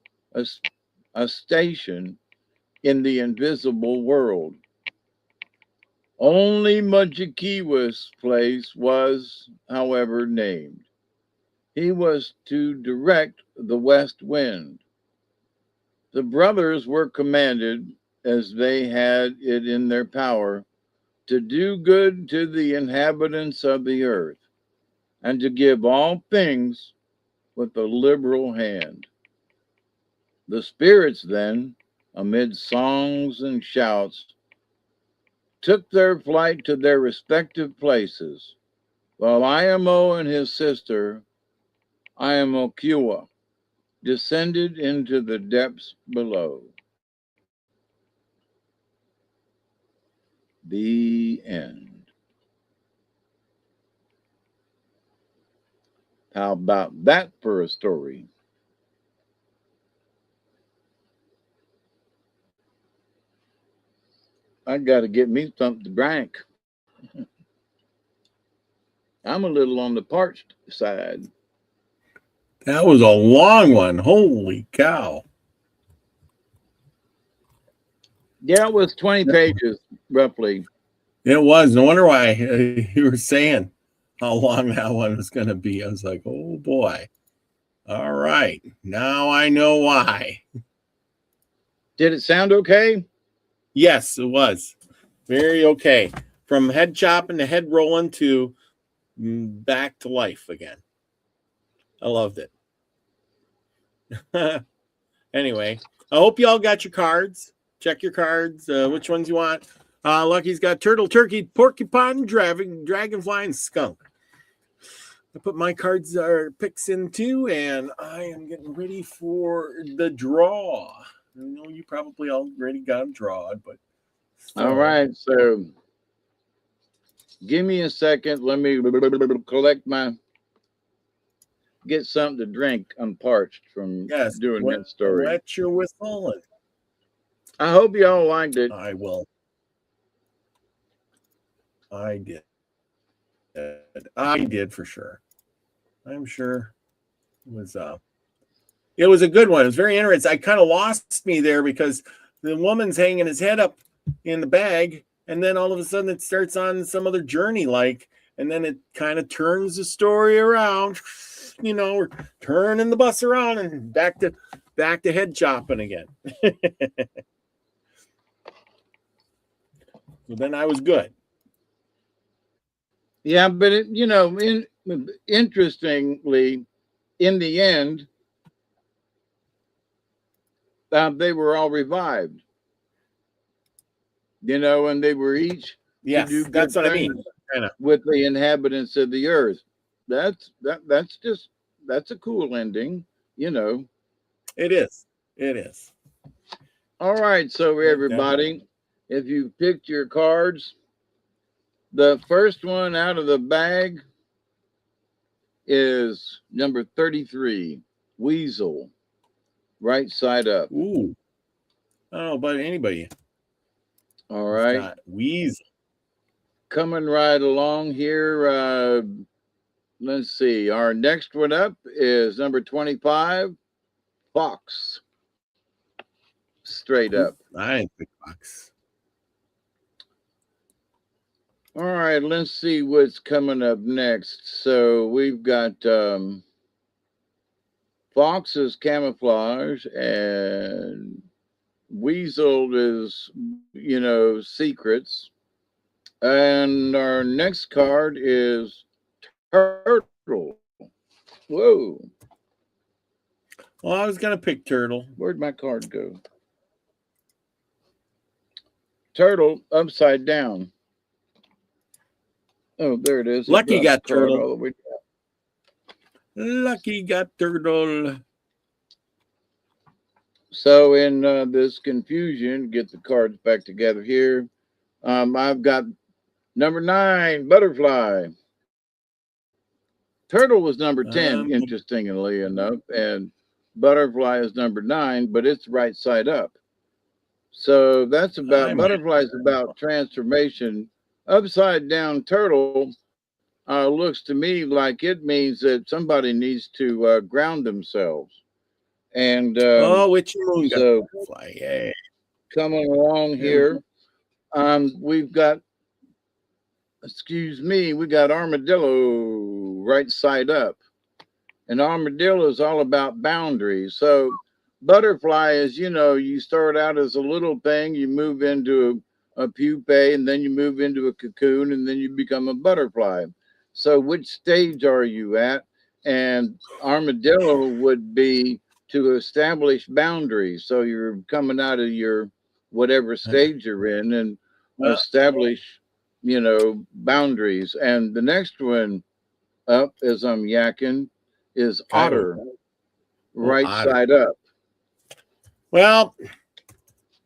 a station in the invisible world. Only Mujikiwa's place was, however, named. He was to direct the west wind. The brothers were commanded, as they had it in their power, to do good to the inhabitants of the earth, and to give all things with a liberal hand. The spirits then, amid songs and shouts, took their flight to their respective places, while Imo and his sister, Imokiwa, descended into the depths below. The end. How about that for a story? I got to get me something to drink. I'm a little on the parched side. That was a long one. Holy cow. Yeah, it was 20 pages, roughly. It was. No wonder why you were saying how long that one was going to be. I was like, oh boy. All right. Now I know why. Did it sound okay? Yes, it was. Very okay. From head chopping to head rolling to back to life again. I loved it. Anyway, I hope you all got your cards. Check your cards, which ones you want. Lucky's got turtle, turkey, porcupine, dragonfly, and skunk. I put my cards or picks in too, and I am getting ready for the draw. I know you probably already got them drawn, but All right, so give me a second. Let me get something to drink. I'm parched from doing that story. Wet your whistle. I hope y'all liked it. I will. I did. I did for sure. I'm sure it was a good one. It was very interesting. I kind of lost me there because the woman's hanging his head up in the bag, and then all of a sudden it starts on some other journey, and then it kind of turns the story around. You know, we're turning the bus around and back to head chopping again. So then I was good. Yeah, but interestingly, in the end, they were all revived. And they were each to do good. That's what I mean. With the inhabitants of the earth. That's a cool ending. It is. All right, so everybody, if you picked your cards, the first one out of the bag is number 33, Weasel, right side up. Ooh. I don't know about anybody. All right. Got Weasel. Coming right along here. Let's see. Our next one up is number 25, Fox. Straight up. I didn't pick Fox. All right, let's see what's coming up next. So we've got Fox's camouflage, and Weasel is, secrets. And our next card is Turtle. Whoa. Well, I was going to pick Turtle. Where'd my card go? Turtle upside down. Oh, there it is. Lucky got Turtle. All the way down. Lucky got Turtle. So in this confusion, get the cards back together here. I've got number 9, Butterfly. Turtle was number 10, interestingly enough, and Butterfly is number 9, but it's right side up. So that's about, Butterfly is about transformation. Upside down Turtle looks to me like it means that somebody needs to ground themselves. And which moon got so Butterfly? Yay. Coming along here, we've got, we got Armadillo right side up. And Armadillo is all about boundaries. So Butterfly is, you start out as a little thing, you move into a pupae, and then you move into a cocoon, and then you become a butterfly. So which stage are you at? And Armadillo would be to establish boundaries. So you're coming out of your whatever stage you're in and establish, boundaries. And the next one up, as I'm yakking, is Otter, right side up. Well,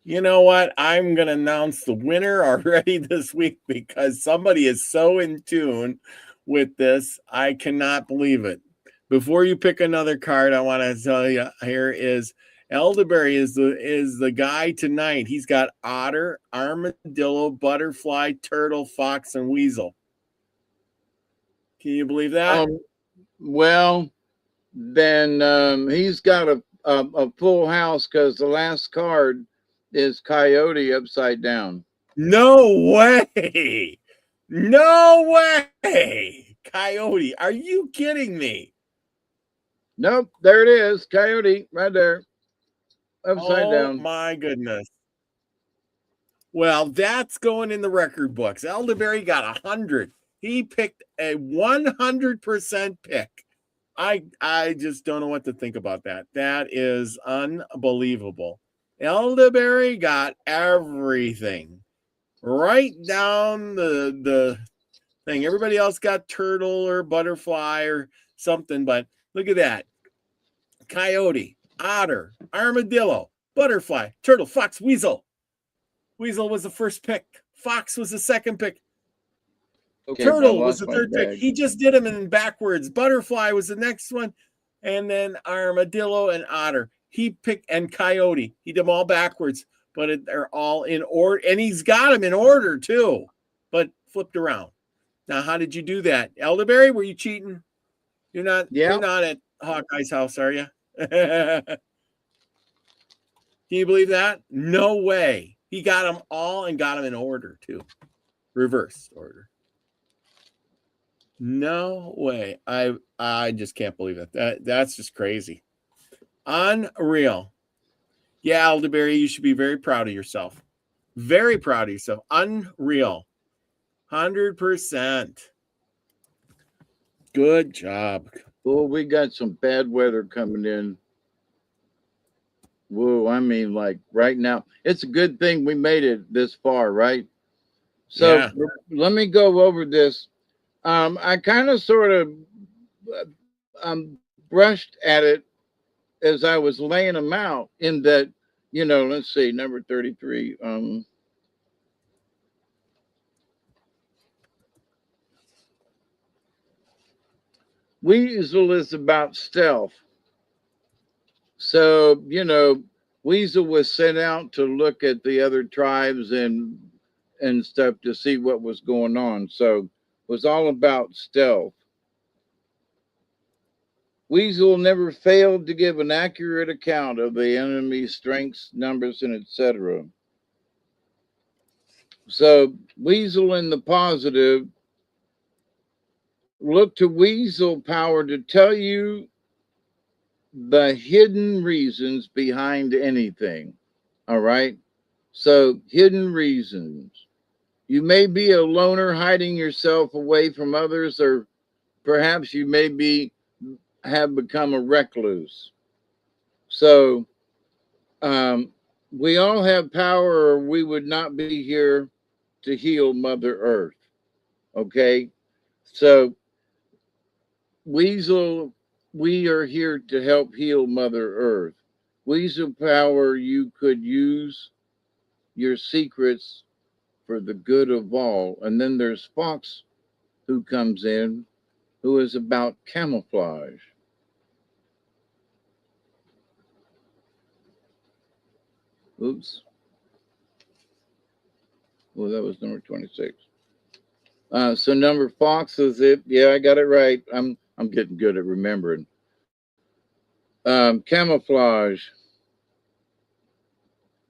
you know what? I'm going to announce the winner already this week because somebody is so in tune with this. I cannot believe it. Before you pick another card, I want to tell you here is Elderberry is the guy tonight. He's got Otter, Armadillo, Butterfly, Turtle, Fox, and Weasel. Can you believe that? Well, then he's got a full house because the last card is Coyote upside down. No way. No way. Coyote. Are you kidding me? Nope. There it is. Coyote right there. Upside down. Oh, my goodness. Well, that's going in the record books. Elderberry got 100. He picked a 100% pick. I just don't know what to think about that. That is unbelievable. Elderberry got everything. Right down the thing. Everybody else got Turtle or Butterfly or something, but look at that. Coyote, Otter, Armadillo, Butterfly, Turtle, Fox, Weasel. Weasel was the first pick. Fox was the second pick. Okay, Turtle was the third pick. He just did them in backwards. Butterfly was the next one. And then Armadillo and Otter. He picked, and Coyote. He did them all backwards, but they're all in order. And he's got them in order too, but flipped around. Now, how did you do that? Elderberry, were you cheating? You're not at Hawkeye's house, are you? Can you believe that? No way. He got them all and got them in order too. Reversed order. No way. I just can't believe it. That's just crazy. Unreal. Yeah, Elderberry, you should be very proud of yourself. Very proud of yourself. Unreal. 100%. Good job. Well, we got some bad weather coming in. Whoa, I mean, like right now. It's a good thing we made it this far, right? So let me go over this. I kind of sort of brushed at it as I was laying them out in that, let's see, number 33. Weasel is about stealth. So, Weasel was sent out to look at the other tribes and stuff to see what was going on. So it was all about stealth. Weasel never failed to give an accurate account of the enemy's strengths, numbers, and etc. So Weasel in the positive, look to Weasel power to tell you the hidden reasons behind anything. All right. So hidden reasons. You may be a loner hiding yourself away from others, or perhaps you may be have become a recluse. So we all have power, or we would not be here to heal Mother Earth. Okay, so Weasel, we are here to help heal Mother Earth. Weasel power, you could use your secrets for the good of all. And then there's Fox, who comes in, who is about camouflage. Oops. Well, that was number 26. So number Fox is it. Yeah, I got it right. I'm getting good at remembering. Camouflage.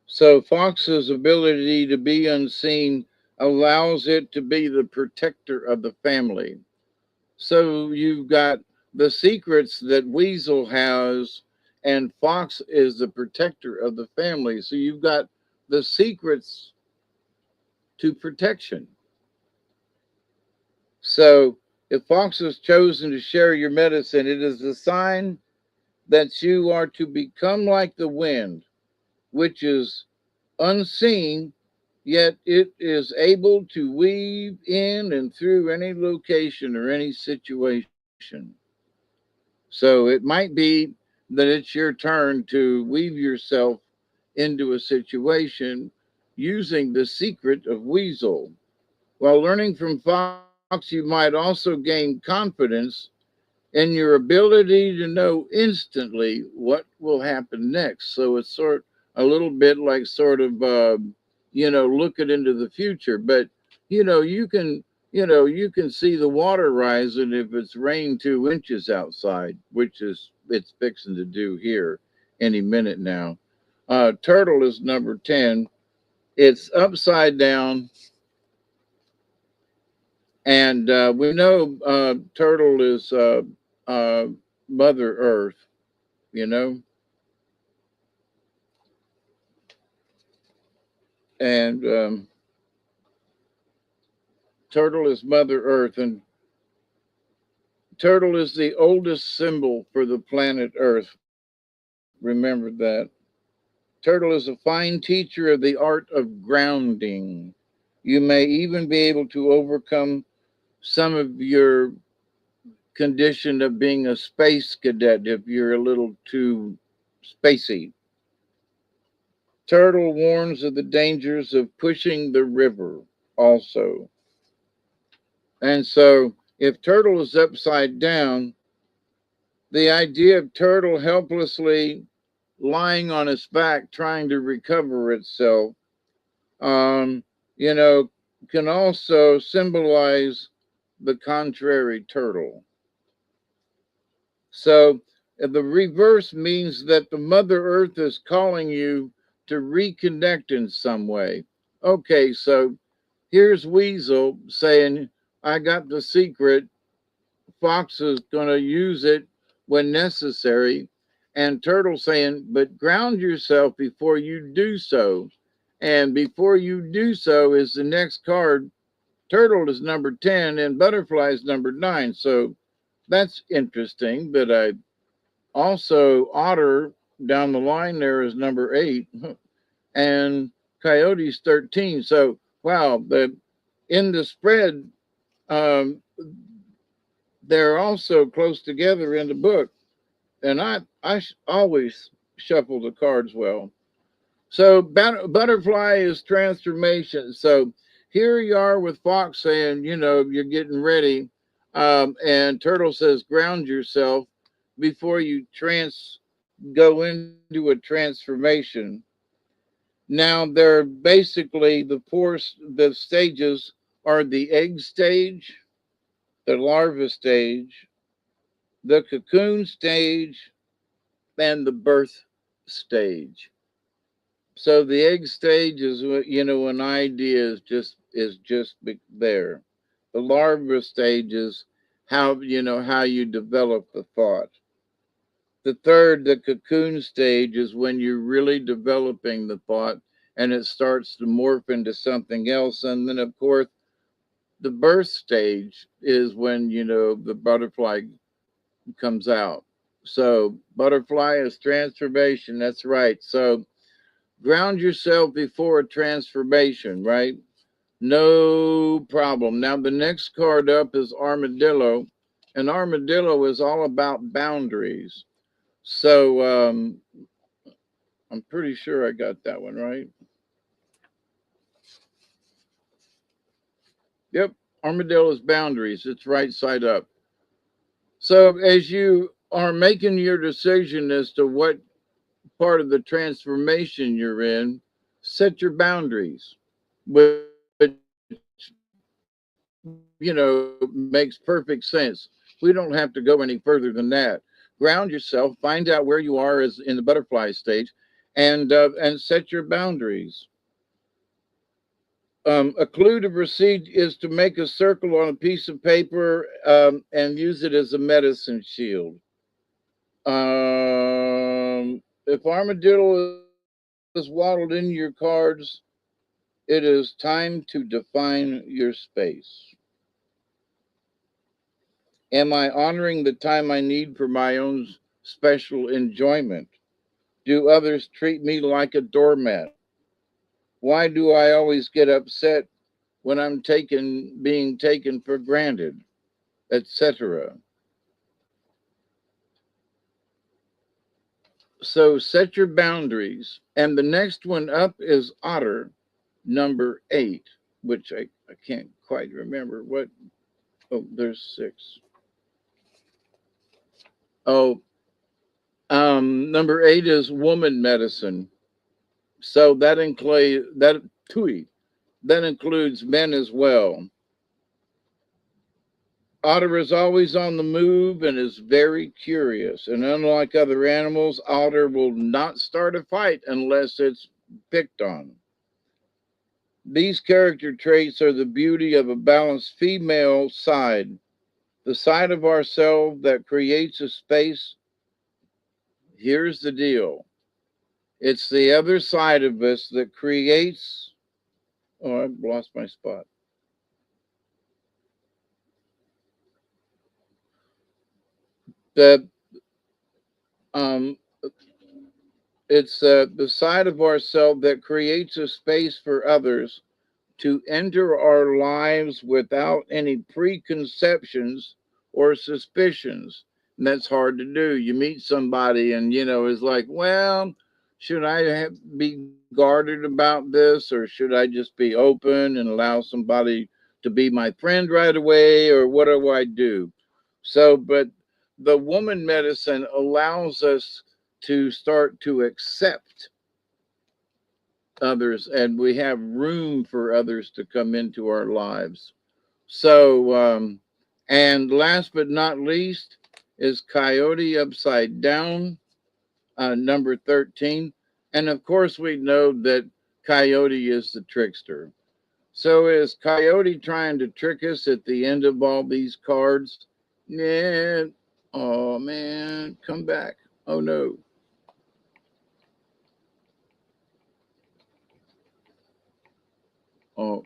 So Fox's ability to be unseen allows it to be the protector of the family. So you've got the secrets that Weasel has, and Fox is the protector of the family. So you've got the secrets to protection. So if Fox has chosen to share your medicine, it is a sign that you are to become like the wind, which is unseen, yet it is able to weave in and through any location or any situation. So it might be that it's your turn to weave yourself into a situation using the secret of Weasel. While learning from Fox, you might also gain confidence in your ability to know instantly what will happen next. So it's a little bit like looking into the future. But you can see the water rising if it's rained 2 inches outside, which is it's fixing to do here any minute now. Turtle is number 10. It's upside down, and we know Turtle is uh, Mother Earth, you know, and Turtle is Mother Earth, and Turtle is the oldest symbol for the planet Earth. Remember that. Turtle is a fine teacher of the art of grounding. You may even be able to overcome some of your condition of being a space cadet if you're a little too spacey. Turtle warns of the dangers of pushing the river also. And so if Turtle is upside down, the idea of Turtle helplessly lying on its back trying to recover itself, um, you know, can also symbolize the contrary turtle. So the reverse means that the Mother Earth is calling you to reconnect in some way. Okay, so here's Weasel saying, I got the secret. Fox is going to use it when necessary. And Turtle saying, but ground yourself before you do so. And before you do so is the next card. Turtle is number 10 and Butterfly is number 9. So that's interesting. But I also, Otter down the line there is number 8 and Coyote's 13. So, wow, in the spread, um, they're also close together in the book. And I always shuffle the cards well. So butterfly is transformation. So here you are with Fox saying, you're getting ready. And Turtle says, ground yourself before you go into a transformation. Now they're basically the stages are the egg stage, the larva stage, the cocoon stage, and the birth stage. So the egg stage is an idea is just there. The larva stage is how you develop the thought. The cocoon stage, is when you're really developing the thought and it starts to morph into something else. And then, of course, the birth stage is when, the butterfly comes out. So, butterfly is transformation. That's right. So, ground yourself before a transformation, right? No problem. Now, the next card up is armadillo, and armadillo is all about boundaries. So, I'm pretty sure I got that one right. Yep, armadillo's boundaries. It's right side up. So as you are making your decision as to what part of the transformation you're in, set your boundaries, which makes perfect sense. We don't have to go any further than that. Ground yourself, find out where you are as in the butterfly stage, and set your boundaries. A clue to proceed is to make a circle on a piece of paper and use it as a medicine shield. If armadillo is waddled in your cards, it is time to define your space. Am I honoring the time I need for my own special enjoyment? Do others treat me like a doormat? Why do I always get upset when being taken for granted, etc.? So set your boundaries. And the next one up is otter, number 8, which I can't quite remember what. Oh, there's 6. Oh, number 8 is woman medicine. So that includes men as well. Otter is always on the move and is very curious. And unlike other animals, otter will not start a fight unless it's picked on. These character traits are the beauty of a balanced female side, the side of ourselves that creates a space. Here's the deal, it's the other side of us that creates. Oh, I've lost my spot. The um, it's the side of ourselves that creates a space for others to enter our lives without any preconceptions or suspicions. And that's hard to do. You meet somebody and, it's like, well, should be guarded about this, or should I just be open and allow somebody to be my friend right away, or what do I do? So, but the woman medicine allows us to start to accept others, and we have room for others to come into our lives. So, and last but not least is Coyote Upside Down, number 13. And of course, we know that Coyote is the trickster. So, is Coyote trying to trick us at the end of all these cards? Yeah. Oh, man. Come back. Oh, no. Oh,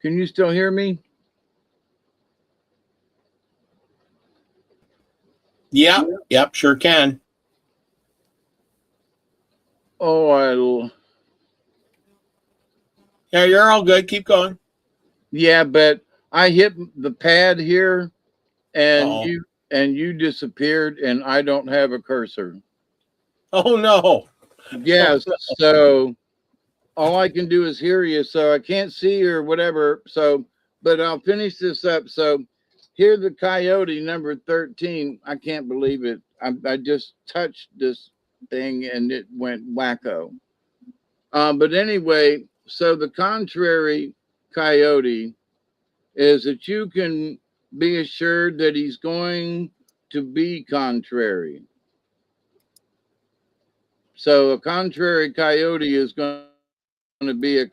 can you still hear me? Yep, sure can. Oh, I. Yeah, you're all good. Keep going. Yeah, but I hit the pad here, and Uh-oh. you disappeared, and I don't have a cursor. Oh no. Yes. So all I can do is hear you. So I can't see or whatever. So, but I'll finish this up. So here the coyote number 13. I can't believe it. I just touched this thing and it went wacko. But anyway, so the contrary coyote is that you can be assured that he's going to be contrary. So a contrary coyote is going to be a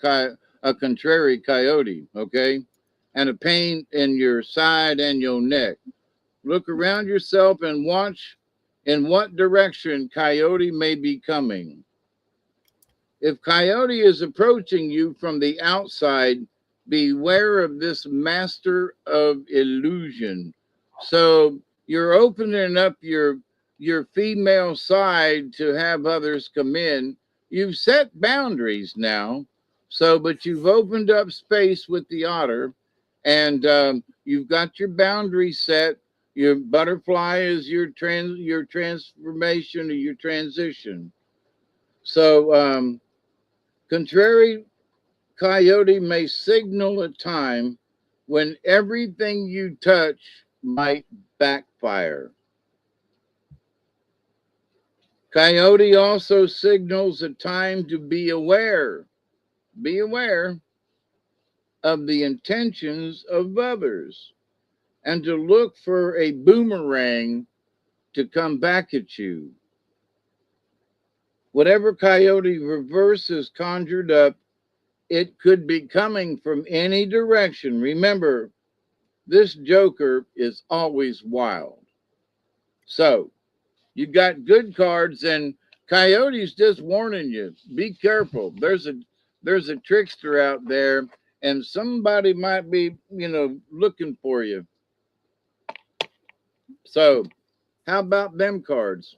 contrary coyote, okay? And a pain in your side and your neck. Look around yourself and watch in what direction coyote may be coming. If coyote is approaching you from the outside, beware of this master of illusion. So you're opening up your female side to have others come in. You've set boundaries now. So, but you've opened up space with the otter, and you've got your boundary set. Your butterfly is your transformation or your transition. So, contrary coyote may signal a time when everything you touch might backfire. Coyote also signals a time to be aware of the intentions of others, and to look for a boomerang to come back at you. Whatever coyote reverse is conjured up, it could be coming from any direction. Remember, this joker is always wild. So you got good cards, and coyotes just warning you, be careful. There's a trickster out there, and somebody might be, looking for you. So how about them cards?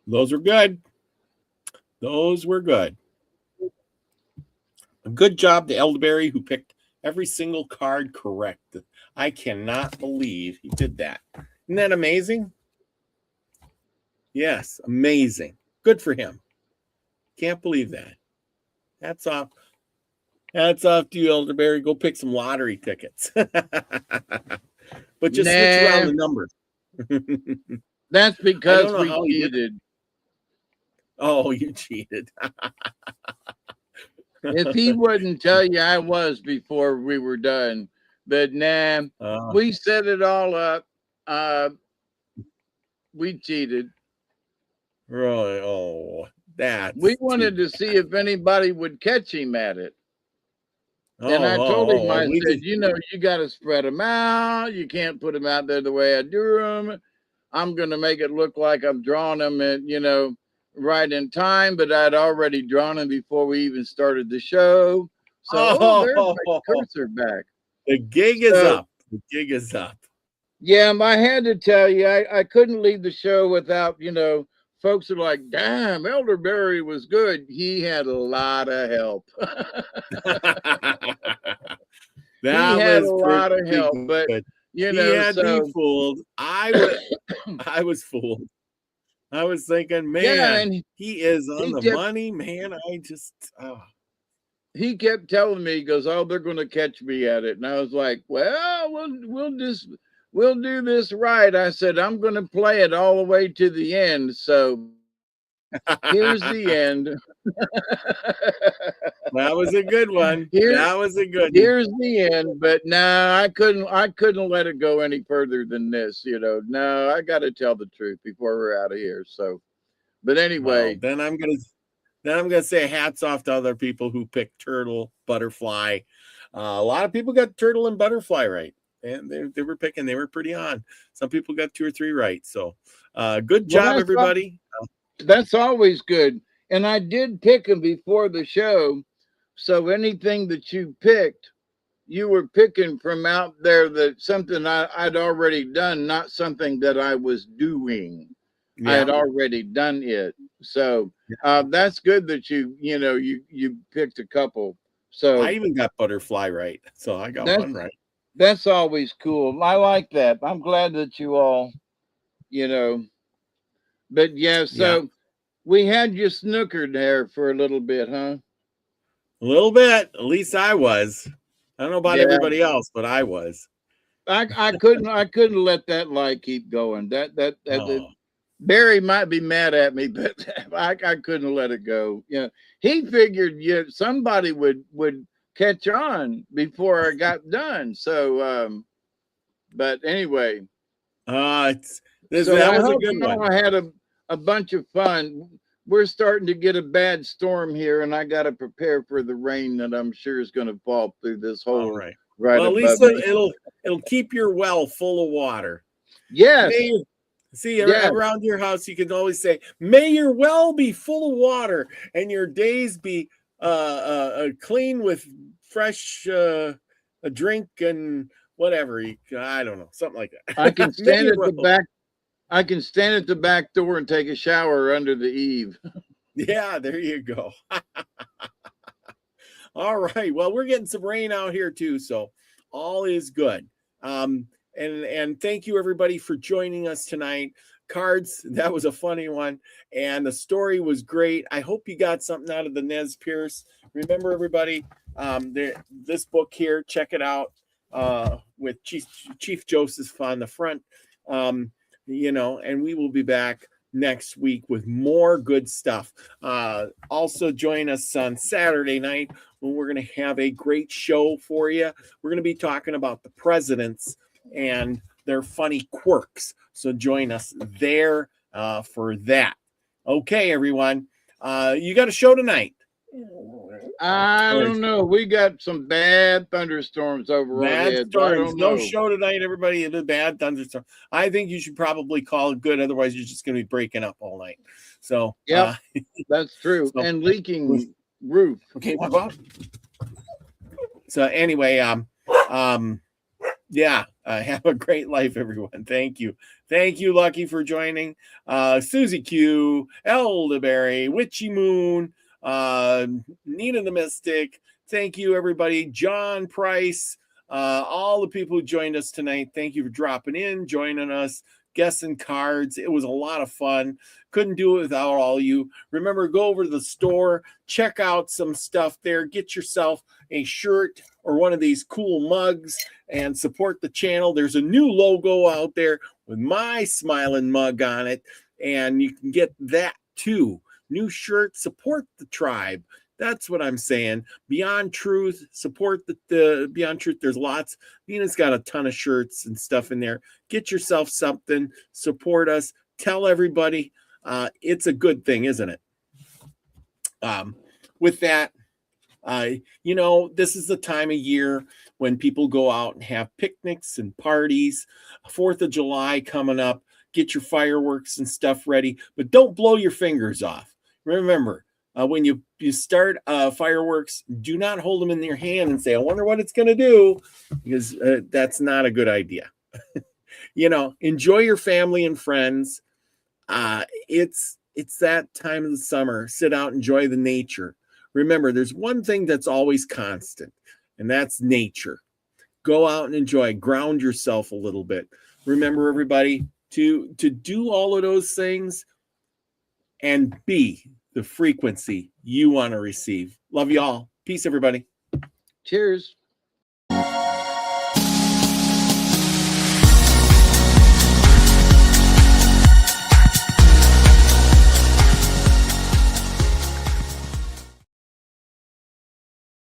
Those were good. Those were good. A good job to Elderberry, who picked every single card correct. I cannot believe he did that. Isn't that amazing? Yes, amazing. Good for him. Can't believe that. Hats off. Hats off to you, Elderberry. Go pick some lottery tickets. But just switch around the numbers. That's because we cheated. Oh, you cheated. If he wouldn't tell you I was before we were done, but we set it all up. We cheated. Really? Oh, we wanted to see if anybody would catch him at it. And I told him, I said, you got to spread them out. You can't put them out there the way I do them. I'm going to make it look like I'm drawing them at, right in time, but I'd already drawn them before we even started the show. So there's my cursor back. The gig is up. The gig is up. Yeah, I had to tell you, I couldn't leave the show without, folks are like, damn, Elderberry was good. He had a lot of help. He had a lot of help, but he had me fooled. I was fooled. I was thinking, man, he is on the money, man. He kept telling me, he goes, oh, they're going to catch me at it. And I was like, well, we'll do this right. I said, I'm going to play it all the way to the end. So here's the end. That was a good one. That was a good one. Here's the end. But no, I couldn't let it go any further than this. No, I got to tell the truth before we're out of here. So, but anyway, then I'm gonna say hats off to other people who picked turtle, butterfly. A lot of people got turtle and butterfly right, and they were picking. They were pretty on. Some people got 2 or 3 right. So, good job, everybody. That's always good. And I did pick them before the show. So anything that you picked, you were picking from out there that something I'd already done, not something that I was doing. Yeah. I had already done it. So that's good that you picked a couple. So I even got butterfly right. So I got one right. That's always cool. I like that. I'm glad that you all, you know, but yeah, Yeah, so we had you snookered there for a little bit, huh? a little bit. At least I was. I don't know about Yeah. everybody else, but I was. I couldn't let that lie keep going. That Oh, Barry might be mad at me, but I couldn't let it go. You know, he figured somebody would catch on before I got done. So but anyway, it's this. so That I was a hope good you one. all had a bunch of fun. We're starting to get a bad storm here, and I got to prepare for the rain that I'm sure is going to fall through this All hole right. right Well, at least above me. it'll keep your well full of water. Yes, May see yes, around your house, you can always say, "May your well be full of water, and your days be clean with fresh a drink and whatever." I don't know, something like I that. can May stand your at the well. back. I can stand at the back door and take a shower under the eave. Yeah, there you go. All right. Well, we're getting some rain out here too, so all is good. And thank you everybody for joining us tonight. Cards, that was a funny one, and the story was great. I hope you got something out of the Nez Perce. Remember, everybody, this book here, check it out with Chief Joseph on the front. And we will be back next week with more good stuff. Also, join us on Saturday night when we're going to have a great show for you. We're going to be talking about the presidents and their funny quirks. So join us there for that. Okay, everyone. You got a show tonight. I don't know. We got some bad thunderstorms over our Bad heads. I storms. don't No know. show tonight, everybody. The bad thunderstorm. I think you should probably call it good. Otherwise, you're just going to be breaking up all night. So, Yep, that's true. so And leaking roof. okay, what? So anyway, yeah, have a great life, everyone. Thank you, Lucky, for joining. Susie Q, Elderberry, Witchy Moon, Nina the Mystic. Thank you, everybody. John Price, all the people who joined us tonight. Thank you for dropping in, joining us, guessing cards. It was a lot of fun. Couldn't do it without all you. Remember, go over to the store, check out some stuff there, get yourself a shirt or one of these cool mugs and support the channel. There's a new logo out there with my smiling mug on it, and you can get that too. New shirt, support the tribe. That's what I'm saying. Beyond Truth, support the Beyond Truth. There's lots. Nina's got a ton of shirts and stuff in there. Get yourself something. Support us. Tell everybody. It's a good thing, isn't it? With that, this is the time of year when people go out and have picnics and parties. 4th of July coming up. Get your fireworks and stuff ready, but don't blow your fingers off. Remember, when you start fireworks, do not hold them in your hand and say, "I wonder what it's going to do," because that's not a good idea. Enjoy your family and friends. It's that time of the summer. Sit out, enjoy the nature. Remember, there's one thing that's always constant, and that's nature. Go out and enjoy. Ground yourself a little bit. Remember, everybody, to do all of those things and be the frequency you want to receive. Love you all. Peace, everybody. Cheers.